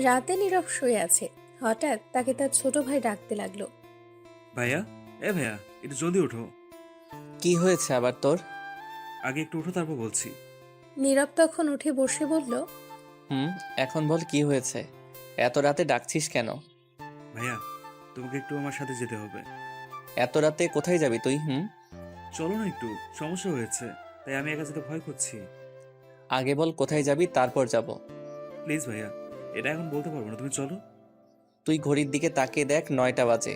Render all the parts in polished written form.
রাতে নীরব শুয়ে আছে। হঠাৎ তাকে তার ছোট ভাই ডাকতে লাগলো। ভাইয়া, ভাইয়া, একটু জলদি ওঠো। কি হয়েছে আবার তোর? আগে একটু ওঠো, তারপর বলছি। নীরব তখন উঠে বসে বলল, হুম, এখন বল কি হয়েছে? এত রাতে ডাকছিস কেন? ভাইয়া, তোমাকে একটু আমার সাথে যেতে হবে। এত রাতে কোথায় যাবি তুই? চলো না, একটু সমস্যা হয়েছে, তাই আমি একা যেতে ভয় করছি। আগে বল কোথায় যাবি, তারপর যাব। প্লিজ ভাইয়া, এটা এখন বলতে পারবো না, তুমি চলো। তুই ঘড়ির দিকে তাকিয়ে দেখ, 9টা বাজে,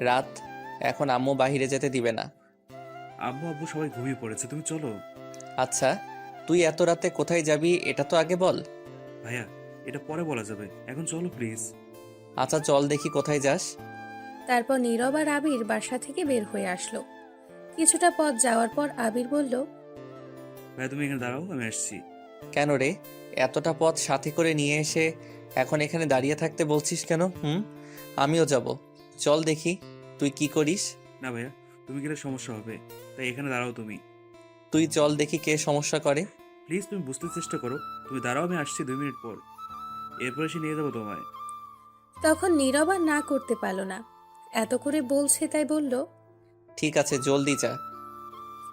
রাত। এখন আম্মু বাহিরে যেতে দিবে না। আব্বু আব্বু সবাই ঘুমিয়ে পড়েছে, তুমি চলো। আচ্ছা, তুই এত রাতে কোথায় যাবি এটা তো আগে বল। ভাইয়া, এটা পরে বলা যাবে, এখন চলো প্লিজ। আচ্ছা চল দেখি কোথায় যাস। তারপর নীরব আর আবির বাসা থেকে বের হয়ে আসলো। কিছুটা পথ যাওয়ার পর আবির বলল, ভাইয়া তুমি এখানে দাঁড়াও, আমি আসছি। কেন রে? এতটা পথ সাথে করে নিয়ে এসে এখন এখানে দাঁড়িয়ে থাকতে বলছিস কেন? আমিও যাব। চল দেখি তুই কি করিস। না ভাইয়া, তুমি গেলে সমস্যা হবে, তাই এখানে দাঁড়াও তুমি। তুই চল দেখি কে সমস্যা করে। প্লিজ তুমি বুঝতে চেষ্টা করো, তুমি দাঁড়াও, আমি আসছি 2 মিনিট পর। এরপর এসে নিয়ে যাবো তোমায়। তখন নীরব আর না করতে পারল না। এত করে বলছে তাই বলল। ঠিক আছে, জলদি যা।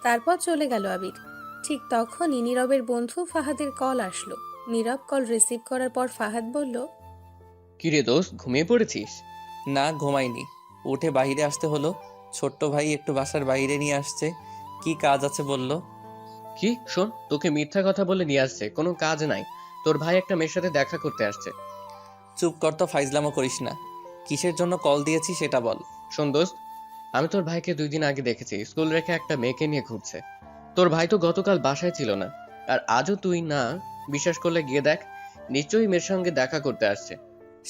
তারপর চলে গেল আবির। ঠিক তখনই নীরবের বন্ধু ফাহাদের কল আসলো। নীরব কল রিসিভ করার পর ফাহাদ বলল, কিরে দোস্ত, ঘুমিয়ে পড়েছিস? না, ঘুমাইনি। উঠে বাইরে আসতে হলো। ছোট্ট ভাই একটু বাসার বাইরে নিয়ে আসছে, কি কাজ আছে বলল। কি শোন, তোকে মিথ্যা কথা বলে নিয়ে আসছে, কোনো কাজ নাই। তোর ভাই একটা মেয়ের সাথে দেখা করতে আসছে। চুপ কর তো, ফাইজলামো করিস না। কিসের জন্য কল দিয়েছি সেটা বল। শোন দোস্ত, আমি তোর ভাইকে 2 দিন আগে দেখেছি স্কুল রেখে একটা মেয়েকে নিয়ে ঘুরছে। তোর ভাই তো গতকাল বাসায় ছিল না, আর আজও তুই না বিশ্বাস করলে গিয়ে দেখ, নিশ্চয়ই মেয়ের সঙ্গে দেখা করতে আসছে।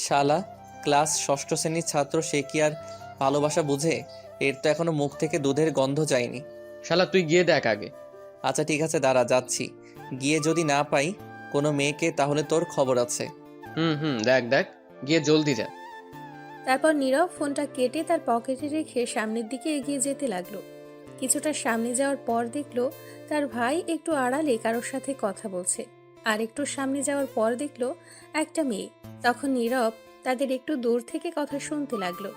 শালা, ক্লাস ষষ্ঠ শ্রেণীর ছাত্র, সে কি আর ভালোবাসা বুঝে? এর তো এখনো মুখ থেকে দুধের গন্ধ যায়নি। শালা তুই গিয়ে দেখ আগে। আচ্ছা ঠিক আছে, দাঁড়া যাচ্ছি। গিয়ে যদি না পাই কোনো মেয়েকে, তাহলে তোর খবর আছে। দেখ দেখ, গিয়ে জলদি যা। তারপর নীরব ফোনটা কেটে তার পকেটে রেখে সামনের দিকে এগিয়ে যেতে লাগলো। কিছুটা সামনে যাওয়ার পর দেখলো তার ভাই একটু আড়ালে কারোর সাথে কথা বলছে। আর একটু সামনে যাওয়ার পর দেখলো একটা মেয়ে। তখন নীরব তাদের একটু দূর থেকে কথা শুনতে লাগলো।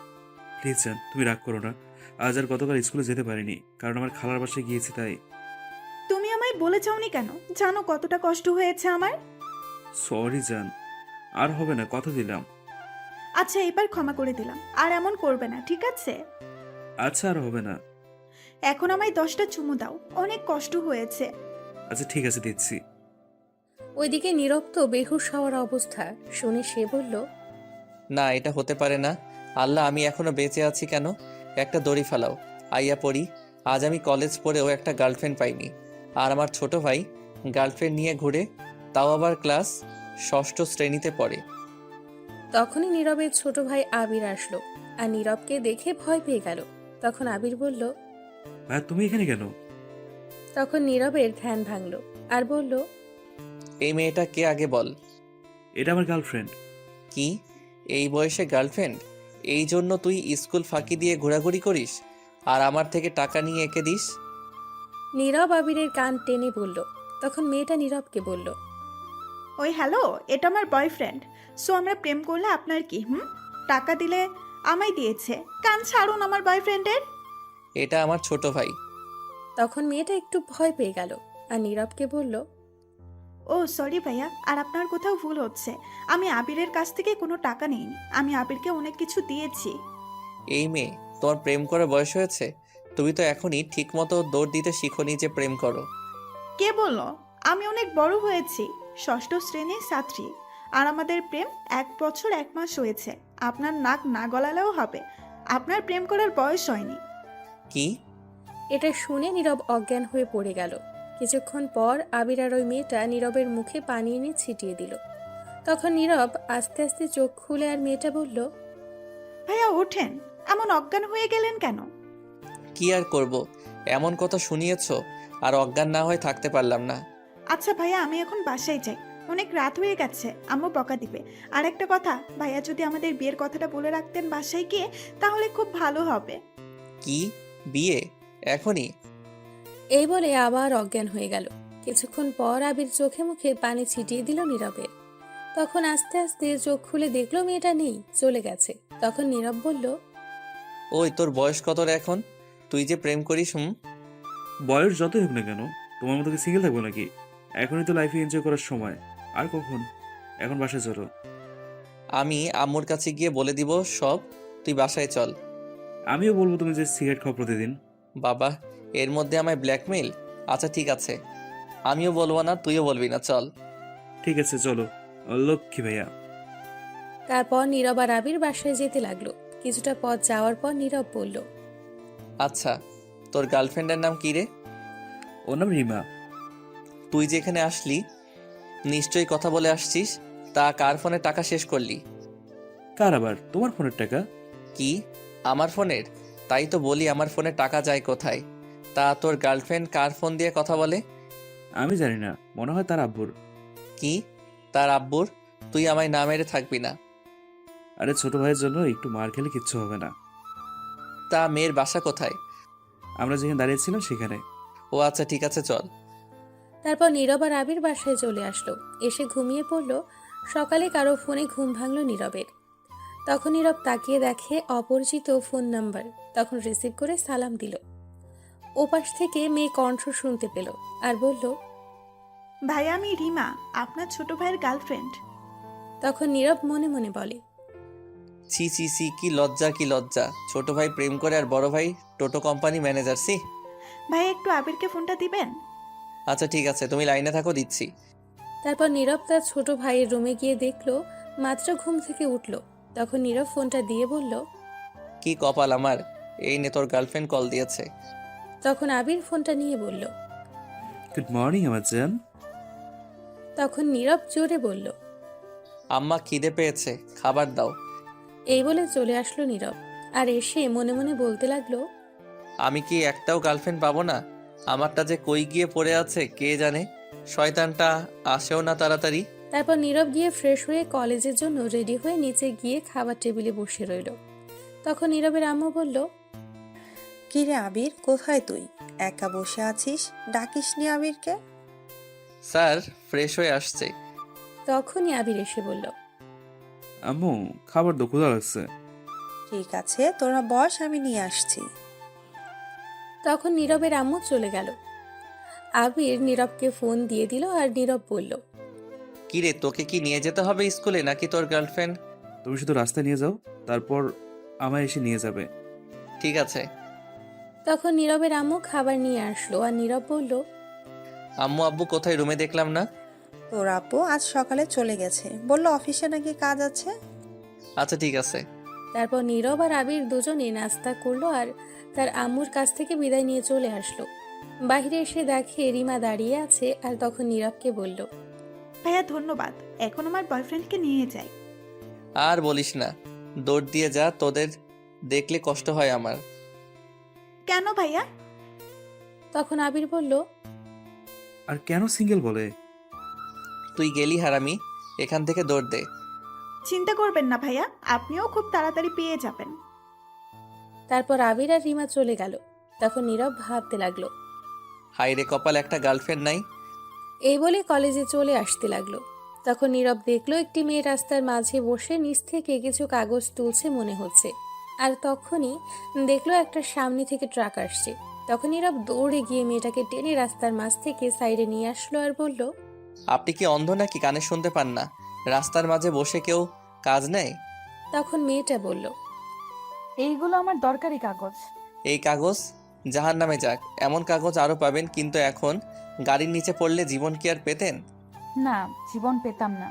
প্লিজ জান, তুমি রাগ করো না। আজ আর গতকাল স্কুলে যেতে পারিনি, কারণ আমার খালার বাসায় গিয়েছি, তাই। তুমি আমায় বলে যাওনি কেন? জানো কতটা কষ্ট হয়েছে আমার। সরি জান, আর হবে না, কথা দিলাম। আচ্ছা এবার ক্ষমা করে দিলাম, আর এমন করবে না, ঠিক আছে? আচ্ছা, আর হবে না। এখন আমায় 10টা চুমু দাও, অনেক কষ্ট হয়েছে। আচ্ছা ঠিক আছে, দিচ্ছি। ওইদিকে নীরব তো বেহুশ হওয়ার অবস্থা। শুনে সে বলল, না, এটা হতে পারে না। আল্লাহ, আমি এখনো বেঁচে আছি কেন? একটা দড়ি ফালাও, আইয়া পড়ি। আজ আমি কলেজ পড়েও একটা গার্লফ্রেন্ড পাইনি, আর আমার ছোট ভাই গার্লফ্রেন্ড নিয়ে ঘুরে, তাও আবার ক্লাস ষষ্ঠ শ্রেণীতে পড়ে। তখনই নীরবের ছোট ভাই আবির আসলো আর নীরবকে দেখে ভয় পেয়ে গেল। তখন আবির বলল। ভাই তুমি এখানে কেন? তখন নীরবের ধ্যান ভাঙল আর বলল, এই মেয়েটা কে আগে বল। এটা আমার গার্লফ্রেন্ড। কি? এই বয়সে গার্লফ্রেন্ড? এই জন্য তুই স্কুল ফাঁকি দিয়ে ঘোরাঘুরি করিস আর আমার থেকে টাকা নিয়ে এঁকে দিস? নীরব আবিরের কান টেনে বলল। তখন মেয়েটা নীরবকে বলল, ওই হ্যালো, এটা আমার বয়ফ্রেন্ড। সো আমরা প্রেম করলে আপনার কি? টাকা দিলে আমায় দিয়েছে। কান ছাড়ুন আমার বয়ফ্রেন্ডের। এটা আমার ছোট ভাই। তখন মেয়েটা একটু ভয় পেয়ে গেল আর নীরবকে বলল, ও সরি ভাইয়া, আর আপনার কোথাও ভুল হচ্ছে। আমি আবিরের কাছ থেকে কোনো টাকা নিইনি, আমি আবিরকে অনেক কিছু দিয়েছি। এই মেয়ে, তোমার প্রেম করার বয়স হয়েছে? তুমি তো এখনই ঠিক মতো দৌড় দিতে শিখোনি যে প্রেম করো। কে বললো? আমি অনেক বড় হয়েছি, ষষ্ঠ শ্রেণীর ছাত্রী। আর আমাদের প্রেম 1 বছর 1 মাস হয়েছে। আপনার নাক না গলালেও হবে, আপনার প্রেম করার বয়স হয়নি। কি? এটা শুনে নীরব অজ্ঞান হয়ে পড়ে গেল। কিছুক্ষণ পর আবির আর ওই মেয়েটা নীরবের মুখে পানি এনে ছিটিয়ে দিল। তখন নীরব আস্তে আস্তে চোখ খুলে আর মেয়েটা বলল, ভাইয়া ওঠেন, এমন অজ্ঞান হয়ে গেলেন কেন? কি আর করব, এমন কথা শুনিয়েছো, আর অজ্ঞান না হয়ে থাকতে পারলাম না। আচ্ছা ভাইয়া, আমি এখন বাসায় যাই, অনেক রাত হয়ে গেছে, আম্মু বকা দিবে। আর একটা কথা, ভাইয়া যদি আমাদের বিয়ের কথাটা বলে রাখতেন বাসায় গিয়ে, তাহলে খুব ভালো হবে। কি? বিয়ে? এখনই? এই বলে আবার অজ্ঞান হয়ে গেল। কিছুক্ষণ পর আবির চোখে মুখে পানি ছিটিয়ে দিল নীরবের। তখন আস্তে আস্তে চোখ খুলে দেখলো মেয়েটা নেই, চলে গেছে। তখন নীরব বলল, ওই তোর বয়স কত রে এখন? তুই যে প্রেম করিস? বয়স যতই হোক না কেন, তোমার মতো কি সিঙ্গেল থাকবো নাকি? এখনই তো লাইফে এনজয় করার সময়। আর কখন? এখন বাসায় চলো। আমি আম্মুর কাছে গিয়ে বলে দিব সব, তুই বাসায় চল। আমিও বলবো তুমি যে সিগারেট খাও প্রতিদিন। বাবা, এর মধ্যে আমায় ব্ল্যাকমেইল? আচ্ছা ঠিক আছে, আমিও বলবো না, তুইও বলবি না, চল। ঠিক আছে চলো। লক্ষ্মী ভাইয়া। তারপর নীরব আর আবির বাসায় যেতে লাগলো। কিছুটা পথ যাওয়ার পর নীরব বলল, আচ্ছা, তোর গার্লফ্রেন্ডের নাম কি রে? ওর নাম রিমা। তুই যেখানে আসলি নিশ্চয়ই কথা বলে আসছিস, তা কার ফোনে টাকা শেষ করলি? কার আবার? তোমার ফোনের টাকা। কি, আমার ফোনের? তাই তো বলি আমার ফোনে টাকা যায় কোথায়। তা তোর গার্লফ্রেন্ড কার ফোন দিয়ে কথা বলে? আমি জানি না, মনে হয় তার আব্বুর। কি, তার আব্বুর? তুই আমায় না মেরে থাকবি না। আরে ছোট ভাইয়ের জন্য একটু মার খেলে কিচ্ছু হবে না। তা মেয়ের বাসা কোথায়? আমরা যেখানে দাঁড়িয়েছিলাম সেখানে। ও আচ্ছা ঠিক আছে, চল। তারপর নীরব আর আবির বাসায় চলে আসলো। এসে ঘুমিয়ে পড়লো। সকালে কারো ফোনে ঘুম ভাঙলো নীরবের। তখন নীরব তাকিয়ে দেখে অপরিচিত ফোন নাম্বার। তখন রিসিভ করে সালাম দিল। ওপাশ থেকে মেয়ে কণ্ঠ শুনতে পেল আর বলল, ভাইয়া আমি রিমা, আপনার ছোট ভাইয়ের গার্লফ্রেন্ড। তখন নীরব মনে মনে বলে, ছি ছি ছি, কি লজ্জা কি লজ্জা! ছোট ভাই প্রেম করে আর বড় ভাই টোটো কোম্পানি ম্যানেজার, সি। ভাইয়া একটু আবিরকে ফোনটা দিবেন? আচ্ছা ঠিক আছে, তুমি লাইনে থাকো, দিচ্ছি। তারপর নীরব তার ছোট ভাইয়ের রুমে গিয়ে দেখলো মাত্র ঘুম থেকে উঠল। তখন নীরব ফোনটা দিয়ে বলল, কি কপাল আমার, এই নে তোর গার্লফ্রেন্ড কল দিয়েছে। তখন আবির ফোনটা নিয়ে বলল। গুড মর্নিং আমার জান। তখন নীরব জোরে বলল, আম্মা খিদে পেয়েছে, খাবার দাও। এই বলে চলে আসলো নীরব। আর এসে মনে মনে বলতে লাগলো, আমি কি একটাও গার্লফ্রেন্ড পাবো না? আমারটা যে কই গিয়ে পড়ে আছে কে জানে, শয়তানটা আসেও না তাড়াতাড়ি। তারপর নীরব গিয়ে ফ্রেশ হয়ে কলেজের জন্য রেডি হয়ে নিচে গিয়ে খাবার টেবিলে বসে রইল। তখন নীরবের আম্মু বলল, কি রে আবির, কোথায় তুই? একা বসে আছিস, ডাকিসনি আবিরকে? স্যার ফ্রেশ হয়ে আসছে। তখনই আবির এসে বলল, আম্মু খাবার তো ক্ষুধা লাগছে। ঠিক আছে, তোরা বস, আমি নিয়ে আসছি। তখন নীরবের আম্মু চলে গেল। আবির নীরবকে ফোন দিয়ে দিল আর নীরব বলল, কি রে, তোকে কি নিয়ে যেতে হবে স্কুলে নাকি তোর গার্লফ্রেন্ড? তুমি শুধু রাস্তায় নিয়ে যাও, তারপর আমায় এসে নিয়ে যাবে। ঠিক আছে। তখন নীরবের আম্মু খাবার নিয়ে আসলো আর নীরব বলল, আম্মু আব্বু কোথায়, রুমে দেখলাম না। তোর আপু আজ সকালে চলে গেছে, বললো অফিসে নাকি কাজ আছে। আচ্ছা ঠিক আছে। তারপর নীরব আর আবির দুজনে নাস্তা করলো আর তার আম্মুর কাছ থেকে বিদায় নিয়ে চলে আসলো। বাইরে এসে দেখে রিমা দাঁড়িয়ে আছে আর তখন নীরবকে বলল, ভাইয়া ধন্যবাদ, এখন আমার বয়ফ্রেন্ডকে নিয়ে যাই। আর বলিস না, দৌড় দিয়ে যা, তোদের দেখলে কষ্ট হয় আমার। কেন ভাইয়া? তখন আবির বলল, আর কেন সিঙ্গেল বলে? তুই গেলি হারামি, এখান থেকে দৌড় দে। চিন্তা করবেন না ভাইয়া, আপনিও খুব তাড়াতাড়ি পেয়ে যাবেন। তারপর আবির আর রিমা চলে গেল। তখন নীরব ভাবতে লাগলো, হাই রে কপাল, একটা গার্লফ্রেন্ড নাই। এই বলে কলেজে চলে আসতে লাগলো। তখন নীরব দেখলো একটি মেয়ে রাস্তার মাঝে বসে নিচ থেকে কিছু কাগজ তুলছে মনে হচ্ছে। আর তখনই দেখলো একটা সামনে থেকে ট্রাক আসছে। তখন নীরব দৌড়ে গিয়ে মেয়েটাকে টেনে রাস্তার মাঝ থেকে সাইডে নিয়ে আসলো আর বলল, আপনি কি অন্ধ নাকি, কানে শুনতে পান না? রাস্তার মাঝে বসে কেউ কাজ নেয়? তখন মেয়েটা বলল, এইগুলো আমার দরকারি কাগজ। এই কাগজ জাহান নামে যাক, এমন কাগজ আরো পাবেন, কিন্তু এখন গাড়ির নিচে পড়লে জীবন কি আর পেতেন? না, জীবন পেতাম না।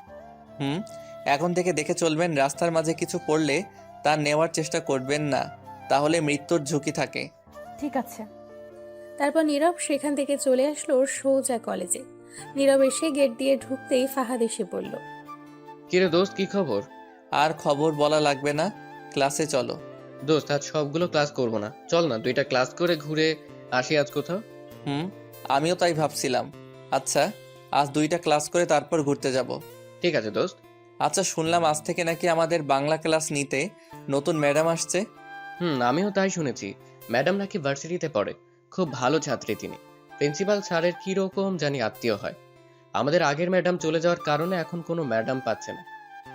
এখন থেকে দেখে চলবেন, রাস্তার মাঝে কিছু পড়লে তা নেওয়ার চেষ্টা করবেন না, তাহলে মৃত্যুর ঝুঁকি থাকে। ঠিক আছে। তারপর নীরব সেখান থেকে চলে আসলো সোজা কলেজে। নীরব এসে গেট দিয়ে ঢুকতেই ফাহাদ এসে বলল, কিরে দোস্ত, কি খবর? আর খবর বলা লাগবে না, ক্লাসে চলো। দোস্ত আজ সবগুলো ক্লাস করব না, চল না দুইটা ক্লাস করে ঘুরে আসি আজ কোথাও। আমিও তাই ভাবছিলাম। আচ্ছা, আজ 2টা ক্লাস করে তারপর ঘুরতে যাব। ঠিক আছে দোস্ত। আচ্ছা, শুনলাম আজ থেকে নাকি আমাদের বাংলা ক্লাস নিতে নতুন ম্যাডাম আসছে। আমিও তাই শুনেছি। ম্যাডাম নাকি ভার্সিটিতে পড়ে, খুব ভালো ছাত্রী তিনি। প্রিন্সিপাল স্যারের কিরকম জানি আত্মীয় হয়। আমাদের আগের ম্যাডাম চলে যাওয়ার কারণে এখন কোনো ম্যাডাম পাচ্ছে না,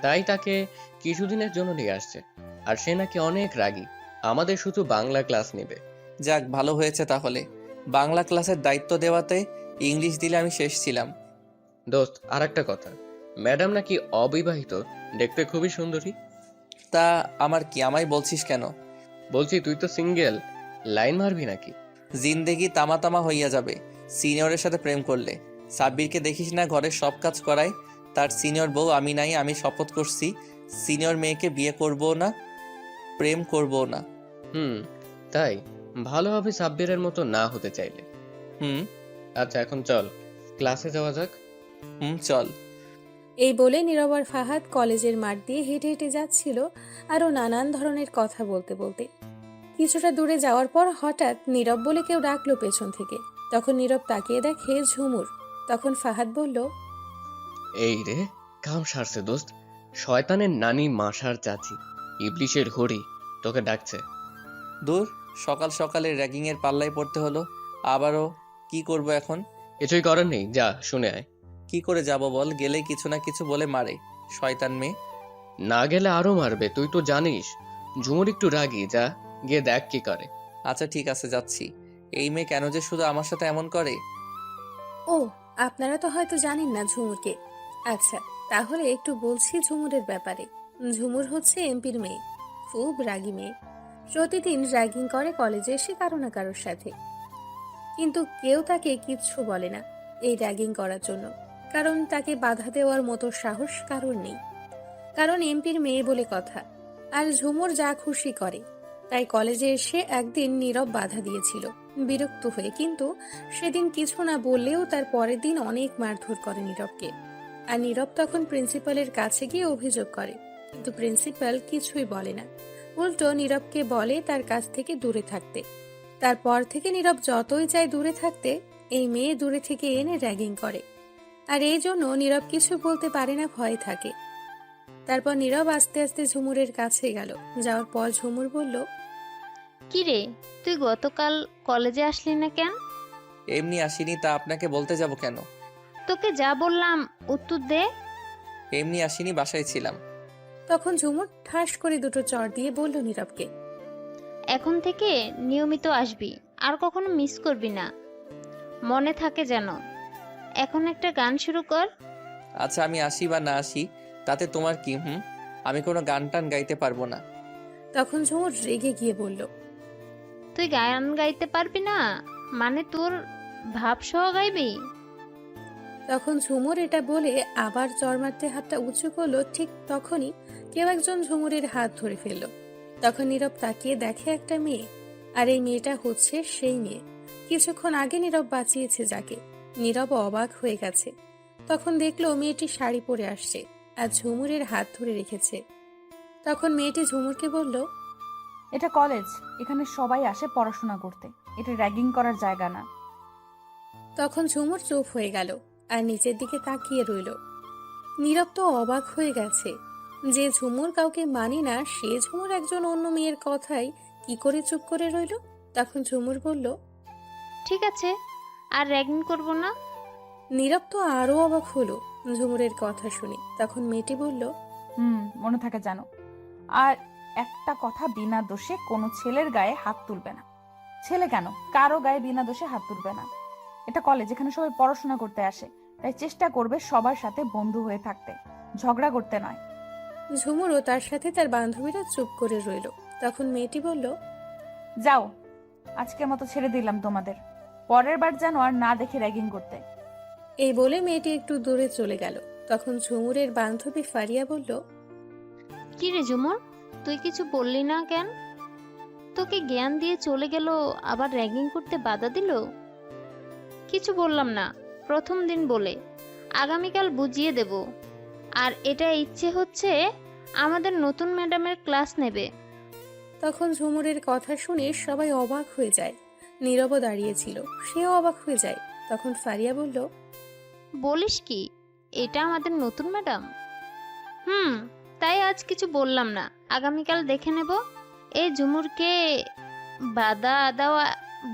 তাই তাকে কিছুদিনের জন্য নিয়ে আসছে। আর সে নাকি অনেক রাগী, আমাদের শুধু বাংলা ক্লাস নেবে। যাক, ভালো হয়েছে তাহলে। বাংলা ক্লাসের দায়িত্ব দেওয়াতে ইংলিশ দিলে আমি শেষ ছিলাম। দোস্ত, আর একটা কথা, ম্যাডাম নাকি অবিবাহিত, দেখতে খুবই সুন্দরী। তা আমার কি, আমায় বলছিস কেন? বলছি তুই তো সিঙ্গেল, লাইন মারবি নাকি? জিন্দেগি তামা তামা হইয়া যাবে সিনিয়রের সাথে প্রেম করলে। সাব্বিরকে দেখিস না, ঘরের সব কাজ করায়। তার সিনিয়র বউ আমি নাই। আমি শপথ করছি সিনিয়র মেয়েকে বিয়ে করবো না, প্রেম করবো না। তাই ভালো হবে সাব্বিরের মতো না হতে চাইলে। হুম আচ্ছা এখন চল ক্লাসে যাওয়া যাক। চল। এই বলে নীরব আর ফাহাদ কলেজের মাঠ দিয়ে হেঁটে হেঁটে যাচ্ছিল, আরও নানান ধরনের কথা বলতে বলতে। কিছুটা দূরে যাওয়ার পর হঠাৎ নীরব বলে কেউ ডাকলো পেছন থেকে। তখন নীরব তাকিয়ে দেখে ঝুমুর। তখন ফাহাদ বলল, এই রে, কাম সারছে দোস্ত, শয়তানের নানি মাসার চাচি ইবলিশের হরি তোকে ডাকছে। দূর, সকাল সকালে র্যাগিং এর পাল্লায় পড়তে হলো। আবারও কি করব এখন? কিছুই করার নেই, যা শুনে আয়। কি করে যাব বল? গেলেই কিছু না কিছু বলে মারে, শয়তান মেয়ে। না গেলে আরো মারবে, তুই তো জানিস। ঝুমুর একটু রাগী, যা গিয়ে দেখ কি করে। আচ্ছা ঠিক আছে, যাচ্ছি। এই মেয়ে কেন যে শুধু আমার সাথে এমন করে? ও, আপনারা তো হয়তো জানেন না ঝুমুরকে। আচ্ছা, তাহলে একটু বলছি ঝুমুরের ব্যাপারে। ঝুমুর হচ্ছে এমপির মেয়ে, খুব রাগী মেয়ে। প্রতিদিন র্যাগিং করে কলেজে এসে কারো না কারোর সাথে, কিন্তু কেউ তাকে কিচ্ছু বলে না এই র্যাগিং করার জন্য, কারণ তাকে বাধা দেওয়ার মতো সাহস কারোর নেই, কারণ এমপির মেয়ে বলে কথা। আর ঝুমুর যা খুশি করে। তাই কলেজে এসে একদিন নীরব বাধা দিয়েছিল বিরক্ত হয়ে, কিন্তু সেদিন কিছু না বললেও তার পরের দিন অনেক মারধর করে নীরবকে। আর নীরব তখন প্রিন্সিপালের কাছে গিয়ে অভিযোগ করে, কিন্তু প্রিন্সিপাল কিছুই বলে না, উল্টো নীরবকে বলে তার কাছ থেকে দূরে থাকতে। তারপর থেকে নীরব যতই চায় দূরে থাকতে, এই মেয়ে দূরে থেকে এনে র্যাগিং করে। আর এই জন্য নীরব কিছু বলতে পারে না, ভয়ে থাকে। তারপর নীরব আস্তে আস্তে ঝুমুরের কাছে গেল। যাওয়ার পর ঝুমুর বলল, কি রে, তুই গতকাল কলেজে আসলি না কেন? এমনি আসিনি, তা আপনাকে বলতে যাব কেন? তোকে যা বললাম উত্তর দে। এমনি আসিনি, বাসায় ছিলাম। তখন ঝুমুর ঠাস করে দুটো চড় দিয়ে বলল নীরবকে, এখন থেকে নিয়মিত আসবি, আর কখনো মিস করবি না, মনে থাকে যেন। এখন একটা গান শুরু কর। আচ্ছা, আমি আসি বা না আসি তাতে তোমার কি? আমি কোনো গান টান গাইতে পারবো না। তখন ঝুমুর রেগে গিয়ে বলল, তুই গান গাইতে পারবি না মানে তোর ভাব সহ গাইবি? তখন ঝুমুর এটা বলে আবার চড় মারতে হাতটা উঁচু করলো। ঠিক তখনই কেউ একজন ঝুমুরের হাত ধরে ফেললো। তখন নীরব তাকিয়ে দেখে একটা মেয়ে, আর এই মেয়েটা হচ্ছে সেই মেয়ে কিছুক্ষণ আগে নীরব বাঁচিয়েছে যাকে। নীরব অবাক হয়ে গেছে। তখন দেখলো মেয়েটি শাড়ি পরে আসছে আর ঝুমুরের হাত ধরে রেখেছে। তখন মেয়েটি ঝুমুরকে বলল, এটা কলেজ, এখানে সবাই আসে পড়াশোনা করতে, এটা র্যাগিং করার জায়গা না। তখন ঝুমুর চুপ হয়ে গেল আর নিচের দিকে তাকিয়ে রইল। নীরব তো অবাক হয়ে গেছে, যে ঝুমুর কাউকে মানে না সে ঝুমুর একজন অন্য মেয়ের কথাই কি করে চুপ করে রইল। তখন ঝুমুর বলল, ঠিক আছে, আর র্যাগিং করব না। নীরব তো আরো অবাক হলো ঝুমুরের কথা শুনে। তখন মেয়েটি বলল, মনে থাকে জানো। আর একটা কথা, বিনা দোষে কোনো ছেলের গায়ে হাত তুলবে না। ছেলে কেন, কারো গায়ে বিনা দোষে হাত তুলবে না। এটা কলেজ, এখানে সবাই পড়াশোনা করতে আসে, তাই চেষ্টা করবে সবার সাথে বন্ধু হয়ে থাকতে, ঝগড়া করতে নয়। ঝুমুরও তার সাথে তার বান্ধবীরা চুপ করে রইল। তখন মেয়েটি বলল, যাও, আজকের মতো ছেড়ে দিলাম তোমাদের, পরের বার যেন আর না দেখে র্যাগিং করতে। এই বলে মেয়েটি একটু দূরে চলে গেল। তখন ঝুমুরের বান্ধবী ফারিয়া বলল, কি রে ঝুমুর, তুই কিছু বললি না কেন? তোকে জ্ঞান দিয়ে চলে গেল, আবার র্যাগিং করতে বাধা দিল? কিছু বললাম না, প্রথম দিন বলে, আগামীকাল বুঝিয়ে দেব। আর এটা ইচ্ছে হচ্ছে আমাদের নতুন ম্যাডামের ক্লাস নেবে। তখন ঝুমুরের কথা শুনে সবাই অবাক হয়ে যায়। নীরবও দাঁড়িয়েছিল, সেও অবাক হয়ে যায়। তখন ফারিয়া বলল, বলিস কি, এটা আমাদের নতুন ম্যাডাম? তাই আজ কিছু বললাম না, আগামীকাল দেখে নেব। এই ঝুমুরকে বাধা দেওয়া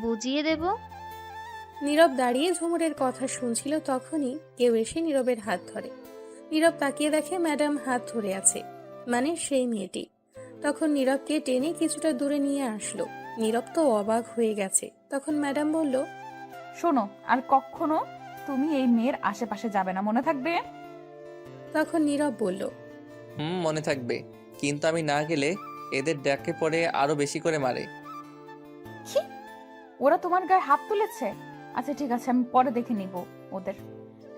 বুঝিয়ে দেব। নীরব দাঁড়িয়ে ঝুমুরের কথা শুনছিল, তখনই কেউ এসে নীরবের হাত ধরে। নীরব তাকিয়ে দেখে ম্যাডাম হাত ধরে আছে, মানে সেই মেয়েটি। তখন নীরবকে টেনে কিছুটা দূরে নিয়ে আসলো। নীরব তো অবাক হয়ে গেছে। তখন ম্যাডাম বলল, শোনো, আর কখনো তুমি এই মেয়ের আশেপাশে যাবে না, মনে থাকবে? তখন নীরব বলল, মনে থাকবে, কিন্তু আমি না গেলে এদের ডাকে পড়ে আরো বেশি করে মারে। কি? ওরা তোমার গায়ে হাত তুলেছে? আচ্ছা ঠিক আছে, আমি পরে দেখে নিব ওদের।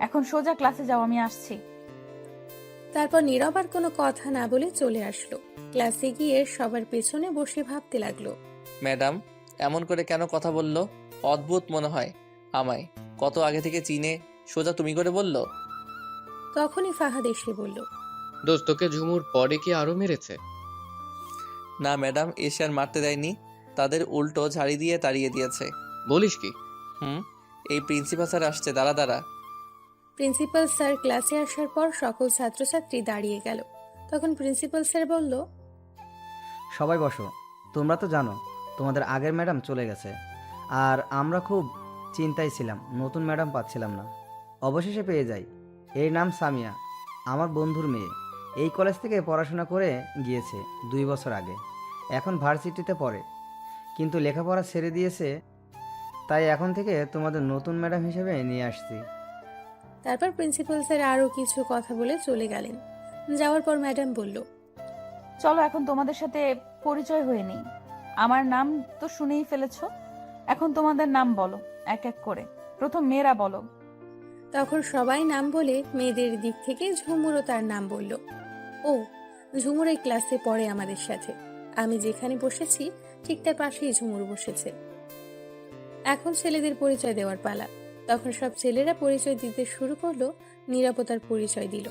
এখন সোজা ক্লাসে যাও, আমি আসছি। তারপর নীরব আর কোনো কথা না বলে চলে আসলো। ক্লাসে গিয়ে সবার পেছনে বসে ভাবতে লাগলো। ম্যাডাম এমন করে কেন কথা বলল? অদ্ভুত মনে হয় আমায়। কত আগে থেকে চিনে সোজা তুমি করে বলল। তখনই ফাহাদ এসে বলল, দোস্ত, তোকে ঝুমুর পরে কি আরো মেরেছে? না ম্যাডাম, এসে আর মারতে দেয়নি, তাদের উল্টো ঝাড়ি দিয়ে তাড়িয়ে দিয়েছে। বলিস কি? এই প্রিন্সিপাল স্যার আসছে, দাঁড়া দাঁড়া। প্রিন্সিপাল স্যার ক্লাসে আসার পর সকল ছাত্রছাত্রী দাঁড়িয়ে গেল। তখন প্রিন্সিপাল স্যার বলল, সবাই বসো। তোমরা তো জানো তোমাদের আগের ম্যাডাম চলে গেছে, আর আমরা খুব চিন্তায় ছিলাম, নতুন ম্যাডাম পাচ্ছিলাম না। অবশেষে পেয়ে যাই। এর নাম সামিয়া, আমার বন্ধুর মেয়ে। এই কলেজ থেকে পড়াশোনা করে গিয়েছে 2 বছর আগে। এখন ভার্সিটিতে পড়ে, কিন্তু লেখাপড়া ছেড়ে দিয়েছে। তাই এখন থেকে তোমাদের নতুন ম্যাডাম হিসেবে নিয়ে আসছি। তারপর প্রিন্সিপাল স্যার আরও কিছু কথা বলে চলে গেলেন। যাওয়ার পর ম্যাডাম বলল, চলো এখন তোমাদের সাথে পরিচয় হয়ে নেই। আমার নাম তো শুনেই ফেলেছো, এখন তোমাদের নাম বলো এক এক করে। প্রথম মেয়েরা বলো। তখন সবাই নাম বলে মেয়েদের দিক থেকে ঝুমুরও তার নাম বলল। ও, ঝুমুর এই ক্লাসে পড়ে আমাদের সাথে। আমি যেখানে বসেছি ঠিক তার পাশেই ঝুমুর বসেছে। এখন ছেলেদের পরিচয় দেওয়ার পালা। তখন সব ছেলেরা পরিচয় দিতে শুরু করলো। নিরাপত্তার পরিচয় দিল।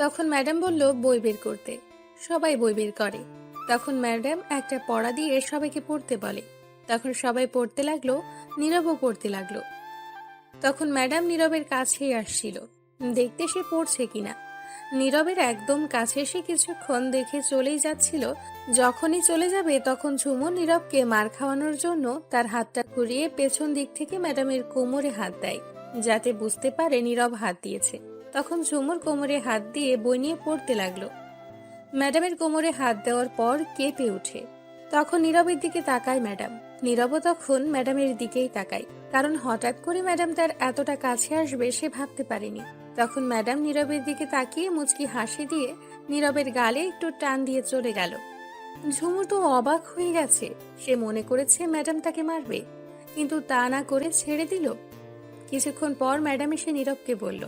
তখন ম্যাডাম বলল বই বের করতে। সবাই বই বের করে। তখন ম্যাডাম একটা পড়া দিয়ে সবাইকে পড়তে বলে। তখন সবাই পড়তে লাগলো, নীরবও পড়তে লাগলো। তখন ম্যাডাম নীরবের কাছেই আসছিল, দেখতে সে পড়ছে কিনা। নীরবের একদম কাছে এসে কিছুক্ষণ দেখে চলেই যাচ্ছিল। যখনই চলে যাবে তখন ঝুমুর নীরবকে মার খাওয়ানোর জন্য তার হাতটা ঘুরিয়ে পেছন দিক থেকে ম্যাডামের কোমরে হাত দেয়, যাতে বুঝতে পারে নীরব হাত দিয়েছে। তখন ঝুমুর কোমরে হাত দিয়ে বই নিয়ে পড়তে লাগলো। ম্যাডামের কোমরে হাত দেওয়ার পর কেঁপে ওঠে। তখন নীরবের দিকে তাকায় ম্যাডাম। নীরবও তখন ম্যাডামের দিকেই তাকায়, কারণ হঠাৎ করে ম্যাডাম তার এতটা কাছে আসবে সে ভাবতে পারেনি। তখন ম্যাডাম নীরবের দিকে তাকিয়ে মুচকি হাসি দিয়ে নীরবের গালে একটু টান দিয়ে চলে গেল। ঝুমুর তো অবাক হয়ে গেছে। সে মনে করেছে ম্যাডাম তাকে মারবে, কিন্তু তা না করে ছেড়ে দিল। কিছুক্ষণ পর ম্যাডাম এসে নীরবকে বলল,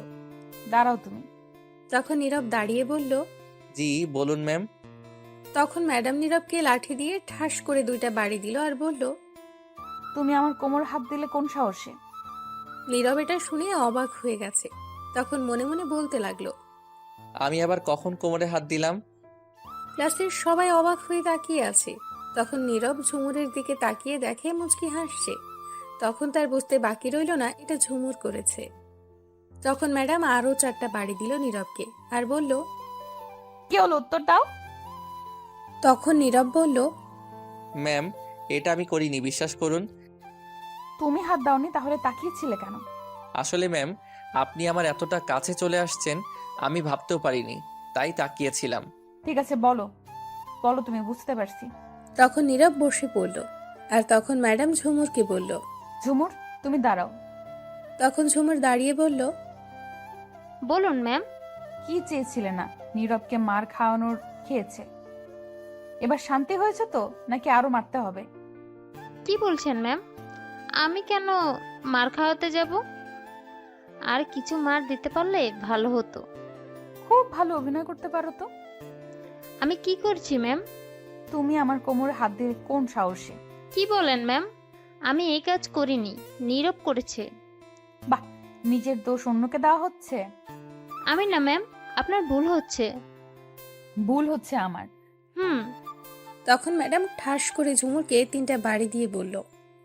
দাঁড়াও তুমি। তখন নীরব দাঁড়িয়ে বলল, জি বলুন ম্যাম। তখন ম্যাডাম নীরবকে লাঠি দিয়ে ঠাস করে 2টা বাড়ি দিল আর বলল, তুমি আমার কোমর হাত দিলে কোন সাহসে? নীরব এটা শুনে অবাক হয়ে গেছে। তখন মনে মনে বলতে লাগলো, আমি আবার কখন কোমরে হাত দিলাম? ক্লাসের সবাই অবাক হয়ে তাকিয়ে আছে। তখন নীরব ঝুমুরের দিকে তাকিয়ে দেখে মুচকি হাসছে। তখন তার বুঝতে বাকি রইল না এটা ঝুমুর করেছে। তখন ম্যাডাম আরো 4টা বাড়ি দিল নীরবকে আর বলল, কি হলো, উত্তর দাও। তখন নীরব বলল, ম্যাম এটা আমি করিনি, বিশ্বাস করুন। তুমি হাত দাওনি, তাহলে তাকিয়েছিলে কেন? আসলে ম্যাম আপনি আমার এতটা কাছে চলে আসছেন আমি ভাবতেও পারিনি, তাই তাকিয়েছিলাম। ঠিক আছে বলো, বলো তুমি, বুঝতে পারছি। তখন নীরব বসে পড়ল। আর তখন ম্যাডাম ঝুমুরকে বলল, ঝুমুর তুমি দাঁড়াও। তখন ঝুমুর দাঁড়িয়ে বলল, বলুন ম্যাম। কি চেয়েছিলে না নীরবকে মার খাওয়ানোর? খেয়েছে, এবার শান্তি হয়েছে তো, নাকি আরো মারতে হবে? কি বলছেন ম্যাম? আমি কেন মার খাওয়াতে যাব? আর কিছু মার দিতে পারলে ভালো হতো। খুব ভালো অভিনয় করতে পারো তো। আমি কি করছি ম্যাম? তুমি আমার কোমরে হাত দিয়ে কোন সাহসে? কি বলেন ম্যাম? আমি এই কাজ করিনি, নীরব করেছে। বাহ, নিজের দোষ অন্যকে দেওয়া হচ্ছে। আমি না ম্যাম, আপনার ভুল হচ্ছে। ভুল হচ্ছে আমার। তখন ম্যাডাম ঠাস করে ঝুমুরকে 3টা বাড়ি দিয়ে বলল,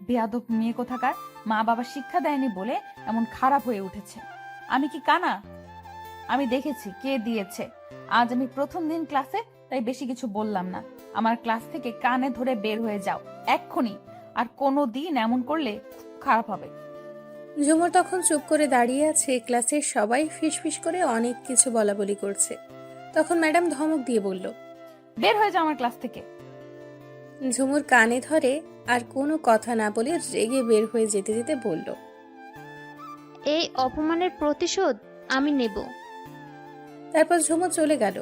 বেয়াদব মেয়ে কোথাকার, মা বাবা শিক্ষা দেয়নি বলে এমন খারাপ হয়ে উঠেছে। আমি কি কানা? আমি দেখেছি কে দিয়েছে। আজ আমি প্রথম দিন ক্লাসে, তাই বেশি কিছু বললাম না। আমার ক্লাস থেকে কানে ধরে বের হয়ে যাও এক্ষুনি। আর কোনো দিন এমন করলে খুব খারাপ হবে। ঝুমুর তখন চুপ করে দাঁড়িয়ে আছে, ক্লাসের সবাই ফিসফিস করে অনেক কিছু বলাবলি করছে। তখন ম্যাডাম ধমক দিয়ে বলল, বের হয়ে যাও আমার ক্লাস থেকে। ঝুমুর কানে ধরে আর কোনো কথা না বলে রেগে বের হয়ে যেতে যেতে বলল, এই অপমানের প্রতিশোধ আমি নেব। তারপর ঝুমুর চলে গেল।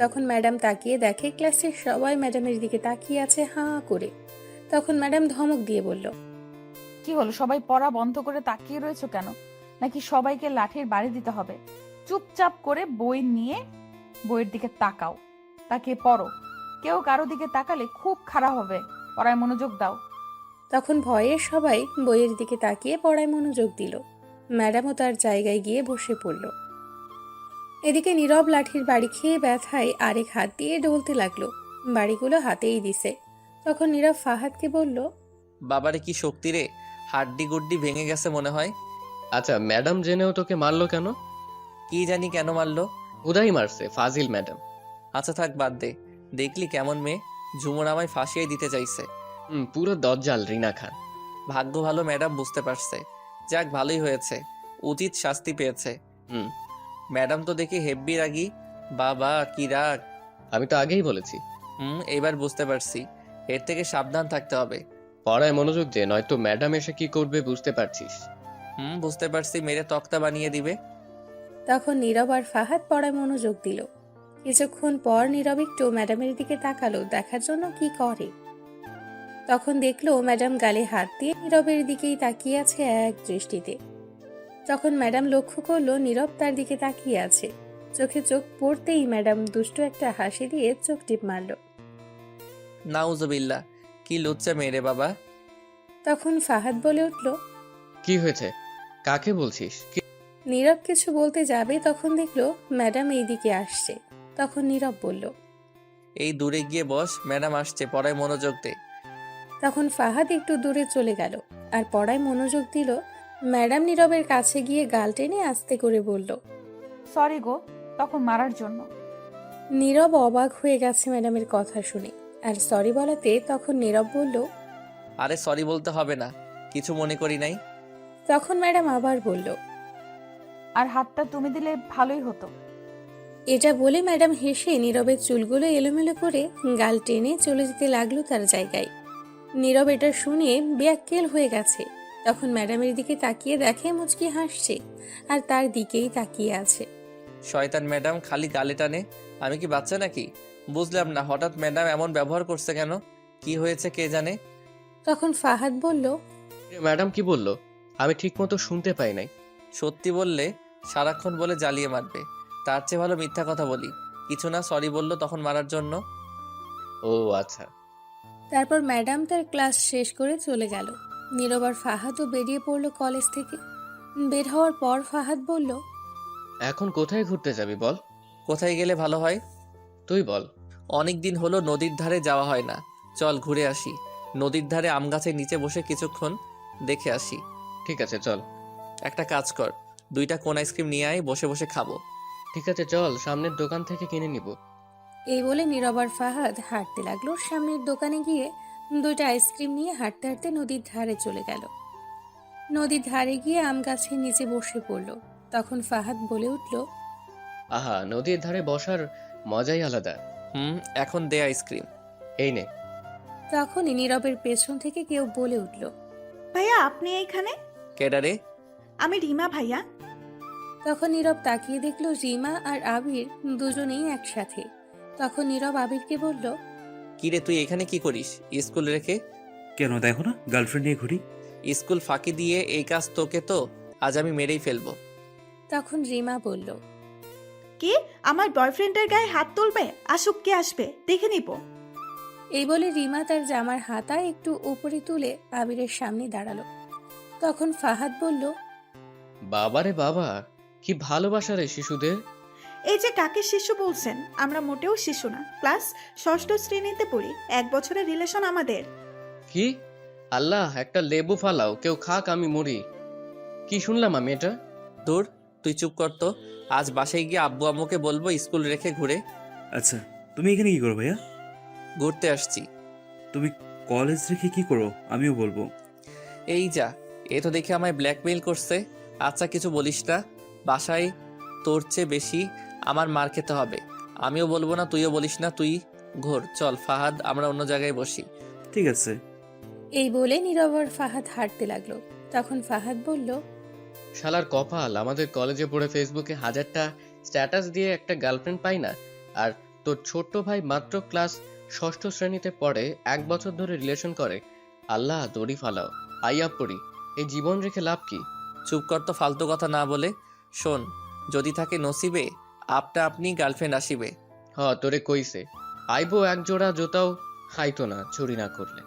তখন ম্যাডাম তাকিয়ে দেখে ক্লাসের সবাই ম্যাডামের দিকে তাকিয়ে আছে হাঁ করে। তখন ম্যাডাম ধমক দিয়ে বলল, কি হলো, সবাই পড়া বন্ধ করে তাকিয়ে রয়েছো কেন? নাকি সবাইকে লাঠির বাড়ি দিতে হবে? চুপচাপ করে বই নিয়ে বইয়ের দিকে তাকাও, তাকিয়ে পড়ো। কেউ কারো দিকে তাকালে খুব খারাপ হবে। পড়ায় মনোযোগ দাও। তখন ভয়ে সবাই বইয়ের দিকে তাকিয়ে পড়ায় মনোযোগ দিল। ম্যাডামও তার জায়গায় গিয়ে বসে পড়ল। এদিকে নীরব লাঠির বাড়ি খেয়ে ব্যথায় আরেক হাত দিয়ে ডলতে লাগলো। বাড়িগুলো হাতেই দিছে। তখন নীরব ফাহাদকে বলল, বাবারে কি শক্তি রে, হাড্ডি গুড্ডি ভেঙে গেছে মনে হয়। আচ্ছা, ম্যাডাম জেনেও তোকে মারলো কেন? কি জানি কেন মারলো। উদাই মারছে, ফাজিল ম্যাডাম। আচ্ছা থাক, বাদ দে। দেখলি কেমন মেয়ে, ঝুমুর আমায় ফাঁসিয়ে দিতে চাইছে। পুরো দজ্জাল রিনা খান। ভাগ্য ভালো ম্যাডাম বুঝতে পারছে। যাক, ভালোই হয়েছে, উচিত শাস্তি পেয়েছে। হুম, ম্যাডাম তো দেখি হেব্বি রাগী। বাবা কি রাগ। আমি তো আগেই বলেছি। এবার বুঝতে পারছি, এর থেকে সাবধান থাকতে হবে। পড়ায় মনোযোগ দে, নয়তো ম্যাডাম এসে কি করবে বুঝতে পারছিস। বুঝতে পারছি, মেরে তক্তা বানিয়ে দিবে। তখন নীরব আর ফাহাদ পড়ায় মনোযোগ দিল। কিছুক্ষণ পর নীরব একটু ম্যাডামের দিকে তাকালো দেখার জন্য কি করে। তখন দেখলো ম্যাডাম গালে হাত দিয়ে নীরবের দিকেই তাকিয়ে আছে এক দৃষ্টিতে। তখন ম্যাডাম লক্ষ্য করলো নীরব তার দিকে তাকিয়ে আছে। চোখে চোখ পড়তেই ম্যাডাম দুষ্ট একটা হাসি দিয়ে চোখ টিপ মারল। নাউজুবিল্লাহ, কি লুচ্চা মেরে বাবা। তখন ফাহাদ বলে উঠল, কি হয়েছে, কাকে বলছিস? নীরব কিছু বলতে যাবে, তখন দেখলো ম্যাডাম এই দিকে আসছে। তখন নীরব বলল, এই দূরে গিয়ে বস, ম্যাডাম আসছে, পড়ায় মনোযোগ দে। তখন ফাহাদ একটু দূরে চলে গেল আর পড়ায় মনোযোগ দিল। ম্যাডাম নীরবের কাছে গিয়ে গাল টেনে আস্তে করে বলল, সরি গো, তখন মারার জন্য। নীরব অবাক হয়ে গেছে ম্যাডামের কথা শুনে, আর সরি বলাতে তখন নীরব বলল, আরে সরি বলতে হবে না, কিছু মনে করি নাই। তখন ম্যাডাম আবার বলল, আর হাতটা তুমি দিলে ভালোই হতো। এটা বলে ম্যাডাম হেসে নীরবের চুলগুলো এলোমেলো করে গাল টেনে চলে যেতে লাগলো তার জায়গায়। নীরব এটা শুনে বেয়াক্কেল হয়ে গেছে। তখন ম্যাডামের দিকে তাকিয়ে দেখে মুচকি হাসছে আর তার দিকেই তাকিয়ে আছে। শয়তান ম্যাডাম খালি গালে টানে। আমি কি বাচ্চা নাকি? বুঝলাম না, হঠাৎ ম্যাডাম এমন ব্যবহার করছে কেন? কি হয়েছে কে জানে। তখন ফাহাদ বলল, ম্যাডাম কি বললো? আমি ঠিক মতো শুনতে পাই নাই। সত্যি বললে সারাক্ষণ বলে জ্বালিয়ে মারবে, তার চেয়ে ভালো মিথ্যা কথা বলি। কিছু না, সরি বললো তখন মারার জন্য। ও আচ্ছা। তারপর ম্যাডাম তার ক্লাস শেষ করে চলে গেল। নীরব আর ফাহাদও বেরিয়ে পড়লো কলেজ থেকে। বের হওয়ার পর ফাহাদ বলল, এখন কোথায় ঘুরতে যাবি বল? কোথায় গেলে ভালো হয়? তুই বল। অনেক দিন হলো নদীর ধারে যাওয়া হয় না, চল ঘুরে আসি। নদীর ধারে আম গাছের নিচে বসে কিছুক্ষণ দেখে আসি। ঠিক আছে চল। একটা কাজ কর, 2টা কোন আইসক্রিম নিয়ে আয়, বসে বসে খাবো। ঠিক আছে চল, সামনের দোকান থেকে কিনে নিব। এই বলে নীরব আর ফাহাদ হাঁটতে লাগলো। সামনের দোকানে গিয়ে 2টা আইসক্রিম নিয়ে হাঁটতে হাঁটতে নদীর ধারে চলে গেল। নদীর ধারে গিয়ে আম গাছের নিচে বসে পড়ল। তখন ফাহাদ বলে উঠল, আহা, নদীর ধারে বসার মজাই আলাদা। এখন দে আইসক্রিম। এই নে। তখনই নীরবের পেছন থেকে কেউ বলে উঠল, ভাইয়া আপনি এইখানে? কেডারে? আমি রিমা ভাইয়া। তখন নীরব তাকিয়ে দেখলো রিমা আর আবির দুজনেই একসাথে। তখন নীরব আবিরকে বলল, কিরে তুই এখানে কি করিস স্কুল রেখে? কেন, দেখো না গার্লফ্রেন্ড নিয়ে ঘুরি। স্কুল ফাঁকি দিয়ে এই কাজ তোকে তো আজ আমি মেরেই ফেলবো। তখন রিমা বলল, কি আমার বয়ফ্রেন্ডের গায়ে হাত তুলবে? আসুক, কে আসবে দেখে নিব। এই বলে রিমা তার জামার হাতা একটু উপরে তুলে আবিরের সামনে দাঁড়ালো। তখন ফাহাদ বলল, বাবারে বাবা, কি ভালোবাসা রে শিশুদের। এই যে কাকে শিশু বলছেন? আমরা মোটেও শিশু না, ক্লাস 6ষ্ঠ শ্রেণীতে পড়ি। 1 বছরের রিলেশন আমাদের। কি? আল্লাহ, একটা লেবু ফালাও, কেউ খাক আমি মরি। কি শুনলাম আমি এটা? দূর, তুই চুপ কর তো। আজ বাসায় গিয়ে আব্বু আম্মুকে বলবো স্কুল রেখে ঘুরে। আচ্ছা, তুমি এখানে কি করো ভাইয়া? ঘুরতে আসছি। তুমি কলেজ রেখে কি করো আমিও বলবো। এই যা, এ তো দেখে আমায় ব্ল্যাকমেইল করছে। আচ্ছা কিছু বলিস না, বাসায় তোর চেয়ে বেশি আমার মার খেতে হবে। আমিও বলবো না, তুইও বলিস না, তুই ঘোর। চল ফাহাদ, আমরা অন্য জায়গায় বসি। ঠিক আছে। এই বলে নীরব আর ফাহাদ হাঁটতে লাগলো। তখন ফাহাদ বলল, শালার কপাল, আমাদের কলেজে পড়ে ফেসবুকে 1000টা স্ট্যাটাস দিয়ে একটা গার্লফ্রেন্ড পাই না, আর তোর ছোট্ট ভাই মাত্র ক্লাস 6ষ্ঠ শ্রেণীতে পড়ে, 1 বছর ধরে রিলেশন করে। আল্লাহ দড়ি ফালাও, আইয়া পড়ি, এই জীবন রেখে লাভ কি? চুপ কর তো, ফালতু কথা না বলে। শোন, যদি থাকে নসিবে আপনি গার্লফ্রেন্ড আসিবে। তোরে কইছে আইবো, এক জোড়া জুতাও খাইতো না চুরি না করলে।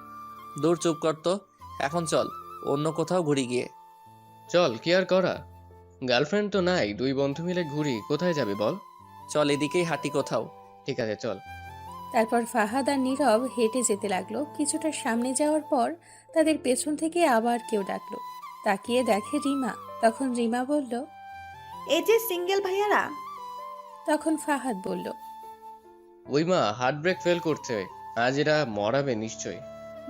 দূর চুপ কর তো, এখন চল অন্য কোথাও ঘুরি গিয়ে। চল, কি আর করা, গার্লফ্রেন্ড তো নাই, 2 বন্ধু মিলে ঘুরি। কোথায় যাবে বল? চল এদিকেই হাঁটি কোথাও। ঠিক আছে চল। তারপর ফাহাদ আর নীরব হেঁটে যেতে লাগলো। কিছুটা সামনে যাওয়ার পর তাদের পেছন থেকে আবার কেউ ডাকলো। তাকিয়ে দেখে রিমা। তখন রিমা বলল, এই যে সিঙ্গেল ভাইয়ারা। তখন ফাহাদ বলল, ওই মা হার্ট ব্রেক ফেল করছে, আজ এরা মরাবে নিশ্চয়।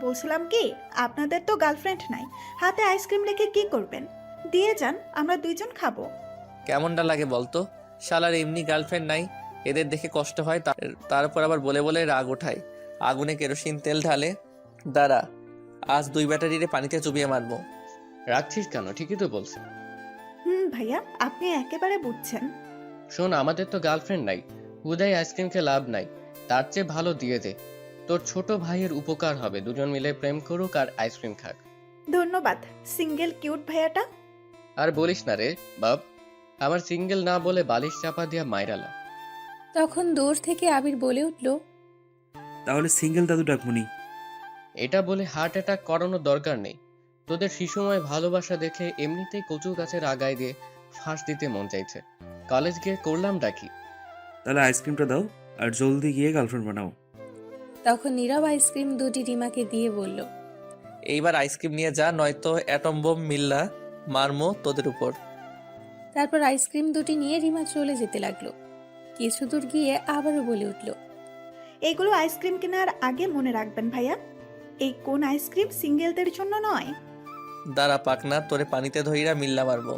বলছিলাম কি, আপনাদের তো গার্লফ্রেন্ড নাই, হাতে আইসক্রিম রেখে কি করবেন? দিয়ে যান, আমরা 2 জন খাবো। কেমনটা লাগে বলতো? শালার এমনি গার্লফ্রেন্ড নাই, এদের দেখে কষ্ট হয়, তারপর আবার বলে বলে রাগ ওঠায়, আগুনে কেরোসিন তেল ঢালে। দাঁড়া, আজ 2 ব্যাটারিরে পানিতে চুবিয়ে মারবো। রাখছিস কেন? ঠিকই তো বলছে। ভাইয়া, আপনি একেবারে বুঝছেন। শোন, আমাদের তো গার্লফ্রেন্ড নাই, হুদাই আইসক্রিম খেয়ে লাভ নাই, তার চেয়ে ভালো দিয়ে দে। তোর ছোট ভাইয়ের উপকার হবে, 2 জন মিলে প্রেম করুক আর আইসক্রিম খাক। ধন্যবাদ সিঙ্গেল কিউট ভাইয়াটা। আর বলিস না রে বাপ, আমার সিঙ্গেল না বলে বালিশ চাপা দিয়া মাইরালা। তখন দূর থেকে আবির বলে উঠল, তাহলে সিঙ্গেল দাদু ডাকমুনি। এটা বলে হার্ট অ্যাটাক করানোর দরকার নেই। তোদের শিশুময় ভালোবাসা দেখে এমনিতেই কচু গাছের আগায় দিয়ে ফাঁস দিতে মন চাইছে। কলেজ গিয়ে করলাম ডাকি। তাহলে আইসক্রিমটা দাও আর জলদি গিয়ে গার্লফ্রেন্ড বানাও। তখন নীরব আইসক্রিম 2টি রিমাকে দিয়ে বলল, এইবার আইসক্রিম নিয়ে যা, নয়তো অ্যাটম বোম মিল্লা মারমো তোদের উপর। তারপর আইসক্রিম 2টি নিয়ে রিমা চলে যেতে লাগলো। কিছু দূর গিয়ে আবারও বলে উঠল, এইগুলো আইসক্রিম কেনার আগে মনে রাখবেন ভাইয়া, এই কোন আইসক্রিম সিঙ্গেলদের জন্য নয়। দাঁড়া পাকনা, তোরে পানিতে ধইরা মিল্লা মারবো।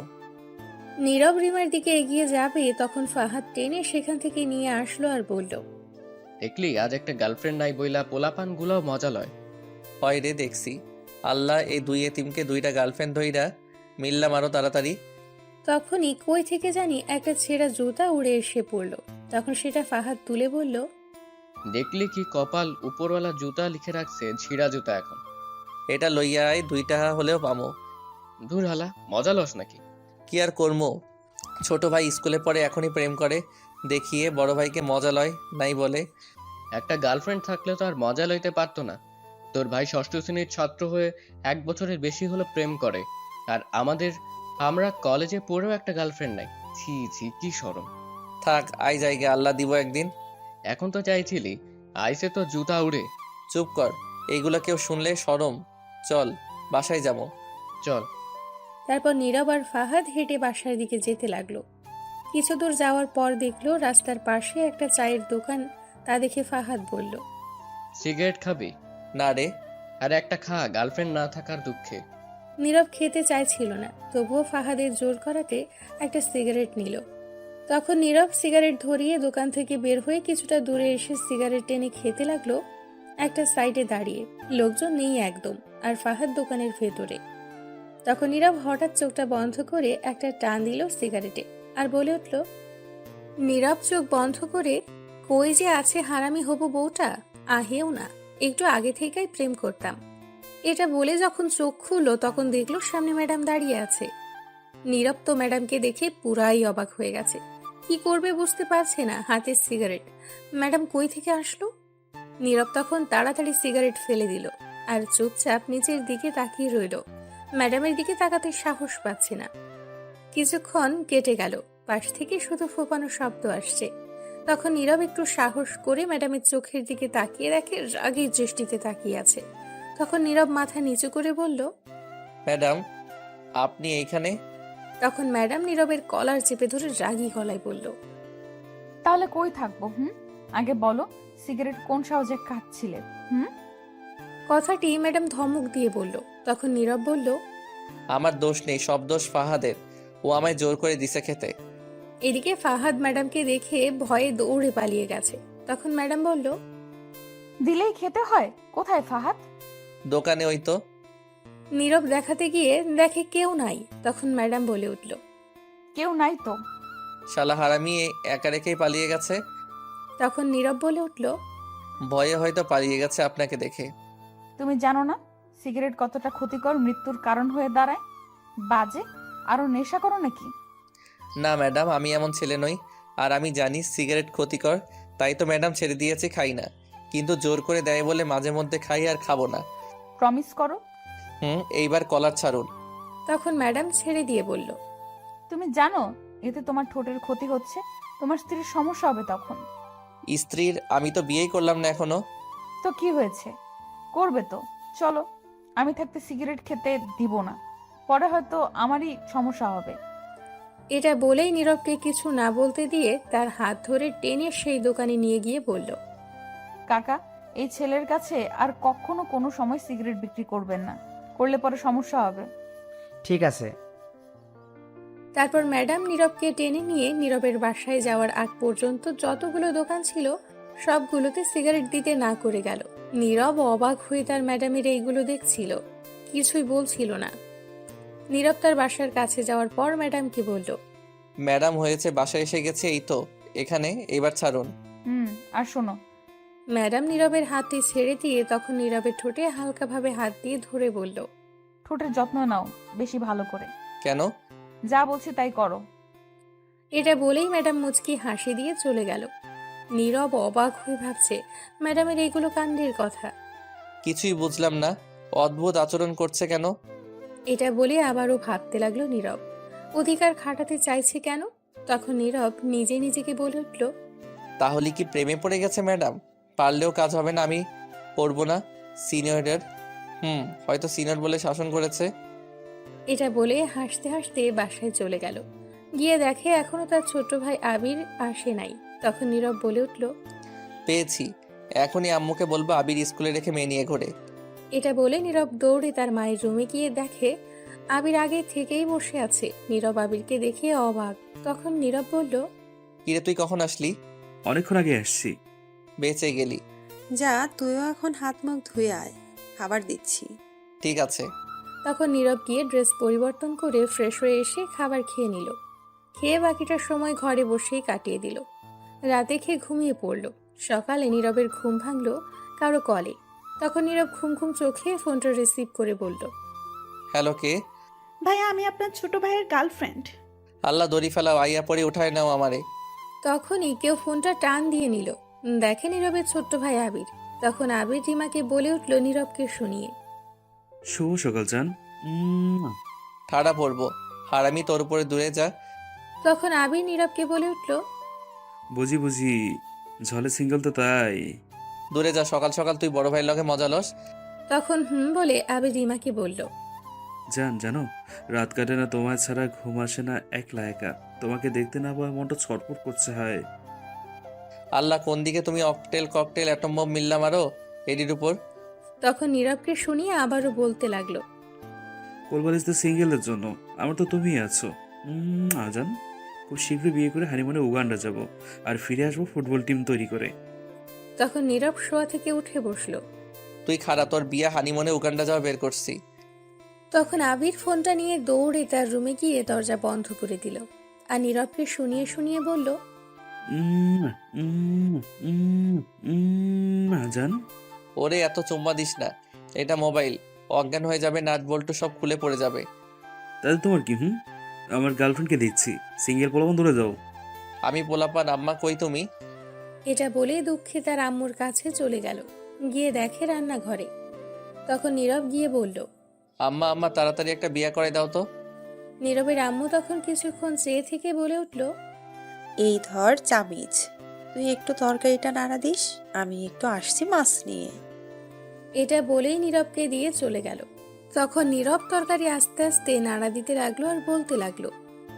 নীরব রিমার দিকে এগিয়ে যাবে, তখন ফাহাদ টেনে সেখান থেকে নিয়ে আসলো আর বলল, দেখলি, আজ একটা গার্লফ্রেন্ড নাই বইলা পোলাপান গুলাও মজা লয়। হয় রে দেখছি। আল্লাহ এই 2 এতিমকে 2টা গার্লফ্রেন্ড ধইরা মিল্লা মারো তাড়াতাড়ি। তখনই কই থেকে জানি একটা ছেঁড়া জুতা উড়ে এসে পড়ল। তখন সেটা ফাহাদ তুলে বলল, দেখলি কি কপাল, উপরওয়ালা জুতা লিখে রাখছে ছিঁড়া জুতা। এখন এটা লইয়া আয়, 2 টাকা হলেও পামো। দূর হালা, মজা লস নাকি? কি আর করমো, ছোট ভাই স্কুলে পড়ে এখনই প্রেম করে দেখিয়ে বড় ভাইকে মজা লয় নাই বলে। একটা গার্লফ্রেন্ড থাকলে তো আর মজা লইতে পারতো না। তোর ভাই 6ষ্ঠ শ্রেণীর ছাত্র হয়ে 1 বছরের বেশি হলো প্রেম করে, আর আমরা কলেজে পড়েও একটা গার্লফ্রেন্ড নাই। ছি ছি, কি শরম। থাক, আই জায়গা, আল্লাহ দিব একদিন। এখন তো চাইছিলি, আইসে তো জুতা উড়ে। চুপ কর, এইগুলো কেউ শুনলে শরম। চল বাসায় যাবো। চল। তারপর নীরব আর ফাহাদ হেঁটে বাসার দিকে যেতে লাগলো। কিছু দূর যাওয়ার পর দেখলো রাস্তার পাশে একটা চায়ের দোকান। তা দেখে ফাহাদ বলল, সিগারেট খাবি? না রে। আর একটা খা, গার্লফ্রেন্ড না থাকার দুঃখে। নীরব খেতে চাইছিল না, তবুও ফাহাদের জোর করাতে একটা সিগারেট নিল। তখন নীরব সিগারেট ধরিয়ে দোকান থেকে বের হয়ে কিছুটা দূরে এসে সিগারেট টেনে খেতে লাগলো। একটা সাইডে দাঁড়িয়ে, লোকজন নেই একদম, আর ফাহাদ দোকানের ভেতরে। তখন নীরব হঠাৎ চোখটা বন্ধ করে একটা টান দিল সিগারেটে আর বলে উঠল, নীরব চোখ বন্ধ করে, কই যে আছে হারামি হবু বউটা, আহেও না, একটু আগে থেকেই প্রেম করতাম। এটা বলে যখন চোখ খুললো তখন দেখলো সামনে ম্যাডাম দাঁড়িয়ে আছে। নীরব তো ম্যাডামকে দেখে পুরাই অবাক হয়ে গেছে, কি করবে বুঝতে পারছে না। হাতে সিগারেট, ম্যাডাম কই থেকে আসলো? নীরব তখন তাড়াতাড়ি সিগারেট ফেলে দিল আর চুপচাপ নিচের দিকে তাকিয়ে রইল। ম্যাডামের দিকে তাকাতে সাহস পাচ্ছে না। কিছুক্ষণ কেটে গেল, পাশ থেকে শুধু ফোপানো শব্দ আসছে। তখন নীরব একটু সাহস করে ম্যাডামের চোখের দিকে তাকিয়ে দেখে রাগের দৃষ্টিতে তাকিয়ে আছে। তখন নীরব মাথা নিচু করে বলল, ম্যাডাম আপনি এইখানে? তখন ম্যাডাম নীরবের কলার চেপে ধরে রাগী গলায় বলল, তাহলে কই থাকবো? আগে বলো, সিগারেট কোন সাহসে খাচ্ছিলে? কথাটি ম্যাডাম ধমক দিয়ে বলল। তখন নীরব বলল, আমার দোষ নেই, সব দোষ ফাহাদের। ও আমায় জোর করে দিছে খেতে। এদিকে ফাহাদ ম্যাডামকে দেখে ভয়ে দৌড়ে পালিয়ে গেছে। তখন ম্যাডাম বলল, দিলেই খেতে হয়? কোথায় ফাহাদ? দোকানে ওই তো। নীরব দেখাতে গিয়ে দেখে কেউ নাই। তখন ম্যাডাম বলে উঠল, কেউ নাই তো। শালা হারামি একা রেখেই পালিয়ে গেছে। তখন নীরব বলে উঠল, ভয়ে হয়তো পালিয়ে গেছে আপনাকে দেখে। তুমি জানো না সিগারেট কতটা ক্ষতিকর, মৃত্যুর কারণ হয়ে দাঁড়ায়? বাজে আরো নেশা করো নাকি? না ম্যাডাম, আমি এমন ছেলে নই। আর আমি জানি সিগারেট ক্ষতিকর, তাই তো ম্যাডাম ছেড়ে দিয়েছি, খাই না। কিন্তু জোর করে দেয় বলে মাঝে মধ্যে খাই, আর খাবো না। প্রমিস করো। এইবার কলার ছাড়ুন। তখন ম্যাডাম ছেড়ে দিয়ে বলল, তুমি জানো এতে তোমার ঠোঁটের ক্ষতি হচ্ছে, তোমার স্ত্রীর সমস্যা হবে তখন। স্ত্রীর? আমি তো বিয়েই করলাম না এখনো। তো কি হয়েছে, করবে তো। চলো, আমি থাকতে সিগারেট খেতে দিব না, পরে হয়তো আমারই সমস্যা হবে। এটা বলেই নীরবকে কিছু না বলতে দিয়ে তার হাত ধরে টেনে সেই দোকানে নিয়ে গিয়ে বলল, কাকা, এই ছেলের কাছে আর কখনো কোনো সময় সিগারেট বিক্রি করবেন না, করলে পরে সমস্যা হবে। ঠিক আছে। তারপর ম্যাডাম নীরবকে টেনে নিয়ে নীরবের বাসায় যাওয়ার আগ পর্যন্ত যতগুলো দোকান ছিল সবগুলোতে সিগারেট দিতে না করে গেল। নীরব অবাক হয়ে তার ম্যাডামের এইগুলো দেখছিল, কিছুই বলছিল না। নীরব তার বাসার কাছে যাওয়ার পর ম্যাডামকে বলল, ম্যাডাম হয়েছে, বাসায় এসে গেছে, এই তো এখানে, এবার ছাড়ুন। আর শোনো, ম্যাডাম নীরবের হাতে ছেড়ে দিয়ে তখন নীরবের ঠোঁটে হালকাভাবে হাত দিয়ে ধরে বলল, ঠোঁটের যত্ন নাও বেশি ভালো করে। কেন? যা বলছি তাই করো। এটা বলেই ম্যাডাম মুচকি হাসি দিয়ে চলে গেল। নীরব অবাক হয়ে ভাবছে ম্যাডামের এইগুলো কাণ্ডের কথা। কিছুই বুঝলাম না, অদ্ভুত আচরণ করছে কেন? এটা বলে আবারও ভাবতে লাগলো নীরব, অধিকার খাটাতে চাইছে কেন। তখন নীরব নিজে নিজেকে বলে উঠল, তাহলে কি প্রেমে পড়ে গেছে ম্যাডাম? পারলেও কাজ হবে না, আমি পড়বো না। সিনিয়রের হয়তো সিনিয়র বলে শাসন করেছে। এটা বলে হাসতে হাসতে বাসায় চলে গেল। গিয়ে দেখে এখনো তার ছোট ভাই আবির আসে নাই। তখন নীরব বলে উঠল, পেয়েছি, এখনই আম্মুকে বলবো আবির স্কুলে রেখে মেয়ে নিয়ে ঘোরে। এটা বলে নীরব দৌড়ে তার মায়ের রুমে গিয়ে দেখে আবির আগে থেকেই বসে আছে। নীরব আবিরকে দেখে অবাক। তখন নীরব বলল, কিরে তুই কখন আসলি? অনেকক্ষণ আগে আসছি। বেঁচে গেলি। যা, তুইও এখন হাত মুখ ধুয়ে আয়, খাবার দিচ্ছি। ঠিক আছে। তখন নীরব গিয়ে ড্রেস পরিবর্তন করে ফ্রেশ হয়ে এসে খাবার খেয়ে নিল। খেয়ে বাকিটা সময় ঘরে বসেই কাটিয়ে দিল। রাতে খেয়ে ঘুমিয়ে পড়ল। সকালে নীরবের ঘুম ভাঙল কারো কলে। তখন নীরব ঘুম ঘুম চোখে ফোনটা রিসিভ করে বলল, হ্যালো, কে? ভাইয়া, আমি আপনার ছোট ভাইয়ের গার্লফ্রেন্ড। আল্লাহ দড়ি ফেলাও, আইয়া পরে উঠায় নাও আমারে। তখনই কেউ ফোনটা টান দিয়ে নিল। দেখে নীরবের ছোট্ট ভাই আবির। তখন আবির রিমাকে বলে উঠল নীরবকে শুনিয়ে, শুভ সকাল জান। ঠাড়া পড়বো, হারামি, তোর উপরে দূরে যা। তখন আবির নীরবকে বলে উঠল, বুঝি বুঝি, ঝলে সিঙ্গেল তো তাই। দূরে যা, সকাল সকাল তুই বড় ভাইয়ের লগে মজা লস। তখন বলে আবির রিমাকে বলল, জান জানো, রাত কাটে না তোমার ছাড়া, ঘুম আসে না একলা একা। তোমাকে দেখতে না পাওয়া মনটা ছটফট করছে। হয় আল্লাহ, কোন দিকে তুমি অকটেল ককটেল অ্যাটম বম মিললাম আরো এডির উপর। তখন নীরবকে শুনিয়ে আবারও বলতে লাগলো, কোলবালিশ তো সিঙ্গেলদের জন্য, আমার তো তুমিই আছো। জান, খুব শীঘ্রই বিয়ে করে হানিমুনে উগান্ডা যাব, আর ফিরে আসবো ফুটবল টিম তৈরি করে। তখন নীরব শোয়া থেকে উঠে বসলো। তুই খারা, তোর বিয়া হানিমুনে উগান্ডা যাওয়া বের করছি। তখন আবির ফোনটা নিয়ে দৌড়ে তার রুমে গিয়ে দরজা বন্ধ করে দিল। আর নীরবকে শুনিয়ে শুনিয়ে বলল, জান। ওরে এত চুম্মা দিস না, এটা মোবাইল, অজ্ঞান হয়ে যাবে, নাট বল্টু সব খুলে পড়ে যাবে। তাহলে তোমার কি? আমার গার্লফ্রেন্ডকে দিচ্ছি, সিঙ্গেল পোলাপন ধরে যাও। আমি পোলাপান, আম্মা কই তুমি? এটা বলে দুঃখে তার আম্মুর কাছে চলে গেল। গিয়ে দেখে রান্নাঘরে। তখন নীরব গিয়ে বলল, আম্মা আম্মা, তাড়াতাড়ি একটা বিয়া করে দাও তো। নীরবের আম্মু তখন কিছুক্ষণ চেয়ে থেকে বলে উঠল, এই ধর চামিচ, তুই একটু তরকারিটা নাড়া দিস, আমি একটু আসছি মাছ নিয়ে। এটা বলেই নীরবকে দিয়ে চলে গেল। তখন নীরব তরকারি আস্তে আস্তে নাড়া দিতে লাগলো আর বলতে লাগলো,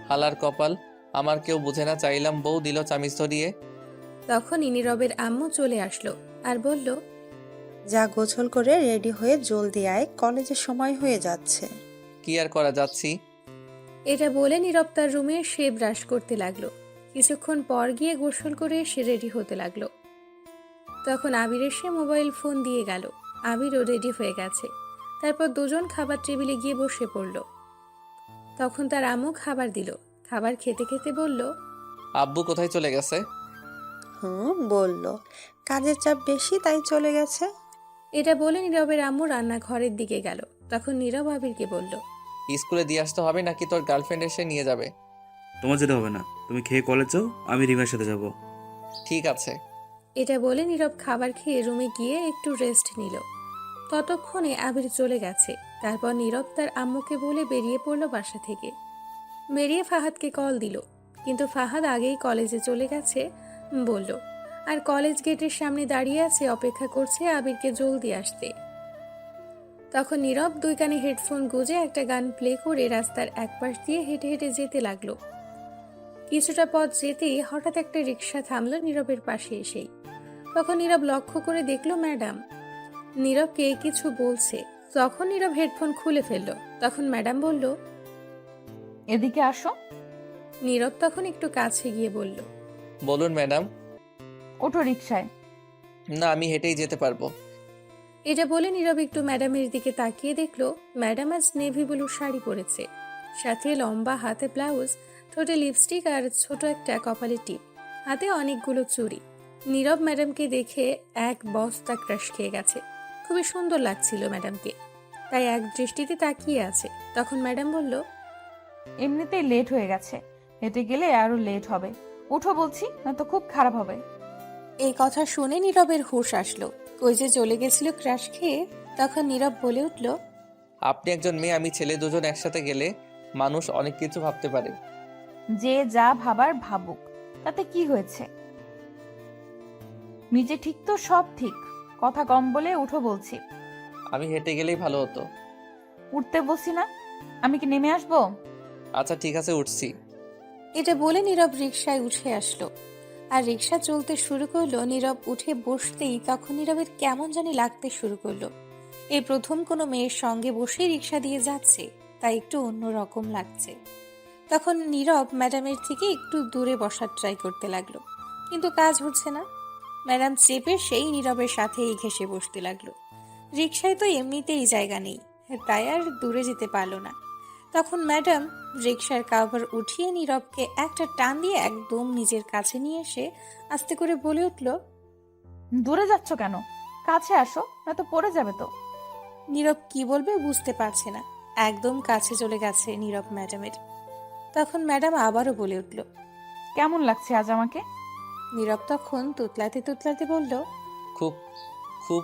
হালার কপাল, আমার কেউ বুঝে না, চাইলাম বউ দিল চামিচ ধরিয়ে। তখনই নীরবের আম্মু চলে আসলো আর বলল, যা, গোছল করে রেডি হয়ে জলদি আয়, কলেজের সময় হয়ে যাচ্ছে। কি আর করা, যাচ্ছি। এটা বলে নীরব তার রুমে সে ব্রাশ করতে লাগলো। কিছুক্ষণ পর গিয়ে গোসল করে সে রেডি হতে লাগলো। তখন আবির এসে মোবাইল ফোন দিয়ে গেল। আবিরও রেডি হয়ে গেছে। তারপর দুজন খাবার টেবিলে গিয়ে বসে পড়ল। তখন তার আম্মু খাবার দিল। খাবার খেতে খেতে বলল, আব্বু কোথায় চলে গেছে? বললো কাজের চাপ বেশি তাই চলে গেছে। এটা বলে নীরবের আম্মু রান্নাঘরের দিকে গেল। তখন নীরব আবিরকে বলল, স্কুলে দিয়ে আসতে হবে নাকি তোর গার্লফ্রেন্ড এসে নিয়ে যাবে? তোমার যেতে হবে না, তুমি খেয়ে কলেজ যাও, আমি রিমার সাথে যাব। ঠিক আছে। এটা বলে নীরব খাবার খেয়ে রুমে গিয়ে একটু রেস্ট নিল। ততক্ষণে আবির চলে গেছে। তারপর নীরব তার আম্মুকে বলে বেরিয়ে পড়ল বাসা থেকে। বেরিয়ে ফাহাদকে কল দিল, কিন্তু ফাহাদ আগেই কলেজে চলে গেছে বলল, আর কলেজ গেটের সামনে দাঁড়িয়ে আছে, অপেক্ষা করছে আবিরকে জলদি আসতে। তখন নীরব দুই কানে হেডফোন গুঁজে একটা গান প্লে করে রাস্তার একপাশ দিয়ে হেঁটে হেঁটে যেতে লাগলো। কিছুটা পথ যেতেই হঠাৎ একটা রিক্সা থামলো নীরবের পাশে এসেই। তখন নীরব লক্ষ্য করে দেখলো ম্যাডাম। নীরবকে কিছু বলছে। তখন নীরব হেডফোন খুলে ফেললো। তখন ম্যাডাম বলল, এদিকে আসো। নীরব তখন একটু কাছে গিয়ে বলল, বলুন ম্যাডাম। ওঠো রিক্সায়। না, আমি হেঁটেই যেতে পারবো। এটা বলে নীরব একটু ম্যাডামের দিকে তাকিয়ে দেখলো ম্যাডাম আজ নেভি ব্লু শাড়ি পরেছে, সাথে লম্বা হাতে ব্লাউজ, ঠোঁটে লিপস্টিক আর ছোট একটা কপালে টিপ, হাতে অনেকগুলো চুড়ি। নীরব ম্যাডামকে দেখে এক বস্তা ক্রাশ খেয়ে গেছে। খুবই সুন্দর লাগছিল ম্যাডামকে, তাই এক দৃষ্টিতে তাকিয়ে আছে। তখন ম্যাডাম বলল, এমনিতেই লেট হয়ে গেছে, হেঁটে গেলে আরো লেট হবে। উঠো বলছি, না তো খুব খারাপ হবে। এই কথা শুনে নীরবের হুঁশ আসলো। কই যে চলে গেছিল ক্রাশ খেয়ে। তখন নীরব বলে উঠল, আপনি একজন মেয়ে, আমি ছেলে, দুজন একসাথে গেলে মানুষ অনেক কিছু ভাবতে পারে। যে যা ভাবার ভাবুক, তাতে কি হয়েছে? নিজে ঠিক তো সব ঠিক, কথা কম বলে উঠো বলছি। আমি হেঁটে গেলেই ভালো হতো। উঠতে বলছি না, আমি কি নেমে আসবো? আচ্ছা ঠিক আছে, উঠছি। এটা বলে নীরব রিকশায় উঠে আসলো আর রিকশা চলতে শুরু করলো। নীরব উঠে বসতেই তখন নীরবের কেমন জানি লাগতে শুরু করলো। এই প্রথম কোনো মেয়ের সঙ্গে বসে রিকশা দিয়ে যাচ্ছে, তাই একটু অন্যরকম লাগছে। তখন নীরব ম্যাডামের থেকে একটু দূরে বসার ট্রাই করতে লাগলো, কিন্তু কাজ হচ্ছে না। ম্যাডাম চেপে সেই নীরবের সাথেই ঘেঁষে বসতে লাগলো। রিকশায় তো এমনিতেই জায়গা নেই, তাই আর দূরে যেতে পারলো না। তখন ম্যাডাম রিকশার কাভার উঠিয়ে নীরবকে একটা টান দিয়ে একদম নিজের কাছে নিয়ে এসে আস্তে করে বলে উঠল, দূরে যাচ্ছ কেন? কাছে আসো, না তো পড়ে যাবে তো। নীরব কি বলবে বুঝতে পারছে না। একদম কাছে চলে গেছে নীরব ম্যাডামের। তখন ম্যাডাম আবারও বলে উঠল, কেমন লাগছে আজ আমাকে? নীরব তখন তুতলাতে তুতলাতে বলল, খুব খুব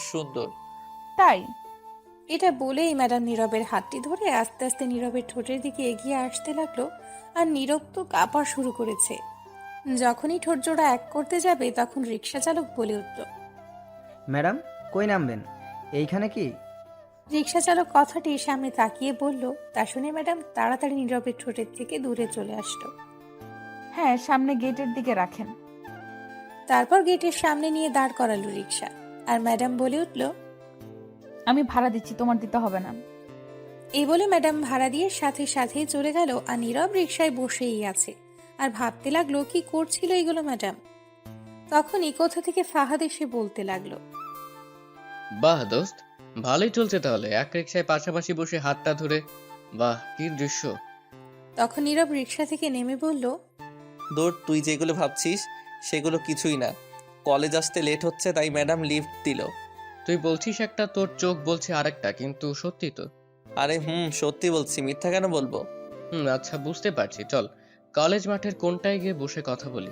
সুন্দর। তাই? এটা বলেই ম্যাডাম নীরবের হাতটি ধরে আস্তে আস্তে নীরবের ঠোঁটের দিকে এগিয়ে আসতে লাগলো। আর নীরব তো কাঁপা শুরু করেছে। যখনই ঠোঁট জোড়া এক করতে যাবে তখন রিক্সা চালক বলে উঠল, ম্যাডাম কই নামবেন? এইখানে কি? রিক্সা চালক কথাটি সামনে তাকিয়ে বলল। তা শুনে ম্যাডাম তাড়াতাড়ি নীরবের ঠোঁটের থেকে দূরে চলে আসলো। হ্যাঁ, সামনে গেটের দিকে রাখেন। তারপর গেটের সামনে নিয়ে দাঁড় করালো রিক্সা। আর ম্যাডাম বলে উঠল, আমি ভাড়া দিচ্ছি, তোমার দিতে হবে না। এই বলে ম্যাডাম ভাড়া দিয়ে সাথে সাথেই চলে গেল। আর নীরব রিক্সায় বসেই আছে আর ভাবতে লাগলো কি করছিল এগুলো ম্যাডাম। তখনই কোথা থেকে ফাহাদ এসে বলতে লাগলো, বাহ দোস্ত, ভালোই চলছে তাহলে, এক রিক্সায় পাশাপাশি বসে হাতটা ধরে। বাহ, কি দৃশ্য। তখন নীরব রিক্সা থেকে নেমে বলল, দূর, তুই যেগুলো ভাবছিস সেগুলো কিছুই না। কলেজ আসতে লেট হচ্ছে তাই ম্যাডাম লিফট দিল। তুই বলছিস একটা, তোর চোখ বলছে আরেকটা, কিন্তু সত্যি তো। আরে সত্যি বলছি, মিথ্যা কেন বলবো? আচ্ছা বুঝতে পারছি, চল কলেজ মাঠের কোনটায় গিয়ে বসে কথা বলি।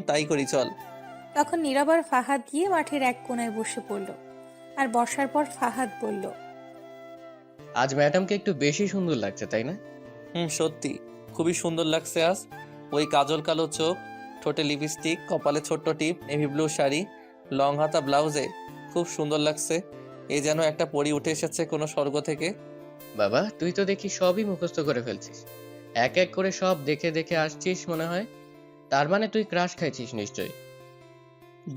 তাই করি, চল। তখন নীরব আর ফাহাদ গিয়ে মাঠের এক কোণায় বসে পড়ল। আর বসার পর ফাহাদ বলল, আজ ম্যাডামকে একটু বেশি সুন্দর লাগছে, তাই না? সত্যি খুবই সুন্দর লাগছে আজ। ওই কাজল কালো চোখ, ঠোঁটে লিপস্টিক, কপালে ছোট্ট টিপ, নেভি ব্লু শাড়ি, লং হাতা ব্লাউজে খুব সুন্দর লাগছে। এ যেন একটা পরি উঠে এসেছে কোনো স্বর্গ থেকে। বাবা, তুই তো দেখি সবই মুখস্থ করে ফেলছিস, এক এক করে সব দেখে দেখে আসছিস মনে হয়। তার মানে তুই ক্রাশ খাইছিস নিশ্চয়ই।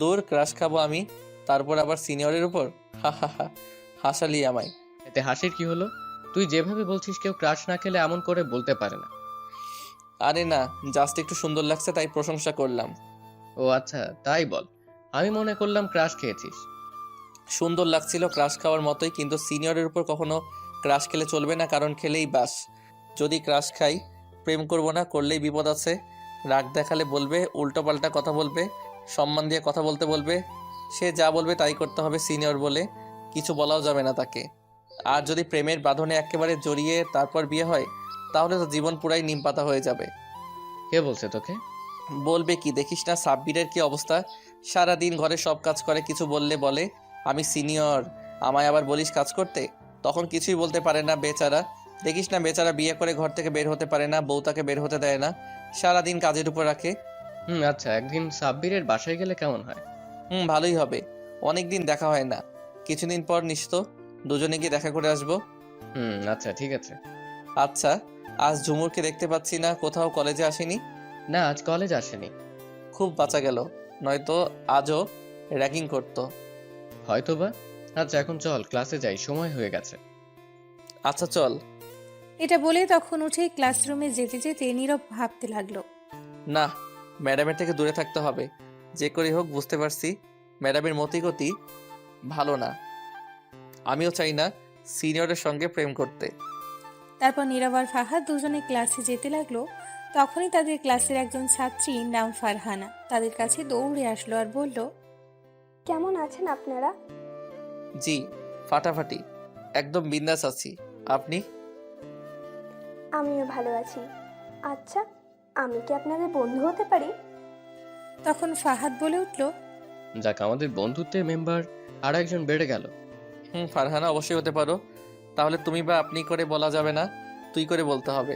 দূর, ক্রাশ খাবো আমি, তারপর আবার সিনিয়রের উপর? হা হা হা, হাসালি আমায়। এতে হাসির কি হলো? তুই যেভাবে বলছিস কেউ ক্রাশ না খেলে এমন করে বলতে পারে না। আরে না, জাস্ট একটু সুন্দর লাগছে তাই প্রশংসা করলাম। ও আচ্ছা, তাই বল। আমি মনে করলাম ক্রাশ খেয়েছিস। সুন্দর লাগছিল ক্রাশ খাওয়ার মতোই, কিন্তু সিনিয়রের উপর কখনো ক্রাশ খেলে চলবে না, কারণ খেলেই বাস। যদি ক্রাশ খাই, প্রেম করব না, করলেই বিপদ আছে। রাগ দেখালে বলবে, উল্টোপাল্টা কথা বলবে, সম্মান দিয়ে কথা বলতে বলবে। সে যা বলবে তাই করতে হবে, সিনিয়র বলে কিছু বলাও যাবে না তাকে। আর যদি প্রেমের বাঁধনে একেবারে জড়িয়ে তারপর বিয়ে হয়, তাহলে তো জীবন পুরাই নিমপাতা হয়ে যাবে। কে বলছে তোকে? বলবে কি, দেখিস না সাব্বিরের কি অবস্থা, সারাদিন ঘরে সব কাজ করে, কিছু বললে বলে আমি সিনিয়র, আমায় আবার বলিস কাজ করতে। তখন কিছুই বলতে পারে না বেচারা। দেখিস না বেচারা বিয়ে করে ঘর থেকে বের হতে পারে না, বউ তাকে বের হতে দেয় না, সারাদিন কাজের উপর রাখে। আচ্ছা, একদিন সাব্বিরের বাসায় গেলে কেমন হয়? ভালোই হবে। অনেক দিন দেখা হয় না, কিছুদিন পর নিশ্চয় দুজনে গিয়ে দেখা করে আসবো। আচ্ছা ঠিক আছে। আচ্ছা, আজ ঝুমুরকে দেখতে পাচ্ছি না, কোথাও কলেজে আসেনি? না, আজ কলেজ আসেনি। খুব বাঁচা গেল, নয়তো আজও র্যাগিং করতো। হয়তোবা। আচ্ছা এখন চল ক্লাসে যাই, সময় হয়ে গেছে। আচ্ছা চল। এটা বলে তখন উঠে ক্লাসরুমে যেতে যেতে নীরব ভাবতে লাগলো। না, ম্যাডামের থেকে দূরে থাকতে হবে। যে করে হোক, বুঝতে পারছি ম্যাডামের মতিগতি ভালো না। আমিও চাই না সিনিয়রের সঙ্গে প্রেম করতে। তারপর নীরব আর ফাহাদ দুজনে ক্লাসে যেতে লাগলো। তখনই তাদের ক্লাসের একজন ছাত্রী নাম ফারহানা তাদের কাছে দৌড়ে আসলো আর বলল, কেমন আছেন আপনারা? জি, ফাটাফাটি, একদম বিন্দাস আছি। আপনি? আমিও ভালো আছি। আচ্ছা, আমি কি আপনাদের বন্ধু হতে পারি? তখন ফাহাদ বলে উঠল, যাক, আমাদের বন্ধুত্বের মেম্বার আর একজন বেড়ে গেল। ফারহানা অবশ্যই হতে পারো। তাহলে তুমি বা আপনি করে বলা যাবে না, তুই করে বলতে হবে।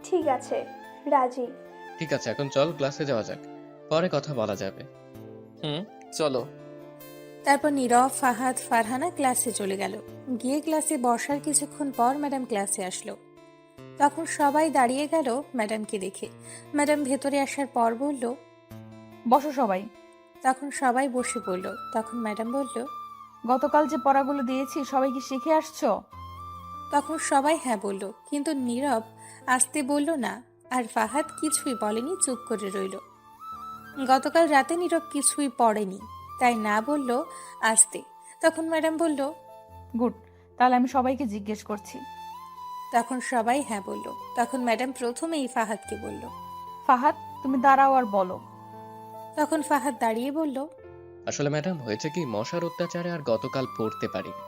ঠিক আছে, রাজি। ঠিক আছে, এখন চল ক্লাসে যাওয়া যাক, পরে কথা বলা যাবে। চলো। তারপর নীরব, ফাহাদ, ফারহানা ক্লাসে চলে গেল। গিয়ে ক্লাসে বসার কিছুক্ষণ পর ম্যাডাম ক্লাসে আসলো। তখন সবাই দাঁড়িয়ে গেল ম্যাডামকে দেখে। ম্যাডাম ভেতরে আসার পর বলল, বসো সবাই। তখন সবাই বসে পড়ল। তখন ম্যাডাম বলল, গতকাল যে পড়াগুলো দিয়েছি সবাই কি শিখে আসছো? তখন সবাই হ্যাঁ বলল, কিন্তু নীরব আসতে বলল না, আর ফাহাদ কিছুই বলেনি, চুপ করে রইল। গতকাল রাতে নীরব কিছুই পড়েনি, তাই না বলল আসতে। তখন ম্যাডাম বলল, গুড, তাহলে আমি সবাইকে জিজ্ঞেস করছি। তখন সবাই হ্যাঁ বলল। তখন ম্যাডাম প্রথমেই ফাহাদকে বলল, ফাহাদ, তুমি দাঁড়াও আর বলো। তখন ফাহাদ দাঁড়িয়ে বলল, আসলে ম্যাডাম, হয়েছে কি, মশার অত্যাচারে আর গতকাল পড়তে পারিনি।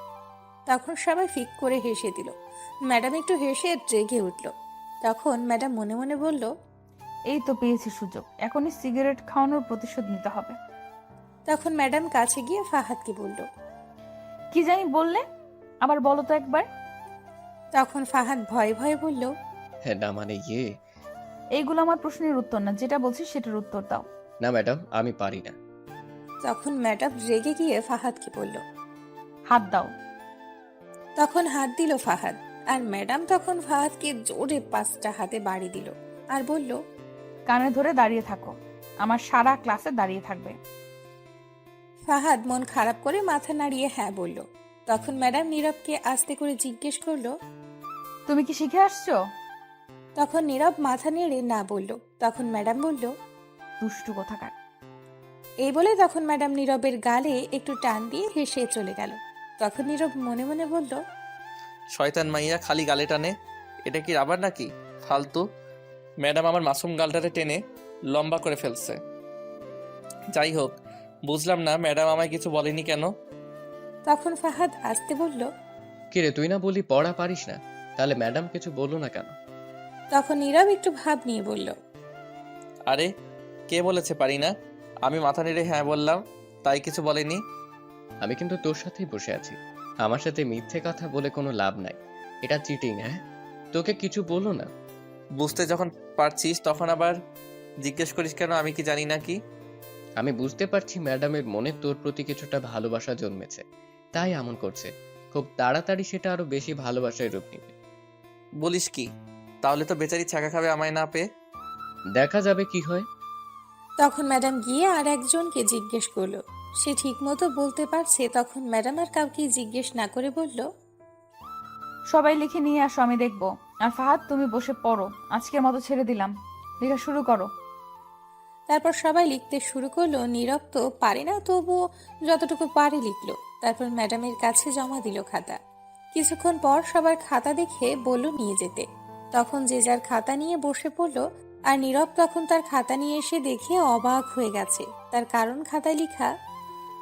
তখন সবাই ফিক করে হেসে দিল। ম্যাডাম একটু হেসে রেগে উঠল। তখন ম্যাডাম মনে মনে বলল, এই তো পেয়েছি সুযোগ, এখনই সিগারেট খাওয়ানোর প্রতিশোধ নিতে হবে। তখন ম্যাডাম কাছে গিয়ে ফাহাদকে বলল, কি জানি বললে, আবার বলো তো একবার। তখন ফাহাদ ভয়ে ভয়ে বলল, হ্যাঁ, না মানে এইগুলো আমার প্রশ্নের উত্তর না, যেটা বলছি সেটার উত্তর দাও। না ম্যাডাম, আমি পারি না। তখন ম্যাডাম রেগে গিয়ে ফাহাদকে বলল, হাত দাও। তখন হাত দিল ফাহাদ, আর ম্যাডাম তখন ফাহাদকে জোরে 5টা হাতে বাড়ি দিল আর বলল, কানে ধরে দাঁড়িয়ে থাকো, আমার সারা ক্লাসে দাঁড়িয়ে থাকবে। ফাহাদ মন খারাপ করে মাথা নাড়িয়ে হ্যাঁ বলল। তখন ম্যাডাম নীরবকে আস্তে করে জিজ্ঞেস করলো, তুমি কি শিখে আসছো? তখন নীরব মাথা নেড়ে না বলল। তখন ম্যাডাম বলল, দুষ্টু কোথাকার। এই বলে তখন ম্যাডাম নীরবের গালে একটু টান দিয়ে হেসে চলে গেল। তখন নীরব মনে মনে বলল, শয়তান মাইয়া, খালি গালে টানে, এটা কি রাবার নাকি, ফালতু। ম্যাডাম আমার মাসুম গালটারে টেনে লম্বা করে ফেলছে। যাই হোক, বুঝলাম না ম্যাডাম আমায় কিছু বলেনি কেন। তখন ফাহাদ আসতে বলল, কিরে, তুই না বলি পড়া পারিস না, তাহলে ম্যাডাম কিছু বললো না কেন? তখন নীরব একটু ভাব নিয়ে বলল, আরে কে বলেছে পারি না, আমি মাথা নেড়ে হ্যাঁ বললাম, তাই কিছু বলেনি। আমি কিন্তু তোর সাথেই বসে আছি, আমার সাথে মিথ্যে কথা বলে কোনো লাভ নাই, এটা চিটিং। হ্যাঁ, তোকে কিছু বললো না? বুঝতে যখন পারছিস তখন আবার জিজ্ঞেস করিস কেন, আমি কি জানি না কি? আমি বুঝতে পারছি ম্যাডামের মনে তোর প্রতি কিছুটা ভালোবাসা জন্মেছে, তাই এমন করছে। খুব তাড়াতাড়ি সেটা আরো বেশি ভালোবাসায় রূপ নিবে। বলিস কি? তাহলে তো বেচারি ছাকা খাবে আমায় না পেয়ে। দেখা যাবে কি হয়। তখন ম্যাডাম গিয়ে আর একজনকে জিজ্ঞেস করলো। সে ঠিক মতো বলতে পারছে। তখন ম্যাডাম আর কাউকে জিজ্ঞেস না করে বলল, সবাই লিখে নিয়ে আসো, আমি দেখবো। আর ফাহাদ, তুমি বসে পড়ো, আজকের মতো ছেড়ে দিলাম, লেখা শুরু করো। তারপর সবাই লিখতে শুরু করলো। নীরব তো পারে না, তবুও যতটুকু পারে লিখলো। তারপর ম্যাডামের কাছে জমা দিল খাতা। কিছুক্ষণ পর সবার খাতা দেখে বলল নিয়ে যেতে। তখন যে যার খাতা নিয়ে বসে পড়লো। আর নীরব তখন তার খাতা নিয়ে এসে দেখে অবাক হয়ে গেছে। তার কারণ খাতায় লেখা,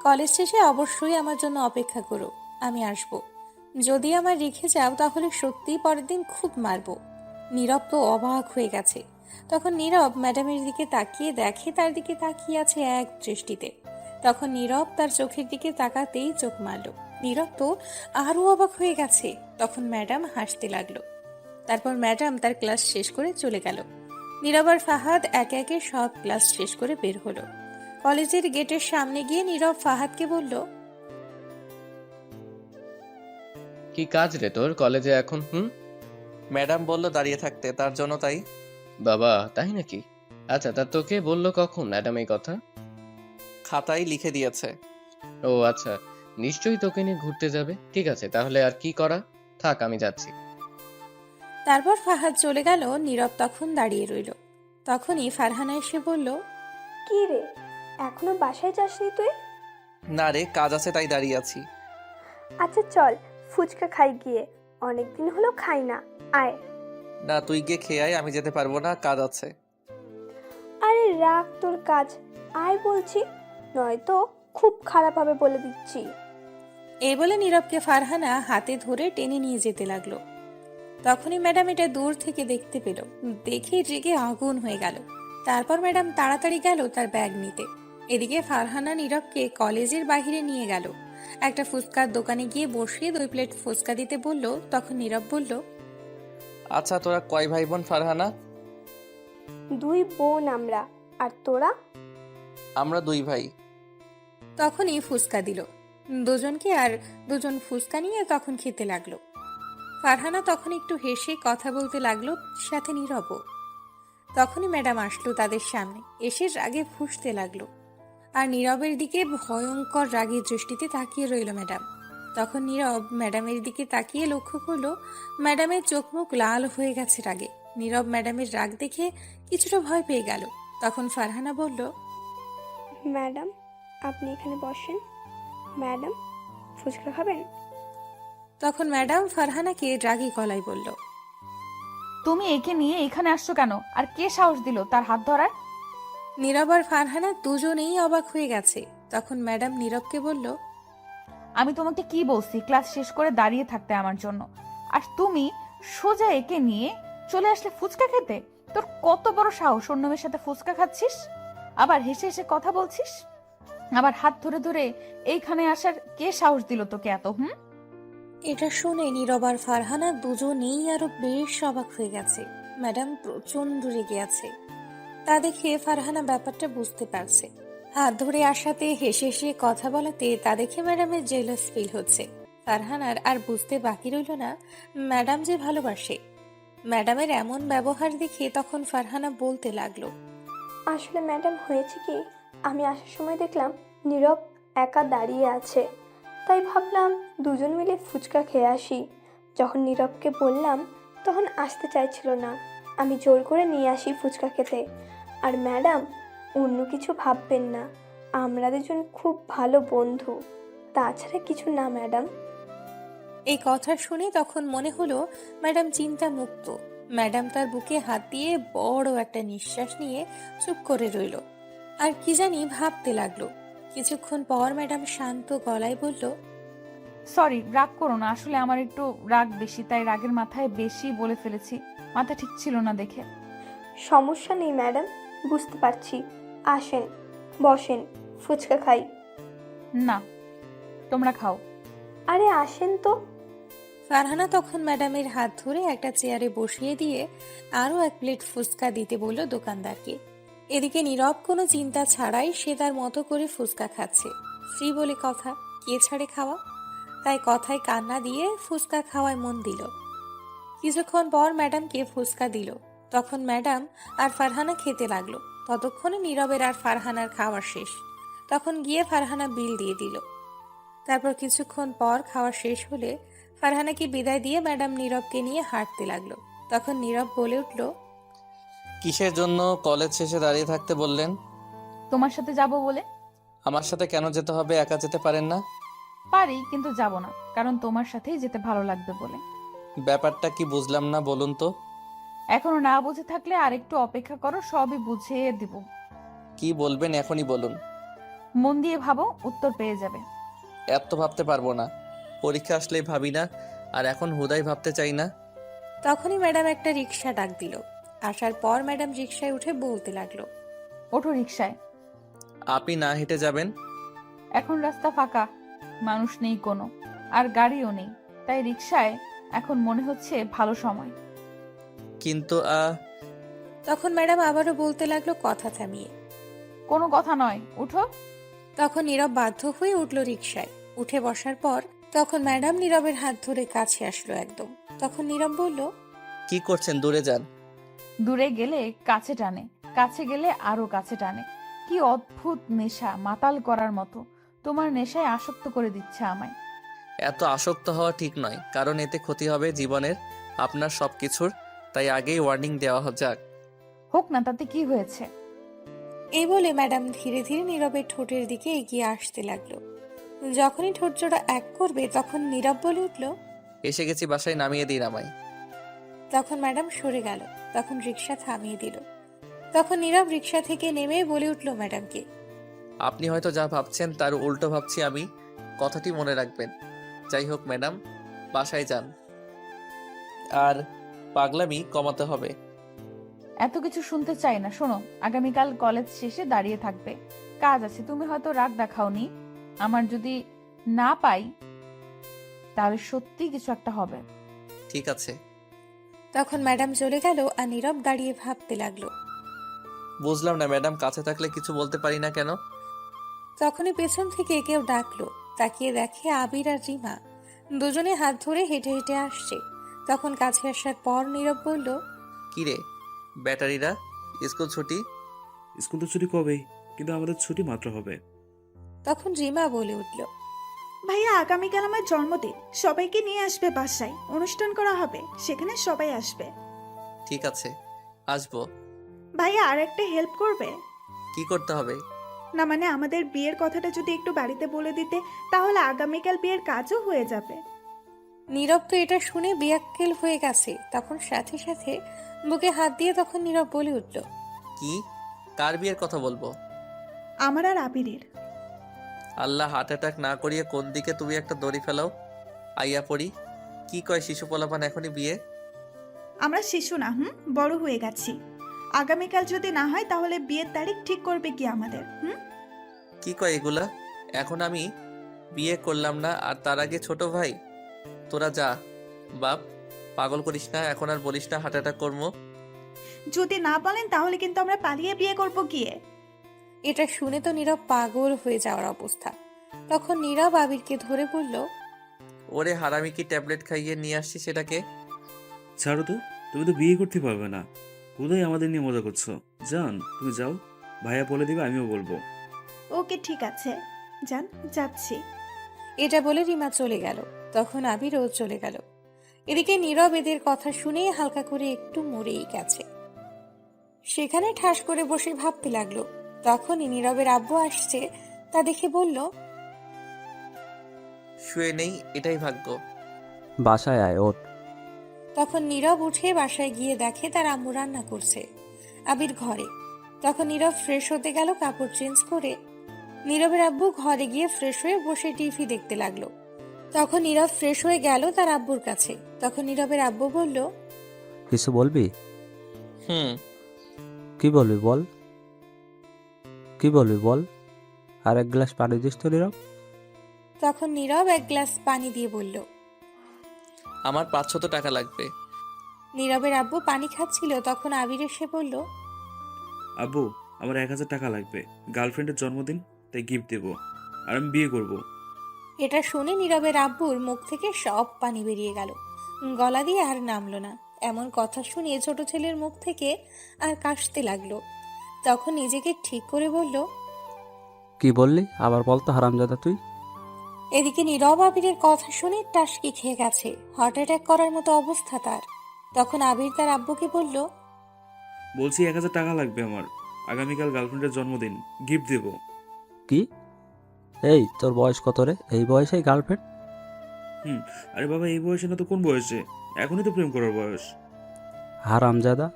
কলেজ শেষে অবশ্যই আমার জন্য অপেক্ষা করো, আমি আসবো। যদি আমার রেখে যাও তাহলে সত্যিই পরের দিন খুব মারবো। নীরব তো অবাক হয়ে গেছে। তখন নীরব ম্যাডামের দিকে তাকিয়ে দেখে তার দিকে তাকিয়ে আছে এক দৃষ্টিতে। তখন নীরব তার চোখের দিকে তাকাতেই চোখ মারল। নীরব তো আরো অবাক হয়ে গেছে। তখন ম্যাডাম হাসতে লাগলো। তারপর ম্যাডাম তার ক্লাস শেষ করে চলে গেল। নীরব আর ফাহাদ একে একে সব ক্লাস শেষ করে বের হলো। কলেজের গেটের সামনে গিয়ে নীরব ফাহাদকে বলল, কি কাজ রে তোর কলেজে এখন? ম্যাডাম বলল দাঁড়িয়ে থাকতে, তার জন্য তাই। বাবা, তাই নাকি? আচ্ছা, তা তোকে বললো কখন ম্যাডাম এই কথা? খাতায় লিখে দিয়েছে। ও আচ্ছা, নিশ্চয়ই তোকে নিয়ে ঘুরতে যাবে। ঠিক আছে, তাহলে আর কি করা, থাক আমি যাচ্ছি। তারপর ফাহাদ চলে গেল। নীরব তখন দাঁড়িয়ে রইল। তখনই ফারহানা এসে বলল, কি রে, এখনো বাসায় যাসনি তুই? না রে, কাজ আছে তাই দাঁড়িয়ে আছি। আচ্ছা চল, ফুচকা খাই গিয়ে, অনেকদিন হলো খাই না, আয়। না, তুই গিয়ে খেয়ে আয়, আমি যেতে পারবো না, কাজ আছে। আরে রাখ তোর কাজ, আয় বলছি, নয়তো খুব খারাপ হবে বলে দিচ্ছি। এই বলে নীরবকে ফারহানা হাতে ধরে টেনে নিয়ে যেতে লাগলো। তখনই ম্যাডাম এটা দূর থেকে দেখতে পেল। দেখে রেগে আগুন হয়ে গেল। তারপর ম্যাডাম তাড়াতাড়ি গেল তার ব্যাগ নিতে। এদিকে ফারহানা নীরবকে কলেজের বাইরে নিয়ে গেল। একটা ফুচকার দোকানে গিয়ে বসিয়ে 2 প্লেট ফুচকা দিতে বলল। তখন নীরব বলল, আচ্ছা, তোরা কয় ভাই বোন ফারহানা? 2 বোন আমরা, আর তোরা? আমরা 2 ভাই। তখনই ফুচকা দিল দুজনকে, আর দুজন ফুচকা নিয়ে তখন খেতে লাগলো। ফারহানা তখন একটু হেসে কথা বলতে লাগলো, সাথে নীরবও। তখনই ম্যাডাম আসলো তাদের সামনে, এসে রাগে ফুঁসতে লাগলো। আর নীরবের দিকে ভয়ঙ্কর রাগের দৃষ্টিতে তাকিয়ে রইল ম্যাডাম। তখন নীরব ম্যাডামের দিকে তাকিয়ে লক্ষ্য করলো ম্যাডামের চোখ মুখ লাল হয়ে গেছে রাগে। নীরব ম্যাডামের রাগ দেখে কিছুটা ভয় পেয়ে গেল। তখন ফারহানা বলল, ম্যাডাম, আপনি এখানে বসেন। ম্যাডাম, ফুচকা খাবেন? তখন ম্যাডাম ফারহানাকে রাগী গলায় বলল, তুমি একে নিয়ে এখানে আসছো কেন? আর কে সাহস দিল তার হাত ধরার? নীরব আর ফারহানা দুজনেই অবাক হয়ে গেছে। তখন ম্যাডাম নীরবকে বলল, আমি তোমাকে কি বলছি ক্লাস শেষ করে দাঁড়িয়ে থাকতে আমার জন্য, আর তুমি সোজা একে নিয়ে চলে আসলে ফুচকা খেতে? তোর কত বড় সাহস, অন্য মেয়ের সাথে ফুচকা খাচ্ছিস, আবার হেসে হেসে কথা বলছিস, আবার হাত ধরে ধরে এইখানে আসার কে সাহস দিল তোকে এত? এটা শুনে নীরব আর ফারহানা দুজনেই আরো বেশ অবাক হয়ে গেছে। ম্যাডাম প্রচন্ড রেগে আছে। তা দেখে ফারহানা ব্যাপারটা বুঝতে পারছে। হাত ধরে আসাতে হেসে হেসে কথা বলাতে তা দেখে ম্যাডামের জেলাস ফিল হচ্ছে। ফারহানার আর বুঝতে বাকি রইল না ম্যাডাম যে ভালোবাসে। ম্যাডামের এমন ব্যবহার দেখে তখন ফারহানা বলতে লাগলো, আসলে ম্যাডাম, হয়েছে কি, আমি আসার সময় দেখলাম নীরব একা দাঁড়িয়ে আছে, তাই ভাবলাম দুজন মিলে ফুচকা খেয়ে আসি। যখন নীরবকে বললাম তখন আসতে চাইছিল না, আমি জোর করে নিয়ে আসি ফুচকা খেতে। আর ম্যাডাম, অন্য কিছু ভাববেন না, আমরা দুজন খুব ভালো বন্ধু, তাছাড়া কিছু না ম্যাডাম। এই কথা শুনে তখন মনে হলো ম্যাডাম চিন্তা মুক্ত। ম্যাডাম তার বুকে হাত দিয়ে বড় একটা নিঃশ্বাস নিয়ে চুপ করে রইল, আর কি জানি ভাবতে লাগলো। কিছুক্ষণ পর ম্যাডাম শান্ত গলায় বলল, সরি, রাগ করো না, আসলে আমার একটু রাগ বেশি, তাই রাগের মাথায় বেশি বলে ফেলেছি, মাথা ঠিক ছিল না দেখে। সমস্যা নেই ম্যাডাম, বুঝতে পারছি, আসেন বসেন, ফুচকা খাই। না, তোমরা খাও। আরে আসেন তো। ফারহানা তখন ম্যাডামের হাত ধরে একটা চেয়ারে বসিয়ে দিয়ে আরো 1 প্লেট ফুচকা দিতে বলল দোকানদারকে। এদিকে নীরব কোনো চিন্তা ছাড়াই সে তার মতো করে ফুচকা খাচ্ছে। ফ্রি বলে কথা, কে ছাড়ে খাওয়া, তাই কথায় কান্না দিয়ে ফুচকা খাওয়ায় মন দিল। কিছুক্ষণ পর ম্যাডামকে ফুচকা দিল। তখন ম্যাডাম আর ফারহানা খেতে লাগলো। ততক্ষণে নীরবের আর ফারহানার খাওয়া শেষ। তখন গিয়ে ফারহানা বিল দিয়ে দিল। তারপর কিছুক্ষণ পর খাওয়া শেষ হলে ফারহানাকে বিদায় দিয়ে ম্যাডাম নীরবকে নিয়ে হাঁটতে লাগলো। তখন নীরব বলে উঠল, কিসের জন্য কলেজ শেষে দাঁড়িয়ে থাকতে বললেন? তোমার সাথে যাব বলে। আমার সাথে কেন যেতে হবে? একা যেতে পারেন না? পারি, কিন্তু যাব না, কারণ তোমার সাথেই যেতে ভালো লাগবে বলে। ব্যাপারটা কি বুঝলাম না, বলুন তো। এখনো না বুঝে থাকলে আরেকটু অপেক্ষা করো, সবই বুঝিয়ে দিব। কি বলবেন এখনই বলুন। মন দিয়ে ভাবো, উত্তর পেয়ে যাবে। এত ভাবতে পারবো না, পরীক্ষা আসলেই ভাবি না, আর এখন হুদাই ভাবতে চাই না। তখনই ম্যাডাম একটা রিক্সা ডাক দিল। আসার পর ম্যাডাম রিক্সায় উঠে বলতে লাগলো, ওঠো রিক্সায়। আপনি না হেঁটে যাবেন? এখন রাস্তা ফাঁকা, মানুষ নেই কোনো, আর গাড়িও নেই, তাই রিক্সায় এখন মনে হচ্ছে ভালো সময়। কিন্তু তখন ম্যাডাম আবারও বলতে লাগলো কথা থামিয়ে। কোনো কথা নয়, উঠো। তখন নীরব বাধ্য হয়ে উঠল রিক্সায়। উঠে বসার পর তখন ম্যাডাম নীরবের হাত ধরে কাছে আসলো একদম। তখন নীরব বলল, কি করছেন? দূরে যান। দূরে গেলে কাছে টানে, কাছে গেলে আরো কাছে টানে। কি অদ্ভুত নেশা, মাতাল করার মতো। তোমার নেশায় আসক্ত করে দিচ্ছে আমায়। এত আসক্ত হওয়া ঠিক নয়, কারণ এতে ক্ষতি হবে জীবনের, আপনার সবকিছুর। তাই আগেই ওয়ার্নিং দেওয়া যাক। হোক না, তাতে কি হয়েছে? এই বলে ম্যাডাম ধীরে ধীরে নীরবের ঠোঁটের দিকে এগিয়ে আসতে লাগলো। যখনই ঠোঁট জোড়া এক করবে তখন নীরব বলে উঠল, এসে গেছি, বাসায় নামিয়ে দিন আমায়। তখন ম্যাডাম সরে গেল। তখন রিক্সা থামিয়ে দিল। তখন নীরব রিক্সা থেকে নেমে বলে উঠল ম্যাডামকে, আপনি হয়তো যা ভাবছেন তার উল্টো ভাবছি আমি, কথাটি মনে রাখবেন। যাই হোক ম্যাডাম, বাসায় যান, আর পাগলামি কমাতে হবে। এত কিছু শুনতে চাই না। শোনো, আগামীকাল কলেজ শেষে দাঁড়িয়ে থাকবে, কাজ আছে। তুমি হয়তো রাগ দেখাওনি, আমার যদি না পাই তাহলে সত্যি কিছু একটা হবে। ঠিক আছে। তখন ম্যাডাম চলে গেল আর নীরব দাঁড়িয়ে ভাবতে লাগলো। বুঝলাম না ম্যাডাম, কাছে থাকলে কিছু বলতে পারি না কেন? তখনই পেছন থেকে কেউ ডাকলো। তাকিয়ে দেখে আবির আর রিমা দুজনে হাত ধরে হেঁটে হেঁটে আসছে। তখন কাছে আসার পর নীরব বলল, কি রে ব্যাটারিরা, স্কুল ছুটি? স্কুল তো ছুটি কবেই, কিন্তু আমাদের ছুটি মাত্র হবে। তখন রিমা বলে উঠল, ভাইয়া আগামীকাল আমার জন্মদিন, সবাইকে নিয়ে আসবে বাসায়, অনুষ্ঠান করা হবে, সেখানে সবাই আসবে। ঠিক আছে, আসবো। ভাইয়া আর একটা হেল্প করবে? কি করতে হবে? না মানে আমাদের বিয়ের কথাটা যদি একটু বাড়িতে বলে দিতে, তাহলে আগামীকাল বিয়ের কাজও হয়ে যাবে। নীরব তো এটা শুনে বেয়াক্কেল হয়ে গেছে। তখন সাথে সাথে বুকে হাত দিয়ে তখন নীরব বলে উঠল, কি? কার বিয়ের কথা বলবো? আমার আর আবিরের। আল্লাহ হার্ট অ্যাটাক না করিয়ে কোন দিকে তুমি একটা দড়ি ফেলাও। আইয়া পড়ি। কি কয় শিশু পোলাপান এখনই বিয়ে? আমরা শিশু না, বড় হয়ে গেছি। আগামীকাল যদি না হয় তাহলে বিয়ের তারিখ ঠিক করবে কি আমাদের? কি কয় এগুলা? এখন আমি বিয়ে করলাম না, আর তার আগে ছোট ভাই? তোরা যা বাপ, পাগল করিস না, এখন আর বলিস না হার্ট অ্যাটাক করবো। যদি না বলেন তাহলে কিন্তু আমরা পালিয়ে বিয়ে করব গিয়ে। এটা শুনে তো নীরব পাগল হয়ে যাওয়ার অবস্থা। তখন নীরব আবিরকে ধরে বলল, ওরে হারামি, কি ট্যাবলেট খাইয়ে নিয়ে আসছি সেটাকে? ছাড়ো তো, তুমি তো বিয়ে করতে পারবে না। হুদাই আমাদের নিয়ে মজা করছো। যান, তুমি যাও, ভাইয়া বলে দিবে, আমিও বলবো। ওকে ঠিক আছে, যান, যাচ্ছি। এটা বলে রিমা চলে গেল। তখন আবিরও চলে গেল। এদিকে নীরব এদের কথা শুনে হালকা করে একটু মরেই গেছে। সেখানে ঠাস করে বসে ভাবতে লাগলো। তখনই নীরবের আব্বু আসছে, তা দেখে বলল, শুয়ে নেই, এটাই ভাগ্য। বাসায় আয়, ওঠ। তখন নীরব উঠে বাসায় গিয়ে দেখে তার আম্মু রান্না করছে, আবির ঘরে। তখন নীরব ফ্রেশ হতে গেল কাপড় চেঞ্জ করে। নীরবের আব্বু ঘরে গিয়ে ফ্রেশ হয়ে বসে টিভি দেখতে লাগলো। তখন নীরব ফ্রেশ হয়ে গেল তার আব্বুর কাছে। তখন নীরবের আব্বু বলল, কিছু বলবি? হুম। কি বলবি বল, কি বলবি বল। আর এক গ্লাস পানি দিস তো নীরব। তখন নীরব এক গ্লাস পানি দিয়ে বলল, আমার 500 টাকা লাগবে। নীরবের আব্বু পানি খাচ্ছিল। তখন আবির এসে বলল, আব্বু, আমার 1000 টাকা লাগবে, গার্লফ্রেন্ডের জন্মদিন, তাই গিফট দেবো, আর আমি বিয়ে করব। এটা শুনে নীরবের আব্বুর মুখ থেকে সব পানি বেরিয়ে গেল, গলা দিয়ে আর নামলো না। এমন কথা শুনে ছোট ছেলের মুখ থেকে আর কাশতে লাগলো। তখন নিজেকে ঠিক করে বলল, কি বললি আবার বল তো হারামজাদা তুই। এদিকে নীরব আবিরের কথা শুনে টাসকি খেয়ে গেছে, হার্ট অ্যাটাক করার মতো অবস্থা তার। তখন আবির তার আব্বুকে বলল, বলছি 1,000 টাকা লাগবে আমার, আগামীকাল গার্লফ্রেন্ডের জন্মদিন, গিফট দেব। কি? এই তোর বয়স কত রে? এই বয়সেই গার্লফ্রেন্ড? আরে বাবা, এই বয়সে না তো কোন বয়সে? এখনই তো প্রেম করার বয়স। হারামজাদা,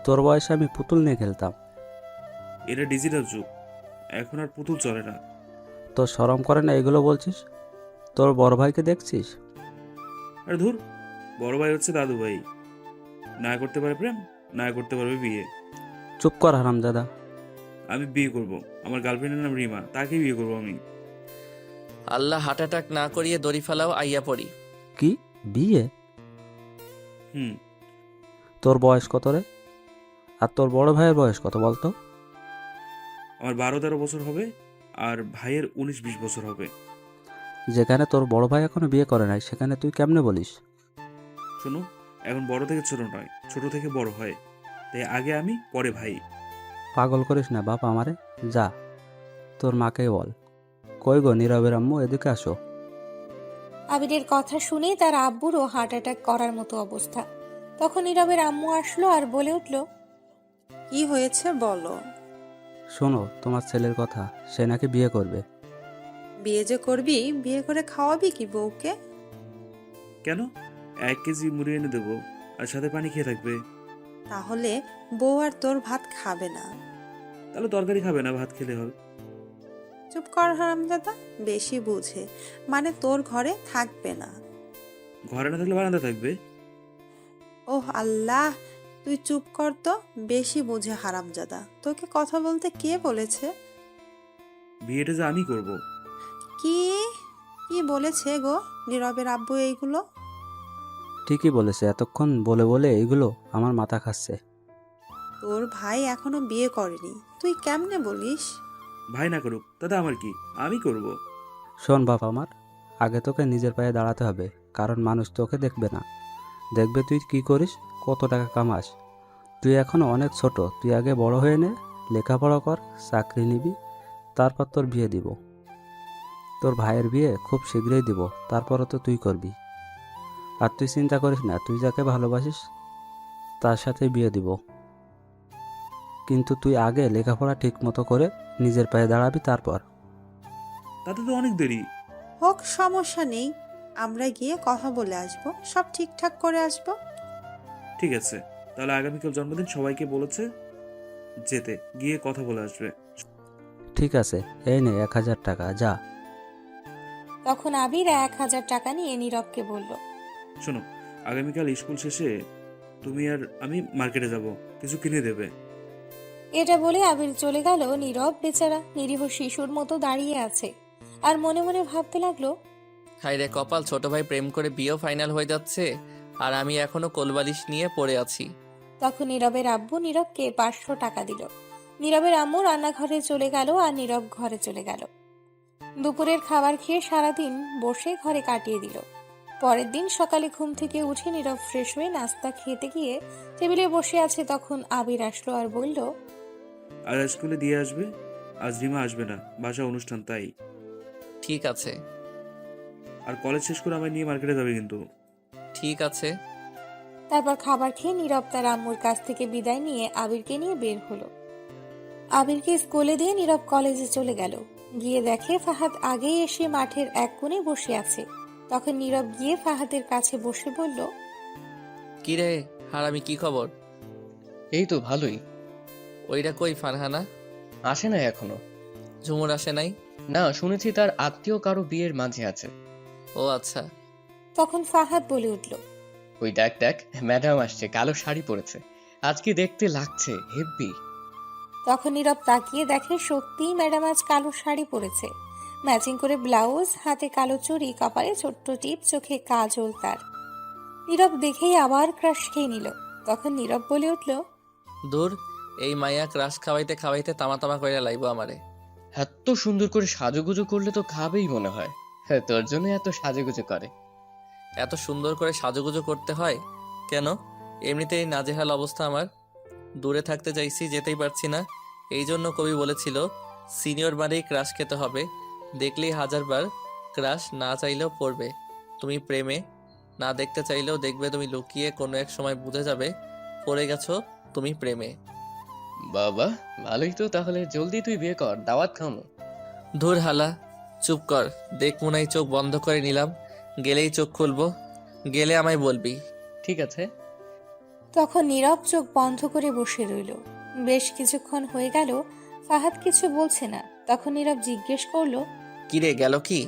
তোর বয়সে আমি পুতুল নিয়ে খেলতাম। এটা ডিজিটাল যুগ, এখন আর পুতুল চলে না। তোর শরম করে না এগুলো বলছিস? তোর বড় ভাইকে দেখছিস? আরে ধুর, বড় ভাই হচ্ছে দাদু ভাই, না করতে পারে প্রেম, না করতে পারবে বিয়ে। চুপ কর হারামজাদা। আমি বিয়ে করব, আমার গার্লফ্রেন্ডের নাম রিমা, তাকে বিয়ে করব আমি। আল্লাহ হার্ট অ্যাটাক না করিয়ে দড়ি ফেলাও, আইয়া পড়ি। কি? বিয়ে? হুম। তোর বয়স কত রে? আর তোর বড় ভাইয়ের বয়স কত বলতো? আমার 12-13 বছর হবে, আর ভাইয়ের 19-20 বছর হবে। যেখানে তোর বড় ভাই এখনো বিয়ে করে নাই, সেখানে তুই কেমনে বলিস? শোনো, এখন বড় থেকে ছোট নয়, ছোট থেকে বড় হয়, তাই আগে আমি, পরে ভাই। পাগল করিস না বাপ আমারে। যা, তোর মাকে বল। কই গো নীরবের আম্মু, এদিকে আসো। আবিরের কথা শুনে তার আব্বুরও হার্ট অ্যাটাক করার মতো অবস্থা। তখন নীরবের আম্মু আসলো আর বলে উঠল, কি হয়েছে বলো। শোনো তোমার ছেলের কথা, সে নাকি বিয়ে করবে। বিয়ে যে করবি, বিয়ে করে খাওয়াবি কি বউকে? কেন? 1 কেজি মুড়ি এনে দেবো, আর সাথে পানি খেয়ে থাকবে। তাহলে বউ আর তোর ভাত খাবে না। তাহলে তরকারি খাবে না, ভাত খেলে হবে। চুপ কর হারামজাদা, বেশি বুঝে। মানে তোর ঘরে থাকবে না। ঘরে না থাকলে বারান্দা থাকবে। ওহ আল্লাহ, তুই চুপ কর তো, বেশি বুঝে হারামজাদা। তোকে কথা বলতে কে বলেছে? বিয়েটা যে আমি করব। কি কি বলেছে গো নীরবের আব্বু এইগুলো? ঠিকই বলেছে, এতক্ষণ বলে বলে এগুলো আমার মাথা খাচ্ছে। তোর ভাই এখনো বিয়ে করেনি, তুই কেমনে বলিস? ভাই না করুক, তাতে আমার কি, আমি করব। শোন বাপ আমার, আগে তোকে নিজের পায়ে দাঁড়াতে হবে, কারণ মানুষ তোকে দেখবে না, দেখবে তুই কি করিস, কত টাকা কামাস। তুই এখনো অনেক ছোট, তুই আগে বড় হয়ে নে, লেখাপড়া কর, চাকরি নিবি, তারপর তোর বিয়ে দিব। তোর ভাইয়ের বিয়ে খুব শীঘ্রই দিব, তারপরও তো তুই করবি। আর তুই চিন্তা করিস না, তুই যাকে ভালোবাসিস তার সাথে বিয়ে দিব, কিন্তু তুই আগে লেখাপড়া ঠিক মতো করে নিজের পায়ে দাঁড়াবি তারপর। তাতে তো অনেক দেরি। হোক, সমস্যা নেই, আমরা গিয়ে কথা বলে আসবো, সব ঠিকঠাক করে আসবো। ঠিক আছে, তাহলে আগামীকাল জন্মদিন, সবাইকে বলেছে যেতে, গিয়ে কথা বলে আসবে। ঠিক আছে, এই নে 1,000 টাকা, যা। তখন আবির 1,000 টাকা নিয়ে নীরবকে বলল, শোনো, আগামীকাল স্কুল শেষে তুমি আর আমি মার্কেটে যাব, কিছু কিনে দেবে। এটা বলে আবির চলে গেল। নীরব বেচারা নিরীহ শিশুর মতো দাঁড়িয়ে আছে আর মনে মনে ভাবতে লাগলো, হাই রে কপাল, ছোট ভাই প্রেম করে বিয়েও ফাইনাল হয়ে যাচ্ছে, আর আমি এখনো কোলবালিশ নিয়ে পড়ে আছি। তখন নীরবের আব্বু নীরবকে 500 টাকা দিল। নীরবের আম্মু রান্নাঘরে চলে গেল আর নীরব ঘরে চলে গেল। দুপুরের খাবার খেয়ে সারাদিন বসে ঘরে কাটিয়ে দিল। পরের দিন সকালে ঘুম থেকে উঠে নীরব ফ্রেশ হয়ে নাস্তা খেতে গিয়ে টেবিলে বসে আছে, তখন আবির আসলো আর বলল, আজ স্কুলে দিয়ে আসবে, আজ রিমা আসবে না, বাসা অনুষ্ঠান তাই। ঠিক আছে। আর কলেজ শেষ করে আমায় নিয়ে মার্কেটে যাবে কিন্তু। ঠিক আছে। তারপর খাবার খেয়ে নীরব তার আম্মুর কাছ থেকে বিদায় নিয়ে আবিরকে নিয়ে বের হলো। আবিরকে স্কুলে দিয়ে নীরব কলেজে চলে গেল। গিয়ে দেখে ফাহাদ আগেই এসে মাঠের এক কোণে বসে আছে। তখন নীরব গিয়ে ফাহাদের কাছে বসে বলল, কি রে হারামি, কি খবর? এই তো ভালোই। ওইটা কই ফারহানা? আসে না এখনো। ঝুমুর আসে নাই? না, শুনেছি তার আত্মীয় কারো বিয়ের মাঝে আছে। ও আচ্ছা। তখন ফাহাদ বলে উঠল, ওই দেখ দেখ, ম্যাডাম আসছে, কালো শাড়ি পরেছে, আজকে দেখতে লাগছে হেব্বি। তখন নীরব তাকিয়ে দেখে সত্যিই ম্যাডাম আজ কালো শাড়ি পরেছে, ম্যাচিং করে ব্লাউজ, হাতে কালো চুড়ি, কপালে ছোট্ট টিপ, চোখে কাজল তার। নীরব দেখেই আবার ক্রাশ খেয়ে নিল। তখন নীরব বলে উঠল, দূর, এই মাইয়া ক্রাশ খাওয়াইতে খাওয়াইতে তামা তামা কইরা লাইবো আমারে। এত সুন্দর করে সাজুগুজু করলে তো খাবেই মনে হয়। হ্যাঁ, তোর জন্য এত সাজুগুজু করে। এত সুন্দর করে সাজুগুজু করতে হয় কেন? এমনিতেই নাজেহাল অবস্থা আমার, দূরে থাকতে চাইছি, যেতেই পারছি না। এই জন্য কবি বলেছিল সিনিয়র বারেই ক্রাশ খেতে হবে, দেখলেই 1000 বার ক্রাশ না চাইলেও পড়বে তুমি প্রেমে, না দেখতে চাইলেও দেখবে তুমি লুকিয়ে কোনো এক সময় বুঝে যাবে পড়ে গেছো তুমি প্রেমে। বাবা, ভালোই তো। তাহলে জলদি তুই বিয়ে কর, দাওয়াত খামো। ধুর হালা, চুপ কর। দেখ মুনাই, চোখ বন্ধ করে নিলাম, গেলেই চোখ খুলবো, গেলে আমায় বলবি। ঠিক আছে। তখন নীরব চোখ বন্ধ করে বসে রইল। বেশ কিছুক্ষণ হয়ে গেল, ফাহাদ কিছু বলছে না। তখন নীরব জিজ্ঞেস করলো, কিরে গেল কি?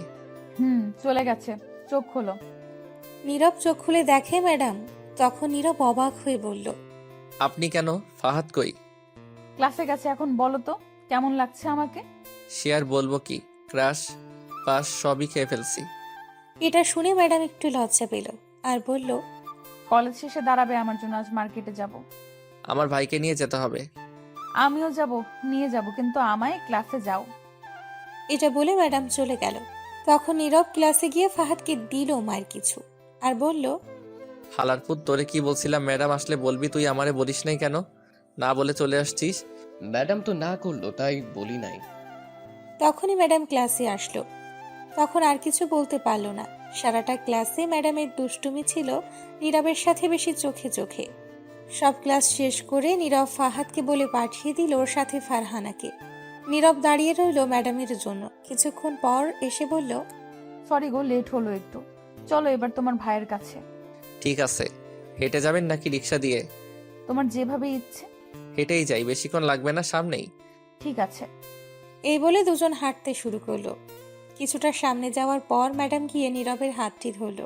চলে গেছে, চোখ খোলো। নীরব চোখ খুলে দেখে ম্যাডাম। তখন নীরব অবাক হয়ে বলল, আপনি কেন? ফাহাদ কই? ক্লাসে গেছে। এখন বলো তো কেমন লাগছে আমাকে? সে আর বলবো কি, ক্রাশ পাশ সবই খেয়ে ফেলছি। এটা শুনে ম্যাডাম একটু লজ্জা পেল আর বলল, কলেজ শেষে দাঁড়াবে আমার জন্য, আজ মার্কেটে যাব। আমার ভাইকে নিয়ে যেতে হবে। আমিও যাব, নিয়ে যাব, কিন্তু আমায় ক্লাসে যাও। এটা বলে ম্যাডাম চলে গেল। তখন নীরব ক্লাসে গিয়ে ফাহাদকে দিল মায়ের কিছু আর বলল, হালারপুর, তোরে কি বলছিলাম ম্যাডাম আসলে বলবি, তুই আমারে বলিস নাই কেন? না বলে চলে আসছিস। ম্যাডাম তো না করলো, তাই বলি নাই। তখনই ম্যাডাম ক্লাসে আসলো। তখন আর কিছু বলতে পারলো না। সারাটা ক্লাসে ম্যাডামের দুষ্টুমি ছিল নীরবের সাথে বেশি চোখে চোখে। সব ক্লাস শেষ করে নীরব ফাহাদকে বলে পাঠিয়ে দিল ওর সাথে ফারহানাকে। নীরব দাঁড়িয়ে রইল ম্যাডামের জন্য। কিছুক্ষণ পর এসে বলল, সরি গো, লেট হলো একটু। চলো এবার তোমার ভাইয়ের কাছে। ঠিক আছে। হেঁটে যাবেন নাকি রিক্সা দিয়ে? তোমার যেভাবে ইচ্ছে। হেঁটেই যাই, বেশিক্ষণ লাগবে না, সামনেই। ঠিক আছে। এই বলে দুজন হাঁটতে শুরু করলো। কিছুটা সামনে যাওয়ার পর ম্যাডাম গিয়ে নীরবের হাতটি ধরল।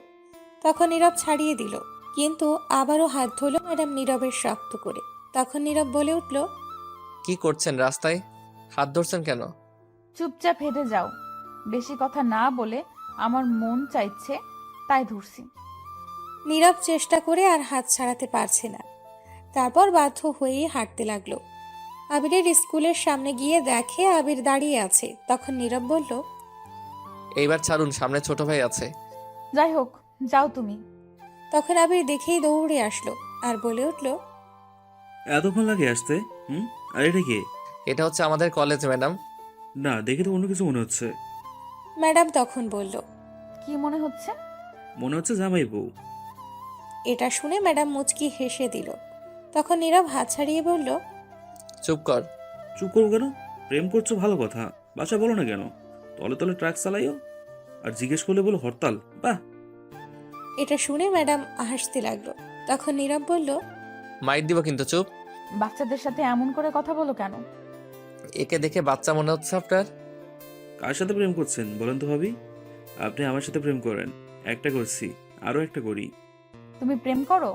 তখন নীরব ছাড়িয়ে দিল, কিন্তু আবারও হাত ধরল ম্যাডাম নীরবের শক্ত করে। তখন নীরব বলে উঠল, কি করছেন রাস্তায়? হাত ধরছেন কেন? চুপচাপ হেঁটে যাও। বেশি কথা না বলে আমার মন চাইছে তাই ধরছি। নীরব চেষ্টা করে আর হাত ছাড়াতে পারছে না। তারপর বাধ্য হয়েই হাঁটতে লাগলো। আবিরের স্কুলের সামনে গিয়ে দেখে আবির দাঁড়িয়ে আছে। তখন নীরব বলল, এইবার ছাড়ুন, সামনে ছোট ভাই আছে। যাই হোক, যাও তুমি। তখন আবির দেখেই দৌড়ে আসলো আর বলে উঠল, এতক্ষণ লাগে আসতে? আর এটা কে? এটা হচ্ছে আমাদের কলেজ ম্যাডাম। না, দেখে তো অন্য কিছু মনে হচ্ছে। ম্যাডাম তখন বলল, কি মনে হচ্ছে? মনে হচ্ছে জামাই বউ। এটা শুনে ম্যাডাম মুচকি হেসে দিল। তখন নীরব হাত ছাড়িয়ে বলল, চুপ কর। চুপ করবো কেন? প্রেম করছো ভালো কথা, বাসা বলো না কেন? তলে তলে ট্রাক চালাইও, আর জিজ্ঞেস করলে বলো হরতাল। বাহ! এটা শুনে ম্যাডাম হাসতে লাগলো। তখন নীরব বলল, মাইর দিব কিন্তু, চুপ। বাচ্চাদের সাথে এমন করে কথা বলো কেন? একে দেখে বাচ্চা মনে হচ্ছে আপনার? কার সাথে প্রেম করছেন বলেন তো ভাবি? আপনি আমার সাথে প্রেম করেন। একটা করছি, আরও একটা করি। তুমি প্রেম করো?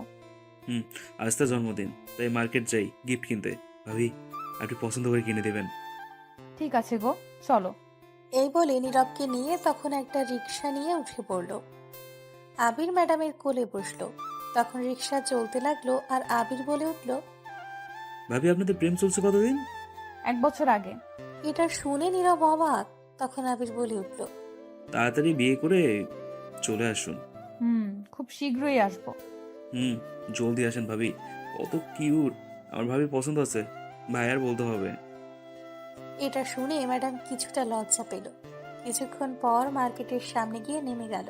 আজ তার জন্মদিন, তাই মার্কেট যাই গিফট কিনতে। ভাবি, আপনি পছন্দ করে কিনে দেবেন। ঠিক আছে গো, চলো। এই বলে নীরবকে নিয়ে তখন একটা রিক্সা নিয়ে উঠে পড়ল। আবির ম্যাডামের কোলে বসলো। তখন রিক্সা চলতে লাগলো আর আবির বলে উঠল, ভাবি, আপনাদের প্রেম চলছে কতদিন? 1 বছর আগে। এটা শুনে নীরব অবাক। তখন আবির বলে উঠল, তাড়াতাড়ি বিয়ে করে চলে আসুন। খুব শীঘ্রই আসবো। জলদি আসেন ভাবি, কত কিউট। আমার ভাবি পছন্দ আছে, ভাই আর বলতে হবে। এটা শুনে ম্যাডাম কিছুটা লজ্জা পেল। কিছুক্ষণ পর মার্কেটের সামনে গিয়ে নেমে গেল।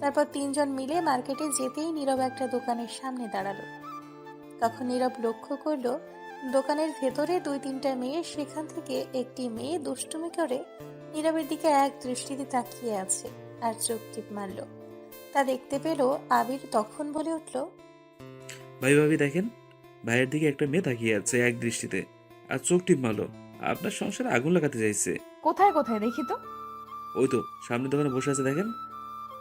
তারপর তিনজন মিলে মার্কেটে যেতেই নীরব একটা দোকানের সামনে দাঁড়ালো। তখন নীরব লক্ষ্য করলো দোকানের ভেতরে 2-3টা মেয়ে, সেখান থেকে একটি মেয়ে দুষ্টুমি করে নীরবের দিকে এক দৃষ্টিতে তাকিয়ে আছে আর চোখ টিপ মারল। তা দেখতে পেল আবির। তখন বলে উঠল, ভাই ভাবি দেখেন, ভাইয়ের দিকে একটা মেয়ে তাকিয়ে আছে এক দৃষ্টিতে আর চোখ টিপ মারলো। আপনার সংসারে আগুন লাগাতে চাইছে। কোথায় কোথায় দেখি তো? ওই তো সামনে দোকানে বসে আছে, দেখেন।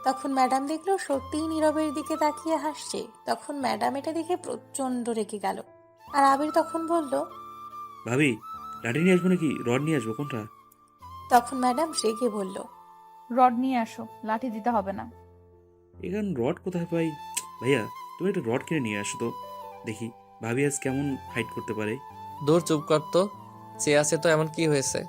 তখন ম্যাডাম দেখলো সত্যিই নীরবের দিকে তাকিয়ে হাসছে। তখন ম্যাডাম এটা দেখে প্রচন্ড রেগে গেল। আর আবির তখন বলল, ভাবি, লাঠি নিয়ে আসবো নাকি রড নিয়ে আসবো, কোনটা? তখন ম্যাডাম রেগে বলল, রড নিয়ে আসো, লাঠি দিতে হবে না। এখানে রড কোথায় পাই? ভাইয়া, তুমি একটা রড কিনে নিয়ে আসো তো, দেখি ভাবি আজ কেমন ফাইট করতে পারে। দূর, চুপ কর তো। চেয়ে আছে তো, এমন কি হয়েছে?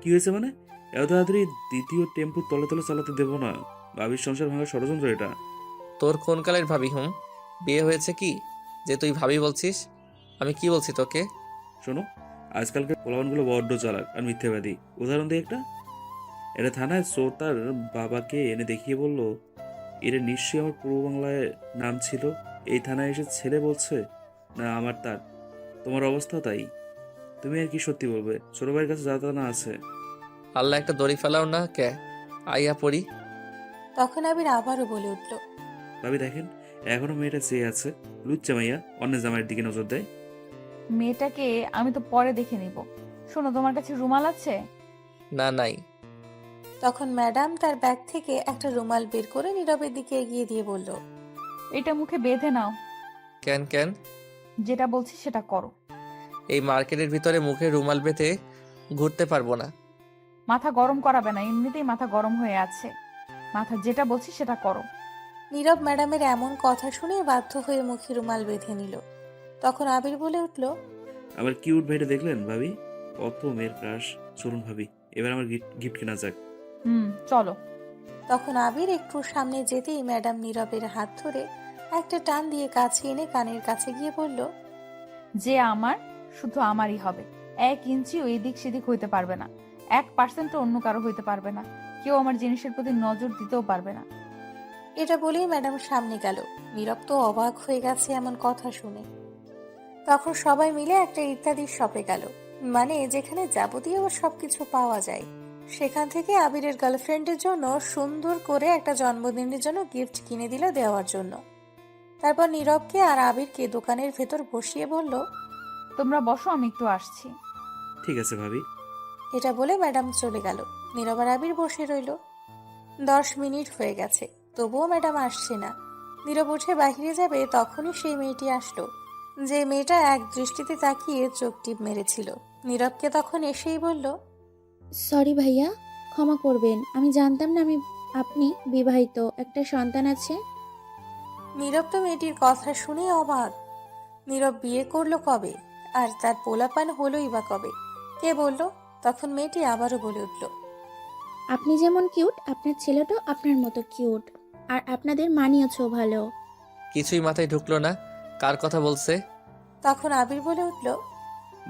কি হয়েছে মানে? এত তাড়াতাড়ি দ্বিতীয় টেম্পু তলে তলে চালাতে দেবো না। ভাবির সংসার ভাঙার ষড়যন্ত্র এটা। তোর কোন কালের ভাবি? বিয়ে হয়েছে কি যে তুই ভাবি বলছিস? আমি কি বলছি তোকে? শোনো, আজকালকার পোলাপানগুলো বড্ড চালাক আর মিথ্যাবাদী। উদাহরণ দিই একটা। এটা থানায় চোর তার বাবাকে এনে দেখিয়ে বলল, এটা নিশ্চয়ই আমার পূর্ব বাংলায় নাম ছিল। এই থানায় এসে ছেলে বলছে না আমার তার। তোমার অবস্থা তাই। তুমি আর কি সত্যি বলবে? ছোট ভাইয়ের কাছে যা তা না আছে। আল্লাহ একটা দড়ি ফেলাও না কে? আইয়া পড়ি। তখন আবির আবারও বলে উঠল, ভাবি দেখেন, এখনো মেয়েটা চেয়ে আছে। লুচ্চা মাইয়া অন্য জামাইয়ের দিকে নজর দেয়। মেয়েটাকে আমি তো পরে দেখে নিব। শোনো, তোমার কাছে রুমাল আছে? না, নাই। তখন ম্যাডাম তার ব্যাগ থেকে একটা রুমাল বের করে নীরবের দিকে এগিয়ে দিয়ে বলল, এটা মুখে বেঁধে নাও। কেন কেন? যেটা বলছি সেটা করো। এই মার্কেটের ভিতরে মুখে রুমাল বেঁধে ঘুরতে পারবো না। মাথা গরম করাবে না, এমনিতেই মাথা গরম হয়ে আছে। মাথা যেটা বলছি সেটা করো। নীরব ম্যাডামের এমন কথা শুনে বাধ্য হয়ে মুখে রুমাল বেঁধে নিল। তখন আবির বলে উঠল, আবার কিউট ভাইটা দেখলেন ভাবি? কত মেয়ের ক্রাশ। চলুন ভাবি, এবার আমার গিফট কেনা যাক। চলো। তখন আবির একটু সামনে যেতেই ম্যাডাম নীরবের হাত ধরে একটা টান দিয়ে কাছে এনে কানের কাছে গিয়ে বলল, যে আমার শুধু আমারই হবে। 1 ইঞ্চিও এদিক সেদিক হইতে পারবে না। 1% অন্য কারো হইতে পারবে না। কেউ আমার জিনিসের প্রতি নজর দিতেও পারবে না। এটা বলেই ম্যাডাম সামনে গেল। নীরব তো অবাক হয়ে গেছে এমন কথা শুনে। তখন সবাই মিলে একটা ইত্যাদির শপে গেল, মানে যেখানে যাবতীয় সবকিছু পাওয়া যায়। সেখান থেকে আবিরের গার্লফ্রেন্ডের জন্য সুন্দর করে একটা জন্মদিনের জন্য গিফট কিনে দিল দেওয়ার জন্য। তারপর নীরবকে আর আবিরকে দোকানের ভেতর বসিয়ে বলল, তোমরা বসো, আমি একটু আসছি। ঠিক আছে ভাবি। এটা বলে ম্যাডাম চলে গেল। নীরব আর আবির বসে রইল। 10 মিনিট হয়ে গেছে, তবুও ম্যাডাম আসছে না। নীরব উঠে বাহিরে যাবে, তখনই সেই মেয়েটি আসলো, যে মেয়েটা এক দৃষ্টিতে তাকিয়ে চোখ টিপ মেরেছিল। নীরবকে তখন এসেই বলল, সরি ভাইয়া, ক্ষমা করবেন, আমি জানতাম না আপনি বিবাহিত, একটা সন্তান আছে। নীরব তো মেয়েটির কথা শুনে অবাক। নীরব বিয়ে করলো কবে? আর তার পোলাপান হলোই বা কবে? কে বলল? তখন মেয়েটি আবারও বলে উঠল, আপনি যেমন কিউট, আপনার ছেলেটাও আপনার মতো কিউট, আর আপনাদের মানিয়েছেও ভালো। কিছুই মাথায় ঢুকলো না। কার কথা বলছে? তখন আবির বলে উঠল,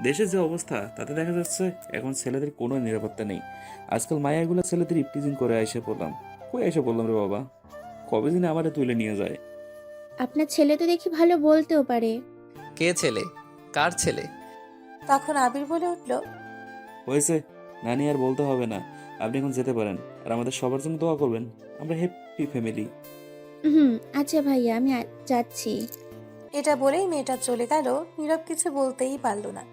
দেশের যে অবস্থা তাতে দেখা যাচ্ছে এখন ছেলেদের কোনো নিরাপত্তা নেই। আজকাল মায়াগুলো ছেলেদের ইপটিজিং করে এসে পড়লাম। কই এসে পড়লাম রে বাবা? কবে দিনে আমারে তুলে নিয়ে যায়। আপনার ছেলে তো দেখি ভালো বলতেও পারে। কে ছেলে? কার ছেলে? তখন আবির বলে উঠল, হয়েছে, নানি আর বলতে হবে না। আপনি এখন যেতে পারেন, আর আমাদের সবার জন্য দোয়া করবেন। আমরা হ্যাপি ফ্যামিলি। আচ্ছা ভাইয়া, আমি যাচ্ছি। এটা বলেই মেয়েটা চলে গেল। নীরব কিছু বলতেই পারল না।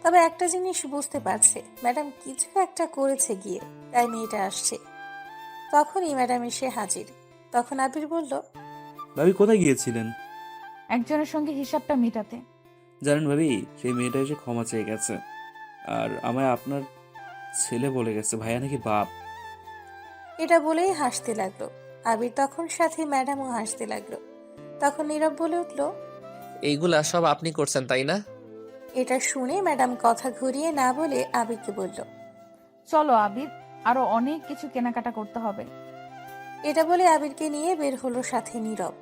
তবে একটা জিনিস বুঝতে পারছে, ম্যাডাম কিছু একটা করেছে গিয়ে, তাই মেয়েটা আসছে। তখনই ম্যাডাম এসে হাজির। তখন আবির বলল, ভাবি কোথায় গিয়েছিলেন? একজনের সঙ্গে হিসাবটা মেটাতে। জানেন ভাবি, সেই মেয়েটা এসে ক্ষমা চেয়ে গেছে, আর আমায় আপনার ছেলে বলে গেছে। ভাইয়া নাকি বাপ। এটা বলেই হাসতে লাগলো। আবির তখন সাথে ম্যাডামও হাসতে লাগলো। তখন নীরব বলে উঠল, এইগুলা সব আপনি করছেন তাই না? এটা শুনে ম্যাডাম কথা ঘুরিয়ে না বলে আবিরকে বলল, চলো আবির, আরো অনেক কিছু কেনাকাটা করতে হবে। এটা বলে আবিরকে নিয়ে বের হলো সাথে নীরব।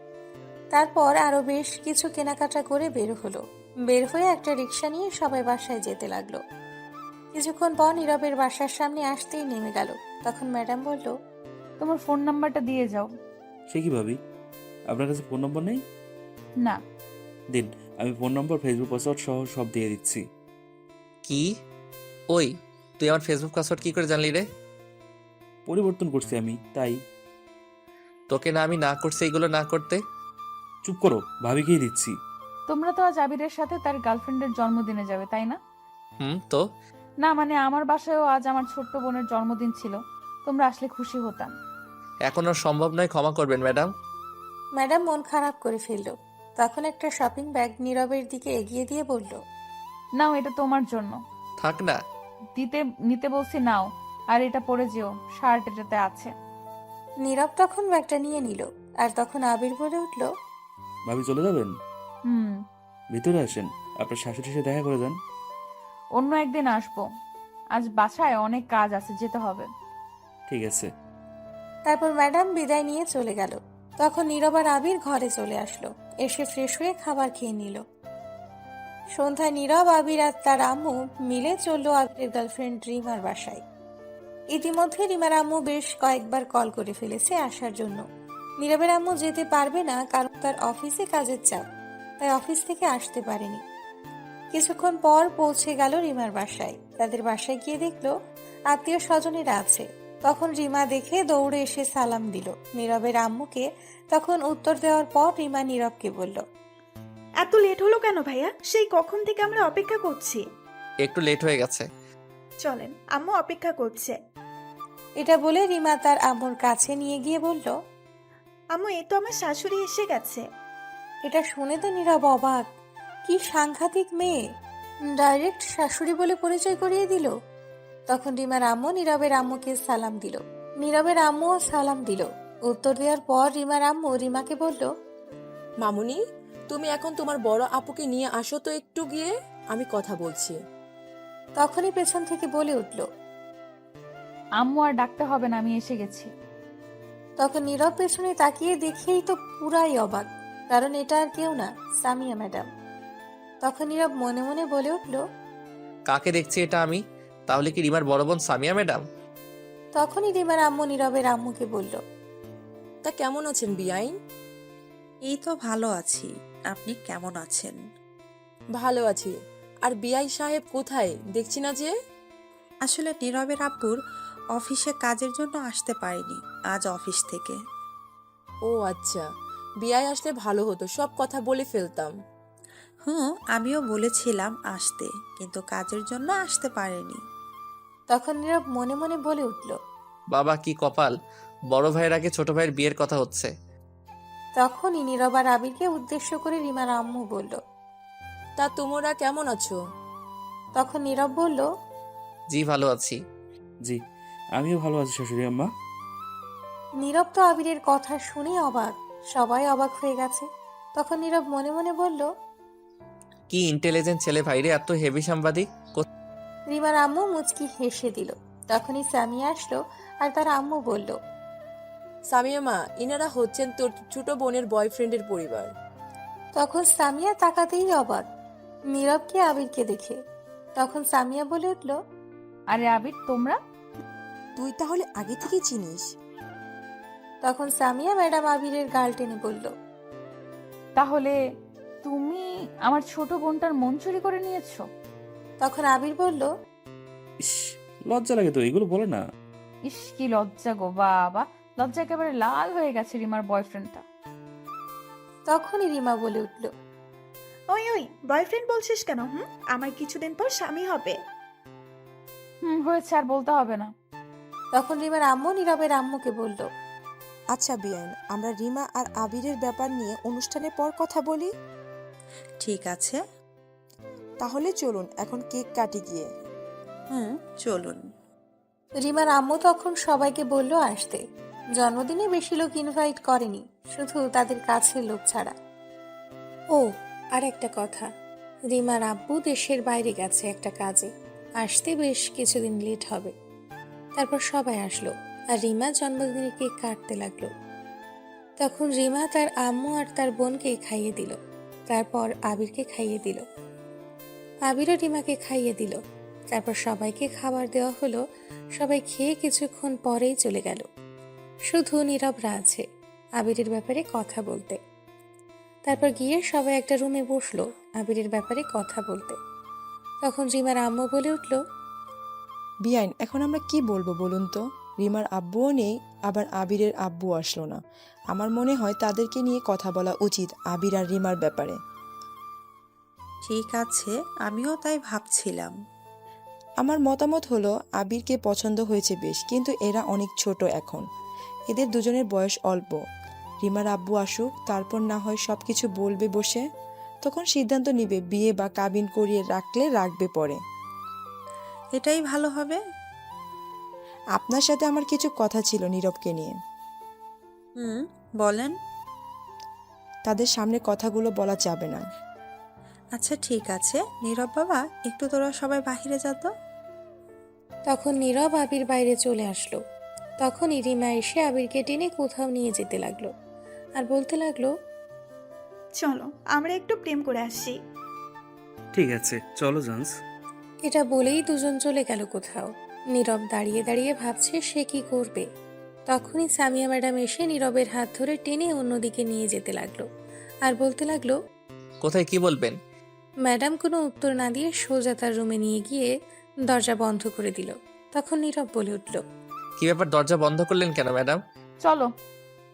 তারপর আরো বেশ কিছু কেনাকাটা করে বের হলো। বের হয়ে একটা রিক্সা নিয়ে সবাই বাসায় যেতে লাগলো। কিছুক্ষণ পর নীরবের বাসার সামনে আসতেই নেমে গেল। তখন ম্যাডাম বলল, তোমার ফোন নাম্বারটা দিয়ে যাও। সে কি ভাবি, আপনার কাছে ফোন নম্বর নেই? না। দিন, আমি ফোন নম্বর, ফেসবুক পাসওয়ার্ড সহ সব দিয়ে দিচ্ছি। কি? ওই, তুই আমার ফেসবুক পাসওয়ার্ড কি করে জানলি রে? পরিবর্তন করছি আমি, তাই। তোকে না আমি না করছি এগুলো না করতে? চুপ করো, ভাবিকেই দিচ্ছি। তোমরা তো আজ আবিরের সাথে তার গার্লফ্রেন্ডের জন্মদিনে যাবে, তাই না? তো না, মানে আমার বাসায়ও আজ আমার ছোট্ট বোনের জন্মদিন ছিল। তোমরা আসলে খুশি হতাম। এখনো সম্ভব নয়, ক্ষমা করবেন ম্যাডাম। ম্যাডাম মন খারাপ করে ফেলল। তখন একটা শপিং ব্যাগ নীরবের দিকে এগিয়ে দিয়ে বলল, নাও, এটা তোমার জন্য। থাক না। নিতে বলছি, নাও। আর এটা পরে যেও, শার্ট এটাতে আছে। নীরব তখন ব্যাগটা নিয়ে নিল। আর তখন আবির বলে উঠল, ভাবি চলে যাবেন? হুম, ভিতরে আসেন, আপনার শাশুড়ির সাথে দেখা করে যান। অন্য একদিন আসবো। আজ বাসায় অনেক কাজ আছে, যেতে হবে। ঠিক আছে। তারপর ম্যাডাম বিদায় নিয়ে চলে গেল। তখন নীরব আর আবির ঘরে চলে আসলো। এসে ফ্রেশ হয়ে খাবার খেয়ে নিল। সন্ধ্যায় নীরব, আবির আর তার আম্মু মিলে চললো আবিরের গার্লফ্রেন্ড রিমার বাসায়। ইতিমধ্যে রিমার আম্মু বেশ কয়েকবার কল করে ফেলেছে আসার জন্য। নীরবের আম্মু যেতে পারবে না কারণ তার অফিসে কাজের চাপ, তাই অফিস থেকে আসতে পারেনি। কিছুক্ষণ পর পৌঁছে গেল রিমার বাসায়। তাদের বাসায় গিয়ে দেখলো আত্মীয় স্বজনেরা আছে। তখন রিমা দেখে দৌড়ে এসে সালাম দিল নীরবের আম্মুকে। তখন উত্তর দেওয়ার পর রিমা নীরবকে বলল, এত লেট হলো কেন ভাইয়া? সেই কখন থেকে আমরা অপেক্ষা করছি। একটু লেট হয়ে গেছে। চলেন, আম্মু অপেক্ষা করছে। এটা বলে রিমা তার আম্মুর কাছে নিয়ে গিয়ে বলল, আম্মু, এই তো আমার শাশুড়ি এসে গেছে। এটা শুনে তো নীরব অবাক। কি সাংঘাতিক মেয়ে, ডাইরেক্ট শাশুড়ি বলে পরিচয় করিয়ে দিল। তখন রিমার আম্মু নীরবের আম্মুকে সালাম দিল। নীরবের আম্মুও সালাম দিল। উত্তর দেওয়ার পর রিমার আম্মু রিমাকে বলল, মামুনি, তুমি এখন তোমার বড় আপুকে নিয়ে আসো তো একটু গিয়ে, আমি কথা বলছি। তখনই পেছন থেকে বলে উঠল, আম্মু আর ডাকতে হবে না, আমি এসে গেছি। তখন নীরব পেছনে তাকিয়ে দেখেই তো পুরাই অবাক, কারণ এটা আর কেউ না, সামিয়া ম্যাডাম। তখন নীরব মনে মনে বলে উঠল, কাকে দেখছি এটা আমি? তাহলে কি রিমার বড় বোন সামিয়া ম্যাডাম? তখনই রিমার আম্মু নীরবের আম্মুকে বলল, তা কেমন আছেন বিআইন? এই তো ভালো আছি, আপনি কেমন আছেন? ভালো আছি। আর বিআই সাহেব কোথায়, দেখছি না যে? আসলে নীরবের আব্বুর অফিসে কাজের জন্য আসতে পারিনি আজ অফিস থেকে। ও আচ্ছা, বিআই আসলে ভালো হতো, সব কথা বলে ফেলতাম। আমিও বলেছিলাম আসতে, কিন্তু কাজের জন্য আসতে পারেনি। তখন নীরব মনে মনে বলে উঠল, বাবা কি কপাল, বড় ভাইয়ের আগে ছোট ভাইয়ের বিয়ের কথা হচ্ছে। তখনই নীরব আর আবিরকে উদ্দেশ্য করে রিমার আম্মু বলল, তা তোমরা কেমন আছো? তখন নীরব বলল, জি ভালো আছি। জি, আমিও ভালো আছি শাশুড়ি আম্মা। নীরব তো আবিরের কথা শুনে অবাক, সবাই অবাক হয়ে গেছে। তখন নীরব মনে মনে বলল, কি ইন্টেলিজেন্ট ছেলে ভাইরে, এত হেভি সাংবাদিক। রিমার আম্মু মুচকি হেসে দিল। তখনই সামিয়া আসলো আর তার আম্মু বলল, সামিয়া মা, ইনারা হচ্ছেন তোর ছোট বোনের বয়ফ্রেন্ডের পরিবার। তখন সামিয়া তাকাতেই অবাক নীরবকে আবিরকে দেখে। তখন সামিয়া বলে উঠল, আরে আবির, তোমরা? তুই তাহলে আগে থেকে চিনিস? তখন সামিয়া ম্যাডাম আবিরের গাল টেনে বলল, তাহলে তুমি আমার ছোট বোনটার মন চুরি করে নিয়েছো? তখন আবির বলল, ইস, লজ্জা লাগে তো, এগুলো বলে না। ইস, কি লজ্জা গো বাবা, লজ্জা একেবারে লাল হয়ে গেছে রিমার বয়ফ্রেন্ডটা। তখনই রিমা বলে উঠল, ওই ওই, বয়ফ্রেন্ড বলছিস কেন? আমার কিছুদিন পর স্বামী হবে। হয়েছে, আর বলতে হবে না। তখন রিমার আম্মু নীরবের আম্মুকে বলল, আচ্ছা বিআইন, আমরা রিমা আর আবিরের ব্যাপার নিয়ে অনুষ্ঠানের পর কথা বলি। ঠিক আছে। তাহলে চলুন এখন কেক কাটি গিয়ে। চলুন। রিমার আম্মু তখন সবাইকে বলল আসতে। জন্মদিনে বেশি লোক ইনভাইট করেনি, শুধু তাদের কাছের লোক ছাড়া। ও আর একটা কথা, রিমার আব্বু দেশের বাইরে গেছে একটা কাজে, আসতে বেশ কিছুদিন লেট হবে। তারপর সবাই আসলো আর রিমা জন্মদিনের কেক কাটতে লাগলো। তখন রিমা তার আম্মু আর তার বোনকে খাইয়ে দিল, তারপর আবিরকে খাইয়ে দিল। আবিরও রিমাকে খাইয়ে দিল। তারপর সবাইকে খাবার দেওয়া হলো। সবাই খেয়ে কিছুক্ষণ পরেই চলে গেল। শুধু নীরবরা আছে আবিরের ব্যাপারে কথা বলতে। তারপর গিয়ে সবাই একটা রুমে বসলো আবিরের ব্যাপারে কথা বলতে। তখন রিমার আম্মু বলে উঠল, বিআইন, এখন আমরা কি বলবো বলুন তো? রিমার আব্বুও নেই, আবার আবিরের আব্বু আসলো না। আমার মনে হয় তাদেরকে নিয়ে কথা বলা উচিত আবির আর রিমার ব্যাপারে। ঠিক আছে, আমিও তাই ভাবছিলাম। আমার মতামত হলো আবিরকে পছন্দ হয়েছে বেশ, কিন্তু এরা অনেক ছোট এখন, এদের দুজনের বয়স অল্প। রিমার আব্বু আসুক, তারপর না হয় সব কিছু বলবে বসে, তখন সিদ্ধান্ত নিবে বিয়ে বা কাবিন করিয়ে রাখলে রাখবে পরে। এটাই ভালো হবে। আপনার সাথে আমার কিছু কথা ছিল নীরবকে নিয়ে। বলেন। তাদের সামনে কথাগুলো বলা যাবে না। আচ্ছা ঠিক আছে, নীরব বাবা, একটু তোরা সবাই বাহিরে যা তো। তখন নীরব আবির বাইরে চলে আসলো। তখনই রিমা এসে আবিরকে টেনে কোথাও নিয়ে যেতে লাগলো আর বলতে লাগলো, চলো আমরা একটু প্রেম করে আসি। ঠিক আছে, চলো জান্স। এটা বলেই দুজন চলে গেল কোথাও। নীরব দাঁড়িয়ে দাঁড়িয়ে ভাবছে সে কি করবে। তখনই সামিয়া ম্যাডাম এসে নীরবের হাত ধরে টেনে অন্যদিকে নিয়ে যেতে লাগলো আর বলতে লাগলো। কোথায়, কি বলবেন? ম্যাডাম কোনো উত্তর না দিয়ে সোজা তার রুমে নিয়ে গিয়ে দরজা বন্ধ করে দিল। তখন নীরব বলে উঠল। কি ব্যাপার, দরজা বন্ধ করলেন কেন ম্যাডাম? চলো,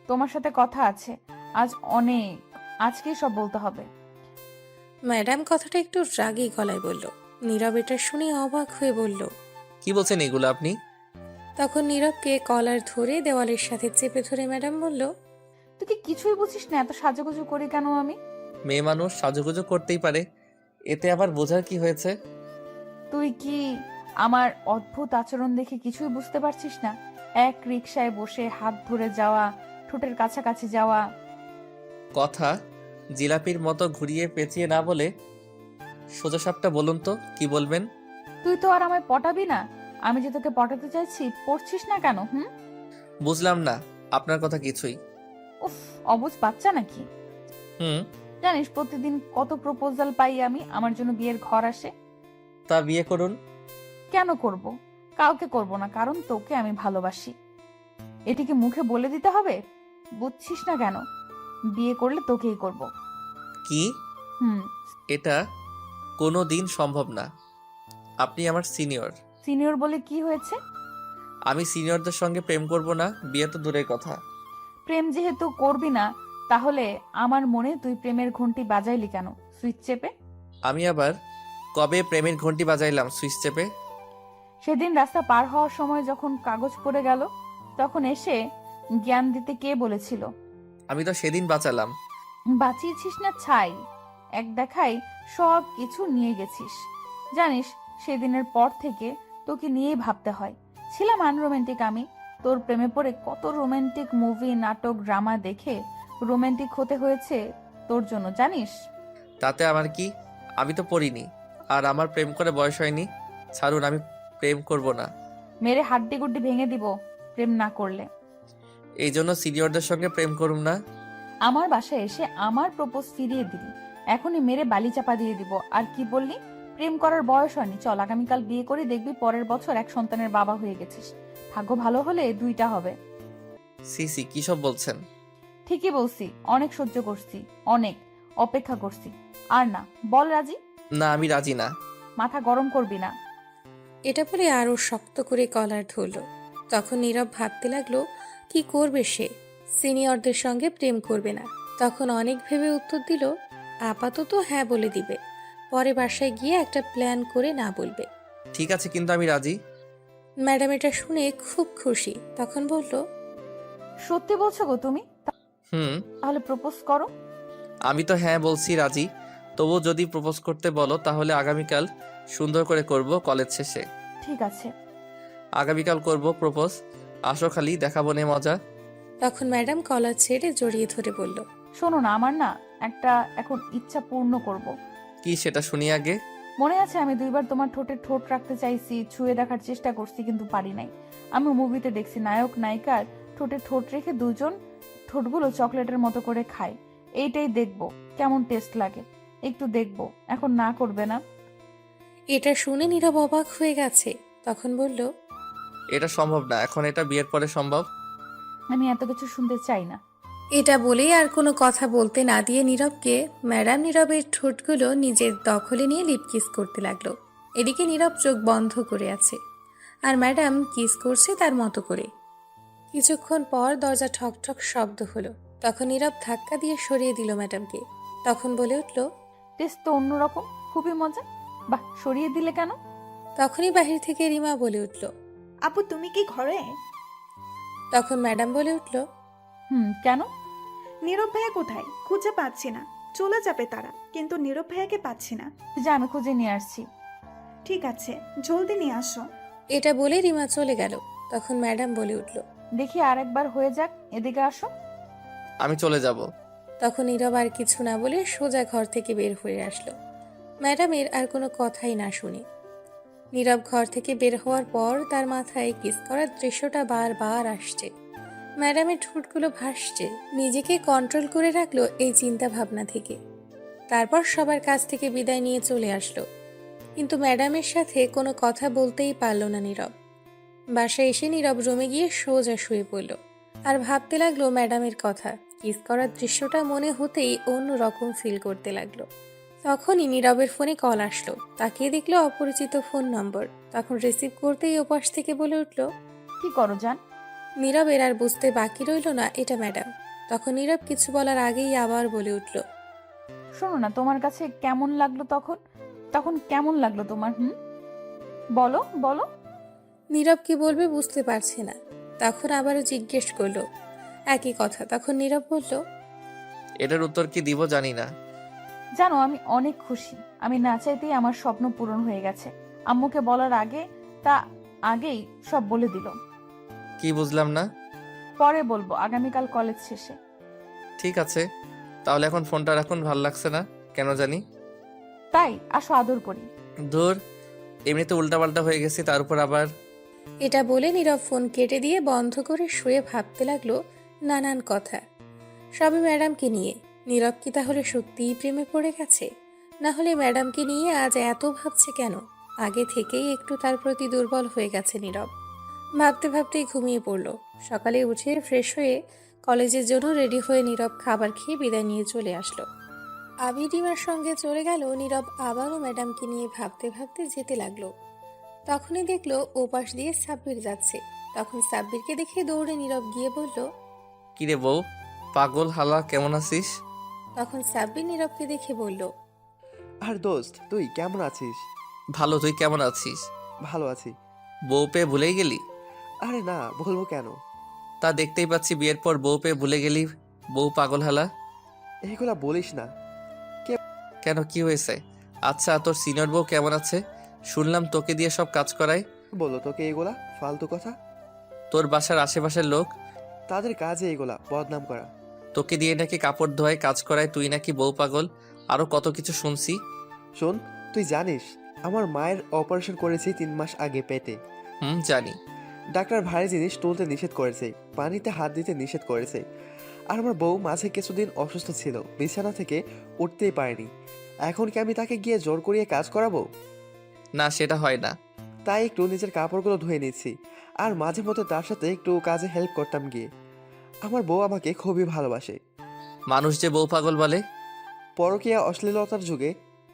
তোমার সাথে কথা আছে আজ অনেক, আজকেই সব বলতে হবে। ম্যাডাম কথাটা একটু রাগী গলায় বলল। নীরব এটা শুনে অবাক হয়ে বলল। কি বলছেন এগুলো আপনি? তখন নীরবকে কলার ধরে দেওয়ালের সাথে চেপে ধরে ম্যাডাম বলল। তুই কি কিছুই বুঝিস না এত সাজুগুজু করি কেন আমি? মেয়ে মানুষ সাজুগুজু করতেই পারে, এতে আবার বোঝার কি হয়েছে? তুই কি আমার অদ্ভুত আচরণ দেখে কিছুই বুঝতে পারছিস না? এক রিকশায় বসে হাত ধরে যাওয়া, ঠোঁটের কাছাকাছি যাওয়া। কথা জিলাপির মতো ঘুরিয়ে পেঁচিয়ে না বলে সোজা সাপটা বলুন তো, কি বলবেন? তুই তো আর আমায় পটাবি না। আমি যে তোকে পটাতে চাইছি, পড়ছিস না কেন? বুঝলাম না আপনার কথা কিছুই। উফ, অবুঝ বাচ্চা নাকি? হুম। জানিস প্রতিদিন কত প্রপোজাল পাই আমি, আমার জন্য বিয়ের ঘর আসে। তা বিয়ে করুন। কেন করব? কাউকে করব না, কারণ তোকে আমি ভালোবাসি। এটিকে মুখে বলে দিতে হবে? বুঝছিস না কেন? বিয়ে করলে তোকেই করব। কি? হুম। এটা কোনো দিন সম্ভব না। আপনি আমার সিনিয়র। সিনিয়র বলে কি হয়েছে? আমি সিনিয়রদের সঙ্গে প্রেম করব না, বিয়ে তো দূরের কথা। প্রেম যেহেতু করবি না, তাহলে আমার মনে তুই প্রেমের ঘন্টি বাজাইলি কেন সুইচ চেপে? আমি আবার কবে প্রেমের ঘন্টি বাজাইলাম সুইচ চেপে? সেদিন রাস্তা পার হওয়ার সময় যখন কাগজ পড়ে গেল, তখন এসে জ্ঞান দিতে কে বলেছিল? আমি তো সেদিন বাঁচালাম। বাঁচিয়েছিস না ছাই, এক দেখাই সব কিছু নিয়ে গেছিস। জানিস সেদিনের পর থেকে তোকে নিয়েই ভাবতে হয়। ছিলাম আনরোমান্টিক আমি, তোর প্রেমে পড়ে কত রোমান্টিক মুভি, নাটক, ড্রামা দেখে রোমান্টিক হতে হয়েছে তোর জন্য, জানিস? তাতে আমার কি? আমি তো পড়িনি, আর আমার প্রেম করে বয়স হয়নি। ছাড়ুন, আমি প্রেম করব না। মেরে হাড্ডি গুড্ডি ভেঙে দিব প্রেম না করলে। এই জন্য সিনিয়রদের সঙ্গে প্রেম করুম না। আমার বাসায় এসে আমার প্রপোজ ফিরিয়ে দিবি, এখনই মেরে বালি চাপা দিয়ে দিব। আর কি বললি? প্রেম করার বয়স হয়নি। চল আগামীকাল বিয়ে করি, দেখবি পরের বছর এক সন্তানের বাবা হয়ে গেছিস। ভাগ্য ভালো হলে 2টা হবে। সিসি কি সব বলছেন? ঠিকই বলছি, অনেক সহ্য করছি, অনেক অপেক্ষা করছি। আর না, বল রাজি? না, আমি রাজি না। মাথা গরম করবি না। এটা বলে আরো শক্ত করে কলার ধরল। তখন নীরব ভাবতে লাগলো কি করবে সে। সিনিয়রদের সঙ্গে প্রেম করবে না। তখন অনেক ভেবে উত্তর দিল, আপাতত হ্যাঁ বলে দিবে, পরে বাসায় গিয়ে একটা প্ল্যান করে না বলবে। ঠিক আছে, কিন্তু আমি রাজি। ম্যাডাম এটা শুনে খুব খুশি। তখন বলল। সত্যি বলছো গো তুমি? হুম। তাহলে প্রপোজ করো। আমি তো হ্যাঁ বলছি, রাজি। তবু যদি প্রপোজ করতে বলো তাহলে আগামীকাল সুন্দর করে করব, কলেজ শেষে। ঠিক আছে, আগামীকাল করব প্রপোজ। আসো, খালি দেখাবো নে মজা। তখন ম্যাডাম কলার ছেড়ে জড়িয়ে ধরে বলল। শোনো না, আমার না একটা এখন ইচ্ছা পূর্ণ করব। কি সেটা শুনি আগে। মনে আছে আমি 2বার তোমার ঠোঁটে ঠোঁট রাখতে চাইছি, ছুঁয়ে দেখার চেষ্টা করছি, কিন্তু পারি নাই। আমি মুভিতে দেখছি নায়ক নায়িকার ঠোঁটে ঠোঁট রেখে দুজন ঠোঁটগুলো চকলেটের মতো করে খায়। এইটাই দেখবো কেমন টেস্ট লাগে, একটু দেখবো। এখন না করবে না? এটা শুনে নীরব অবাক হয়ে গেছে। তখন বলল। এটা সম্ভব না, এখন এটা বিয়ের পরে সম্ভব। আমি এত কিছু শুনতে চাই না। এটা বলেই আর কোনো কথা বলতে না দিয়ে নীরবকে ম্যাডাম নীরবের ঠোঁটগুলো নিজের দখলে নিয়ে লিপ কিস করতে লাগলো। এদিকে নীরব চোখ বন্ধ করে আছে আর ম্যাডাম কিস করছে তার মতো করে। কিছুক্ষণ পর দরজা ঠকঠক শব্দ হলো। তখন নীরব ধাক্কা দিয়ে সরিয়ে দিল ম্যাডামকে। তখন বলে উঠল। টেস্ট তো অন্যরকম, খুবই মজা। বাহ, সরিয়ে দিলে কেন? তখনই বাহির থেকে রিমা বলে উঠল। আপু তুমি কি ঘরে? তখন ম্যাডাম বলে উঠল। কেন? নীরব ভাইয়া কোথায়? খুঁজে পাচ্ছি না। চলে যাবে তারা, কিন্তু নীরব ভাইয়াকে পাচ্ছি না। যা, আমি খুঁজে নিয়ে আসছি। ঠিক আছে, জলদি নিয়ে আসো। এটা বলে রিমা চলে গেল। তখন ম্যাডাম বলে উঠল। দেখি আরেকবার হয়ে যাক, এদিকে আসো। আমি চলে যাব। তখন নীরব আর কিছু না বলে সোজা ঘর থেকে বের হয়ে আসলো, ম্যাডামের আর কোনো কথাই না শুনে। নীরব ঘর থেকে বের হওয়ার পর তার মাথায় কিস করার দৃশ্যটা বারবার আসছে। ম্যাডামের ঠোঁটগুলো ভাসছে। নিজেকে কন্ট্রোল করে রাখলো এই চিন্তা ভাবনা থেকে। তারপর সবার কাছ থেকে বিদায় নিয়ে চলে আসলো, কিন্তু ম্যাডামের সাথে কোনো কথা বলতেই পারল না নীরব। বাসায় এসে নীরব রুমে গিয়ে সোজা শুয়ে পড়ল আর ভাবতে লাগলো ম্যাডামের কথা। কিস করার দৃশ্যটা মনে হতেই অন্য রকম ফিল করতে লাগলো। তখনই নীরবের ফোনে কল আসলো। তাকিয়ে দেখলো অপরিচিত ফোন নম্বর। তখন রিসিভ করতেই ওপাশ থেকে বলে উঠলো, কি করো জান? নীরবের আর বুঝতে বাকি রইল না এটা ম্যাডাম। তখন নীরব কিছু বলার আগেই আবার বলে উঠল, শোনো না, তোমার কাছে কেমন লাগলো তখন? তখন কেমন লাগলো তোমার? বলো বলো। নীরব কি বলবে বুঝতে পারছে না। তখন আবারও জিজ্ঞেস করলো একই কথা। তখন নীরব বলল, এটার উত্তর কি দিব জানি না। জানো, আমি অনেক খুশি। আমি না চাইতেই আমার স্বপ্ন পূরণ হয়ে গেছে। আম্মুকে বলার আগে আগেই সব বলে দিল। কি বুঝলাম না? পরে বলবো, আগামীকাল কলেজ শেষে। ঠিক আছে, তাহলে এখন ফোনটা রাখুন, ভাল লাগছে না কেন জানি। তাই আসো আদর করি। ধুর, এমনিতে উল্টাপাল্টা হয়ে গেছি, তার উপর আবার। এটা বলে নীরব ফোন কেটে দিয়ে বন্ধ করে শুয়ে ভাবতে লাগলো নানান কথা। সবই ম্যাডামকে নিয়ে। নীরব কি তাহলে সত্যিই প্রেমে পড়ে গেছে? না হলে ম্যাডামকে নিয়ে আজ এত ভাবছে কেন? আগে থেকেই একটু তার প্রতি দুর্বল হয়ে গেছে নীরব। ভাবতে ভাবতেই ঘুমিয়ে পড়ল। সকালে উঠে ফ্রেশ হয়ে কলেজের জন্য রেডি হয়ে নীরব খাবার খেয়ে বিদায় নিয়ে চলে আসলো। আবি রিমার সঙ্গে চলে গেল। নীরব আবারও ম্যাডামকে নিয়ে ভাবতে ভাবতে যেতে লাগলো। তখনই দেখলো ওপাশ দিয়ে সাব্বির যাচ্ছে। তখন সাব্বিরকে দেখে দৌড়ে নীরব গিয়ে বলল, কিরে বউ, পাগল হালা, কেমন আছিস? তখন সাব্বির নীরবকে দেখে বলল, আর দোস্ত, তুই কেমন আছিস? ভালো, তুই কেমন আছিস? ভালো আছি। বউ পেয়ে ভুলেই গেলি? আরে না, বলবো কেন? তা দেখতেই পাচ্ছি, বিয়ের পর বউ পেয়ে ভুলে গেলি। বউ পাগল হালা। এইগুলা বলিস না। কেন, কি হয়েছে? আচ্ছা, তোর সিনিয়র বউ কেমন আছে? শুনলাম তোকে দিয়ে সব কাজ করায়। বলো তোকে এগুলা ফালতু কথা? তোর বাসার আশেপাশের লোক? তাদের কাজে এগুলা বদনাম করা। তোকে দিয়ে নাকি কাপড় ধোয়ায়, কাজ করায়, তুই নাকি বউ পাগল, আরো কত কিছু শুনছি। শোন, তুই জানিস আমার মায়ের অপারেশন করেছি 3 মাস আগে পেটে। জানি। ডাক্তার ভারী জিনিস তুলতে নিষেধ করেছে, পানিতে হাত দিতে নিষেধ করেছে। আর আমার বউ মাঝে কিছুদিন অসুস্থ ছিল, বিছানা থেকে উঠতেই পারেনি। এখন কি আমি তাকে গিয়ে জোর করিয়ে কাজ করাবো? না, সেটা হয় না। তাই একটু নিজের কাপড়গুলো ধুয়ে নিচ্ছি, আর মাঝে মধ্যে তার সাথে একটু কাজে হেল্প করতাম গিয়ে। আমার বউ আমাকে খুবই ভালোবাসে। মানুষ যে বউ পাগল বলে। পরকীয়া অশ্লীলতার যুগে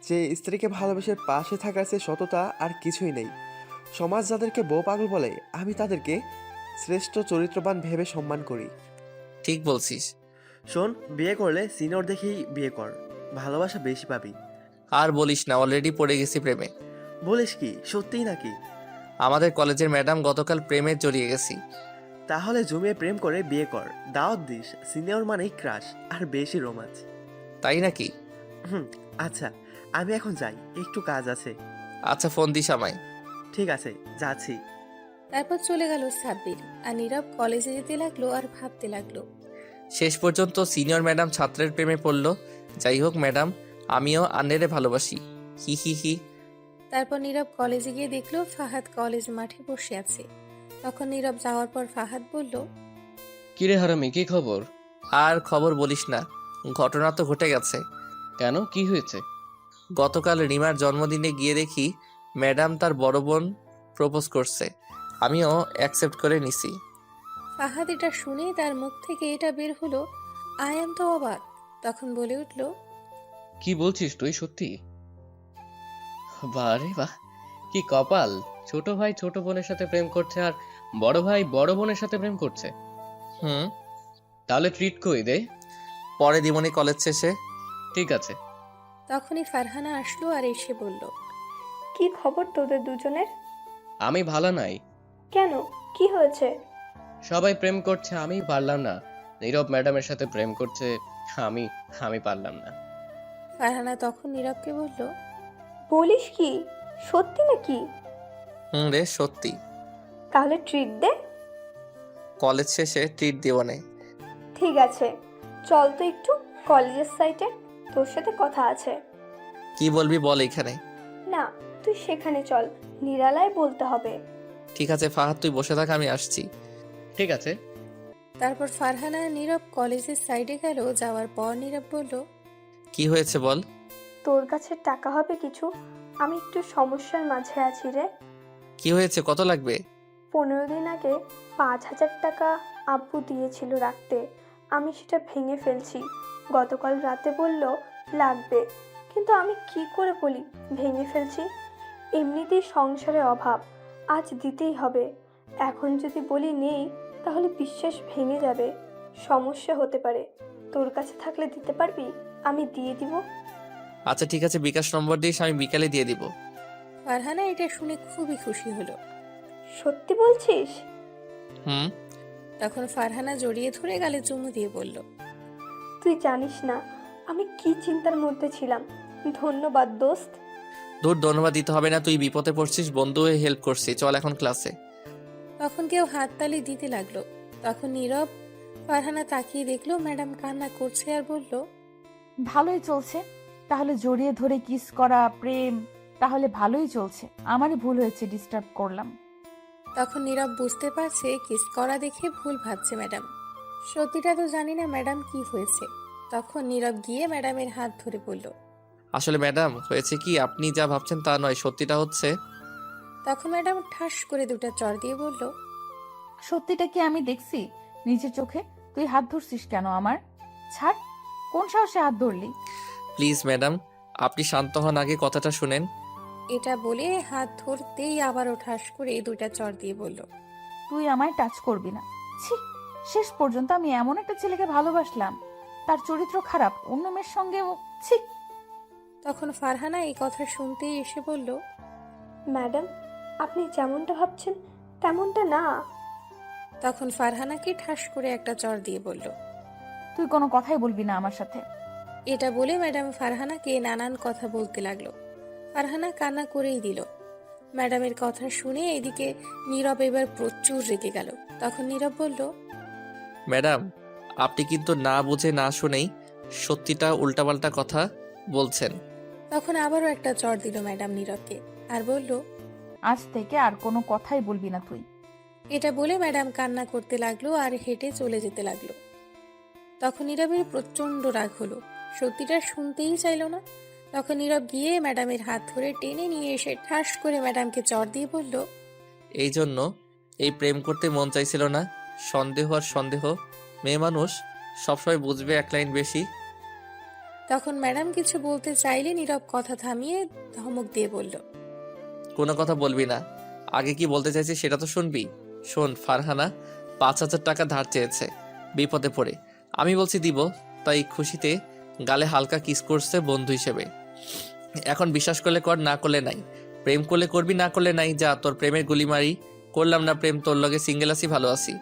যে স্ত্রীকে ভালোবেসে পাশে থাকার চেয়ে সততা আর কিছুই নেই। সমাজ যাদেরকে বউ পাগল বলে, আমি তাদেরকে শ্রেষ্ঠ চরিত্রবান ভেবে সম্মান করি। ঠিক বলছিস। শোন, বিয়ে করলে সিনিয়র দেখেই বিয়ে কর, ভালোবাসা বেশি পাবি। আর বলিস না, অলরেডি পড়ে গেছি প্রেমে। বলিস কি, সত্যিই নাকি? আমাদের কলেজের ম্যাডাম গতকাল প্রেমে জড়িয়ে গেছি। তাহলে জমিয়ে প্রেম করে বিয়ে কর, দাওয়াত দিস। সিনিয়র মানেই ক্রাশ আর বেশি রোমাঞ্চ। তাই নাকি? আচ্ছা, আমি এখন যাই, একটু কাজ আছে। আচ্ছা, ফোন দিস আমায়। ঠিক আছে, যাচ্ছি। তারপর চলে গেল সাব্বির। আর নীরব কলেজে যেতে লাগলো আর ভাবতে লাগলো। শেষ পর্যন্ত সিনিয়র ম্যাডাম ছাত্রের প্রেমে পড়লো। যাই হোক ম্যাডাম, আমিও আন্নেরে ভালোবাসি। হি হি হি। তারপর নীরব কলেজে গিয়ে দেখলো ফাহাদ কলেজ মাঠে বসে আছে। তখন নীরব যাওয়ার পর ফাহাদ বলল, কিরে হারামি, কি খবর? আর খবর বলিস না, ঘটনা তো ঘটে গেছে। কেন, কি হয়েছে? গতকাল রিমার জন্মদিনে গিয়ে দেখি ম্যাডাম তার বড় বোন প্রপোজ করছে। আমিও অ্যাকসেপ্ট করে নিছি। ফাহাদ এটা শুনে তার মুখ থেকে এটা বের হলো, আই এম তো অবাক। তখন বলে উঠল, কি বলছিস তুই, সত্যি? বাহ রে বাহ, কি কপাল! ছোট ভাই ছোট বোনের সাথে প্রেম করছে, আর বড় ভাই বড় বোনের সাথে প্রেম করছে। তাহলে ট্রিট কই দে। পরে দিমনি কলেজ শেষে। ঠিক আছে। তখনই ফারহানা আসলো আর এসে বলল, কি খবর তোদের দুজনের? আমি ভালো নাই। কেন, কি হয়েছে? সবাই প্রেম করছে, আমি পারলাম না। নীরব ম্যাডামের সাথে প্রেম করছে, আমি আমি পারলাম না। ফারহানা তখন নীরবকে বলল, বলিস কি, সত্যি নাকি? রে, সত্যি। তাহলে ট্রিট দে। কলেজ শেষে ট্রিট দিবনে। ঠিক আছে, চল তো একটু কলেজের সাইটে, তোর সাথে কথা আছে। কি বলবি বল এখানে। না, তুই সেখানে চল, নিরালায় বলতে হবে। ঠিক আছে ফাহাদ, তুই বসে থাক, আমি আসছি। ঠিক আছে। তারপর ফারহানা আর নীরব কলেজের সাইডে গেল। যাওয়ার পর নীরব বলল, কি হয়েছে বল। তোর কাছে টাকা হবে কিছু? আমি একটু সমস্যার মাঝে আছি রে। কি হয়েছে, কত লাগবে? 15 দিন আগে 5,000 টাকা আব্বু দিয়েছিল রাখতে, আমি সেটা ভেঙে ফেলছি। গতকাল রাতে বলল লাগবে, কিন্তু আমি কি করে বলি ভেঙে ফেলছি? এমনিতেই সংসারে অভাব, আজ দিতেই হবে। এখন যদি বলি নেই তাহলে বিশ্বাস ভেঙে যাবে, সমস্যা হতে পারে। তোর কাছে থাকলে দিতে পারবি? আমি দিয়ে দিব। আচ্ছা ঠিক আছে, বিকাশ নম্বর দিস, আমি বিকালে দিয়ে দিব। ফারহানা এটা শুনে খুবই খুশি হলো। সত্যি বলছিস? হুম। তখন ফারহানা জড়িয়ে ধরে গালে চুমু দিয়ে বলল, তুই জানিস না আমি কি চিন্তার মধ্যে ছিলাম। ধন্যবাদ দোস্ত। দূর, ধন্যবাদ দিতে হবে না, তুই বিপদে পড়ছিস, বন্ধু হয়ে হেল্প করছিস, চল এখন ক্লাসে। তখন কেউ হাততালি দিতে লাগলো। তখন নীরব ফারহানা তাকিয়ে দেখলো ম্যাডাম কান্না করছে আর বলল, ভালোই চলছে, তাহলে জড়িয়ে ধরে কিস করা প্রেম, তাহলে ভালোই চলছে। আমারই ভুল হয়েছে, ডিস্টার্ব করলাম। তখন নীরব বুঝতে পারছে কিস করা দেখে ভুল ভাবছে ম্যাডাম। সত্যিটা তো জানি না ম্যাডাম কি হয়েছে। তখন নীরব গিয়ে ম্যাডামের হাত ধরে বলল, আসলে ম্যাডাম হয়েছে কি, আপনি যা ভাবছেন তা নয়, সত্যিটা হচ্ছে। তখন ম্যাডাম ঠাস করে দুটো চড় দিয়ে বলল, সত্যিটা কি আমি দেখছি নিজের চোখে। তুই হাত ধরছিস কেন আমার? ছাড়, কোন সাহসে হাত ধরলি? প্লিজ ম্যাডাম, আপনি শান্ত হন, আগে কথাটা শুনেন। এটা বলে হাত ধরতেই আবারও ঠাস করে দুটা চড় দিয়ে বলল, তুই আমায় টাচ করবি না। ছি, শেষ পর্যন্ত আমি এমন একটা ছেলেকে ভালোবাসলাম, তার চরিত্র খারাপ, অন্য মেয়ের সঙ্গেও। ছি। তখন ফারহানা এই কথা শুনতেই এসে বলল, ম্যাডাম, আপনি যেমনটা ভাবছেন তেমনটা না। তখন ফারহানাকে ঠাস করে একটা চড় দিয়ে বলল, তুই কোনো কথাই বলবি না আমার সাথে। এটা বলে ম্যাডাম ফারহানাকে নানান কথা বলতে লাগলো। ফারহানা কান্না করেই দিল। ম্যাডামের কথা শুনে এদিকে নীরব এবার প্রচুর রেগে গেল। তখন নীরব বলল, ম্যাডাম, আপনি কিন্তু না বুঝে না শুনেই সত্যিটা উল্টাপাল্টা কথা বলছেন। তখন আবারও একটা চড় দিল ম্যাডাম নীরবকে আর বলল, আজ থেকে আর কোনো কথাই বলবি না তুই। এটা বলে ম্যাডাম কান্না করতে লাগলো আর হেঁটে চলে যেতে লাগলো। তখন নীরবের প্রচন্ড রাগ হলো, সত্যিটা শুনতেই চাইল না। তখন নীরব গিয়ে ম্যাডামের হাত ধরে টেনে নিয়ে এসে ঠাস করে ম্যাডামকে চড় দিয়ে বলল, এই জন্য এই প্রেম করতে মন চাইছিল না। সন্দেহ আর সন্দেহ, মেয়ে মানুষ সবসময় বুঝবে এক লাইন বেশি। তখন ম্যাডাম কিছু বলতে চাইলে নীরব কথা থামিয়ে ধমক দিয়ে বলল, কোনো কথা বলবি না, আগে কি বলতে চাইছি সেটা তো শুনবি। শোন, ফারহানা 5,000 টাকা ধার চেয়েছে বিপদে পড়ে, আমি বলছি দিব, তাই খুশিতে গালে হালকা কিস করছে বন্ধু হিসেবে। এখন বিশ্বাস করলে কর, না করলে নাই। প্রেম করলে করবি, না করলে নাই। যা, তোর প্রেমের গুলি মারি। করলাম না প্রেম, তোর লগে সিঙ্গেল আছি, ভালো আছি।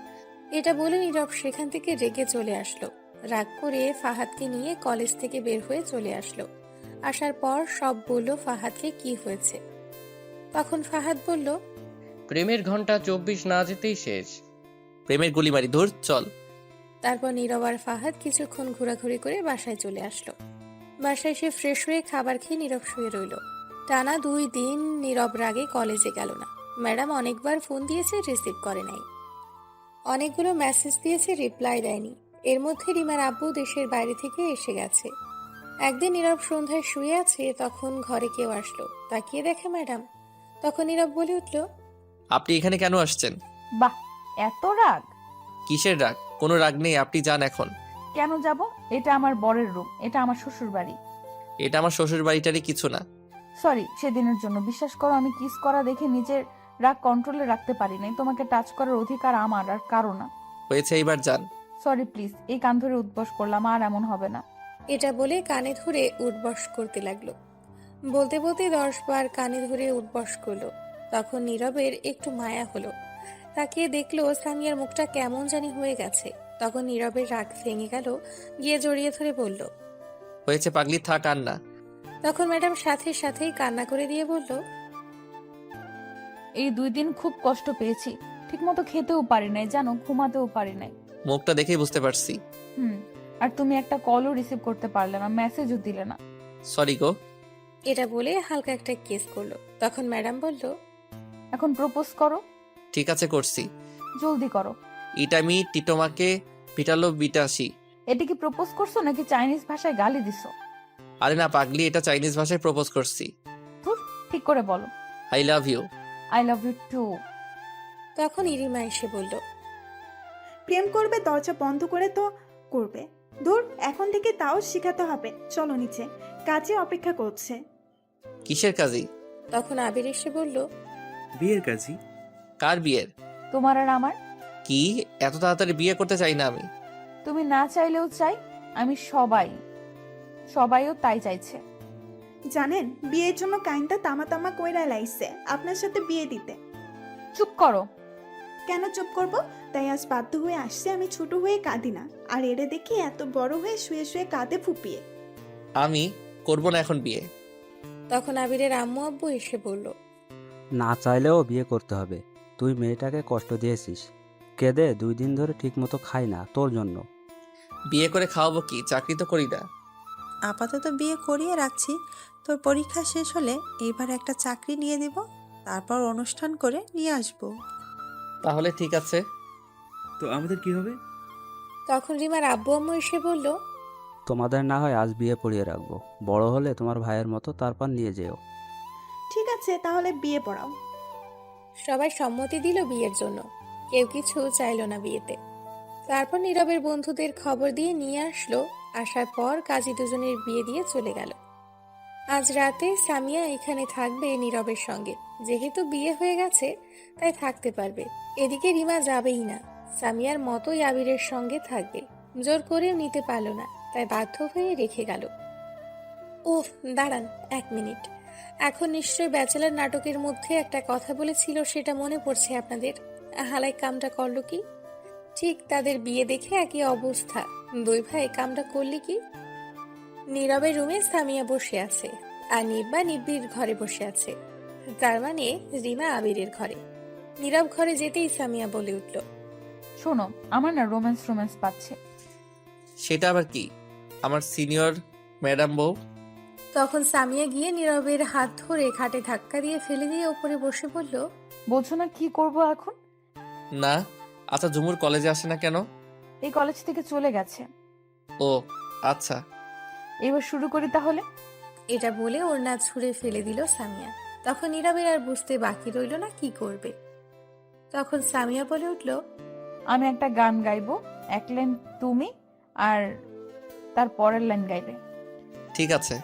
এটা বলে নীরব সেখান থেকে রেগে চলে আসলো। রাগ করে ফাহাদকে নিয়ে কলেজ থেকে বের হয়ে চলে আসলো। আসার পর সব বলল ফাহাদকে কি হয়েছে। তখন ফাহাদ বলল, প্রেমের ঘন্টা 24 না যেতেই শেষ। প্রেমের গুলি মারি, ধুর, চল। তারপর নীরব আর ফাহাদ কিছুক্ষণ ঘোরাঘুরি করে বাসায় চলে আসলো। বাসায় এসে ফ্রেশ হয়ে খাবার খেয়ে নীরব শুয়ে রইল। টানা 2 দিন নীরব রাগে কলেজে গেল না। ম্যাডাম অনেকবার ফোন দিয়েছে, রিসিভ করে নাই। অনেকগুলো মেসেজ দিয়েছে, রিপ্লাই দেয়নি। এর মধ্যে রিমার আব্বু দেশের বাইরে থেকে এসে গেছে। একদিন নীরব সন্ধ্যায় শুয়ে আছে, তখন ঘরে কেউ আসলো। তাকিয়ে দেখে ম্যাডাম। তখন নীরব বলে উঠল, আপনি এখানে কেন আসছেন? বাহ, এত রাগ! কিসের রাগ? কোনো রাগ নেই, আপনি যান এখন। কেন যাব? এটা আমার বরের রুম, এটা আমার শ্বশুর বাড়ি। এটা আমার শ্বশুর বাড়িটারই কিছু না। সরি সেদিনের জন্য। বিশ্বাস করো, আমি কিস করা দেখে নিজের রাগ কন্ট্রোলে রাখতে পারি নাই। তোমাকে টাচ করার অধিকার আমার, আর কারো না। হয়েছে, এইবার যান। সরি প্লিজ, এই কান ধরে উদ্বাস করলাম, আর এমন হবে না। এটা বলে কানে ধরে উঠবস করতে লাগলো। বলতে বলতে 10 বার কানে ধরে উঠবস করলো। তখন নীরবের একটু মায়া হলো। তাকিয়ে দেখলো সামিয়ার মুখটা কেমন জানি হয়ে গেছে। তখন নীরবের রাগ ভেঙে গেল, গিয়ে জড়িয়ে ধরে বলল, হয়েছে পাগলি, থাক আর না। তখন ম্যাডাম সাথে সাথেই কান্না করে দিয়ে বলল, এই 2 দিন খুব কষ্ট পেয়েছি, ঠিকমতো খেতেও পারি নাই, জানো, ঘুমাতেও পারি নাই। মুখটা দেখেই বুঝতে পারছি। আর তুমি একটা কলও রিসিভ করতে পারলে না, মেসেজও দিলে না। সরি গো। এটা বলে হালকা একটা কিস করলো। তখন ম্যাডাম বলল, এখন প্রপোজ করো। ঠিক আছে, করছি। জলদি করো। ইটামি টিটোমাকে ভিটালো বিটাসি। এটা কি প্রপোজ করছো নাকি চাইনিজ ভাষায় গালি দিছো? আরে না পাগলি, এটা চাইনিজ ভাষায় প্রপোজ করছি। ধুর, ঠিক করে বলো। I love you. I love you too. তখন রিমা এসে বলল, প্রেম করবে দরজা বন্ধ করে তো করবে। দূর, এখন থেকে তাও শেখাতে হবে। চলো নিচে, কাজে অপেক্ষা করছে। কিসের কাজী? তখন আবির এসে বলল, বিয়ের কাজই। কার বিয়ের? তোমার আর আমার। কি এত তাড়াতাড়ি বিয়ে করতে চাই না আমি। তুমি না চাইলেও চাই, আমি সবাইও তাই চাইছে। জানেন, বিয়ের জন্য কাইনটা তামা তামা কইরা লাইছে আপনার সাথে বিয়ে দিতে। চুপ করো। কেন চুপ করব? তাই আজ বাধ্য হয়ে আসছে। আমি ছোট হয়ে কাঁদি না, আর এরে দেখি এত বড় হয়ে শুয়ে শুয়ে কাঁদে ফুপিয়ে। আমি করব না এখন বিয়ে। তখন আবিরের আম্মু আব্বু এসে বলল, না চাইলেও বিয়ে করতে হবে। তুই মেয়েটাকে কষ্ট দিয়েছিস, কেঁদে 2 দিন ধরে ঠিকমতো খাই না তোর জন্য। বিয়ে করে খাওয়াবো কি? চাকরি তো করি না। আপাতত বিয়ে করিয়ে রাখছি, তোর পরীক্ষা শেষ হলে এইবার একটা চাকরি নিয়ে দিব, তারপর অনুষ্ঠান করে নিয়ে আসবো। তাহলে ঠিক আছে। তো আমাদের কি হবে? তখন রিমার আব্বু আম্মু এসে বলল, তোমাদের না হয় আজ বিয়ে পড়িয়ে রাখবো, বড় হলে তোমার ভাইয়ের মতো তারপর নিয়ে যেও। ঠিক আছে, তাহলে বিয়ে পড়াও। সবাই সম্মতি দিল বিয়ের জন্য। কেউ কিছু চাইল না বিয়েতে। তারপর নীরবের বন্ধুদের খবর দিয়ে নিয়ে আসলো। আসার পর কাজী দুজনের বিয়ে দিয়ে চলে গেল। আজ রাতে সামিয়া এখানে থাকবে নীরবের সঙ্গে। যেহেতু বিয়ে হয়ে গেছে তাই থাকতে পারবে। এদিকে রিমা যাবেই না, সামিয়ার মতোই আবিরের সঙ্গে থাকবে। জোর করেও নিতে পারল না, তাই বাধ্য হয়ে রেখে গেল। ওহ দাঁড়ান 1 মিনিট, এখন নিশ্চয় ব্যাচেলার নাটকের মধ্যে একটা কথা বলেছিল, সেটা মনে পড়ছে আপনাদের? হালাই কামটা করলো কি? ঠিক তাদের বিয়ে দেখে একই অবস্থা। 2 ভাই কামটা করলি কি? নীরবের রুমে সামিয়া বসে আছে, আর নিব্বা নিব্বির ঘরে বসে আছে। তার মানে রিমা আবিরের ঘরে। নীরব ঘরে যেতেই সামিয়া বলে উঠল, শোনো, আমার না রোম্যান্স পাচ্ছে। সেটা আবার কি? আমার সিনিয়র ম্যাডাম বউ। তখন সামিয়া গিয়ে নীরবের হাত ধরে খাটে ধাক্কা দিয়ে ফেলে দিয়ে ওপরে বসে বলল, বলছো না কি করব এখন? না। আচ্ছা ঝুমুর কলেজে আসে না কেন? এই কলেজ থেকে চলে গেছে। ও আচ্ছা। এবার শুরু করি তাহলে। এটা বলে ওর না ছুঁড়ে ফেলে দিল সামিয়া। তখন নীরবের আর বুঝতে বাকি রইল না কি করবে। তখন সামিয়া বলে উঠল, আমি একটা গান গাইবো, 1 লাইন তুমি আর তার পরের লাইন গাইবে। ঠিক আছে।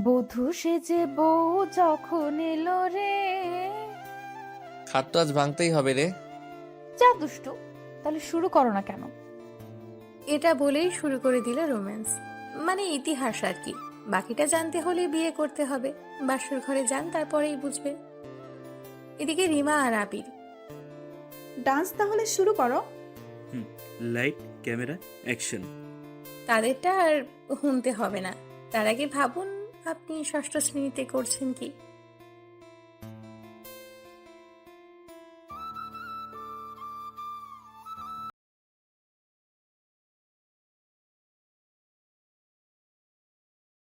বধূ সেজে বউ যখন এলো রে। খাট তো আজ ভাঙতেই হবে রে। যা দুষ্টু, তাহলে শুরু করো না কেন? এটা বলেই শুরু করে দিল রোম্যান্স, মানে ইতিহাস আর কি। বাকিটা জানতে হলে বিয়ে করতে হবে। বাসর ঘরে যান, তারপরেই বুঝবে। এদিকে রিমা আর আবির, ডান্স তাহলে শুরু করো। Light, camera, action. তাদেরটা আর শুনতে হবে না। তার আগে ভাবুন আপনি 6ষ্ঠ শ্রেণীতে করছেন কি।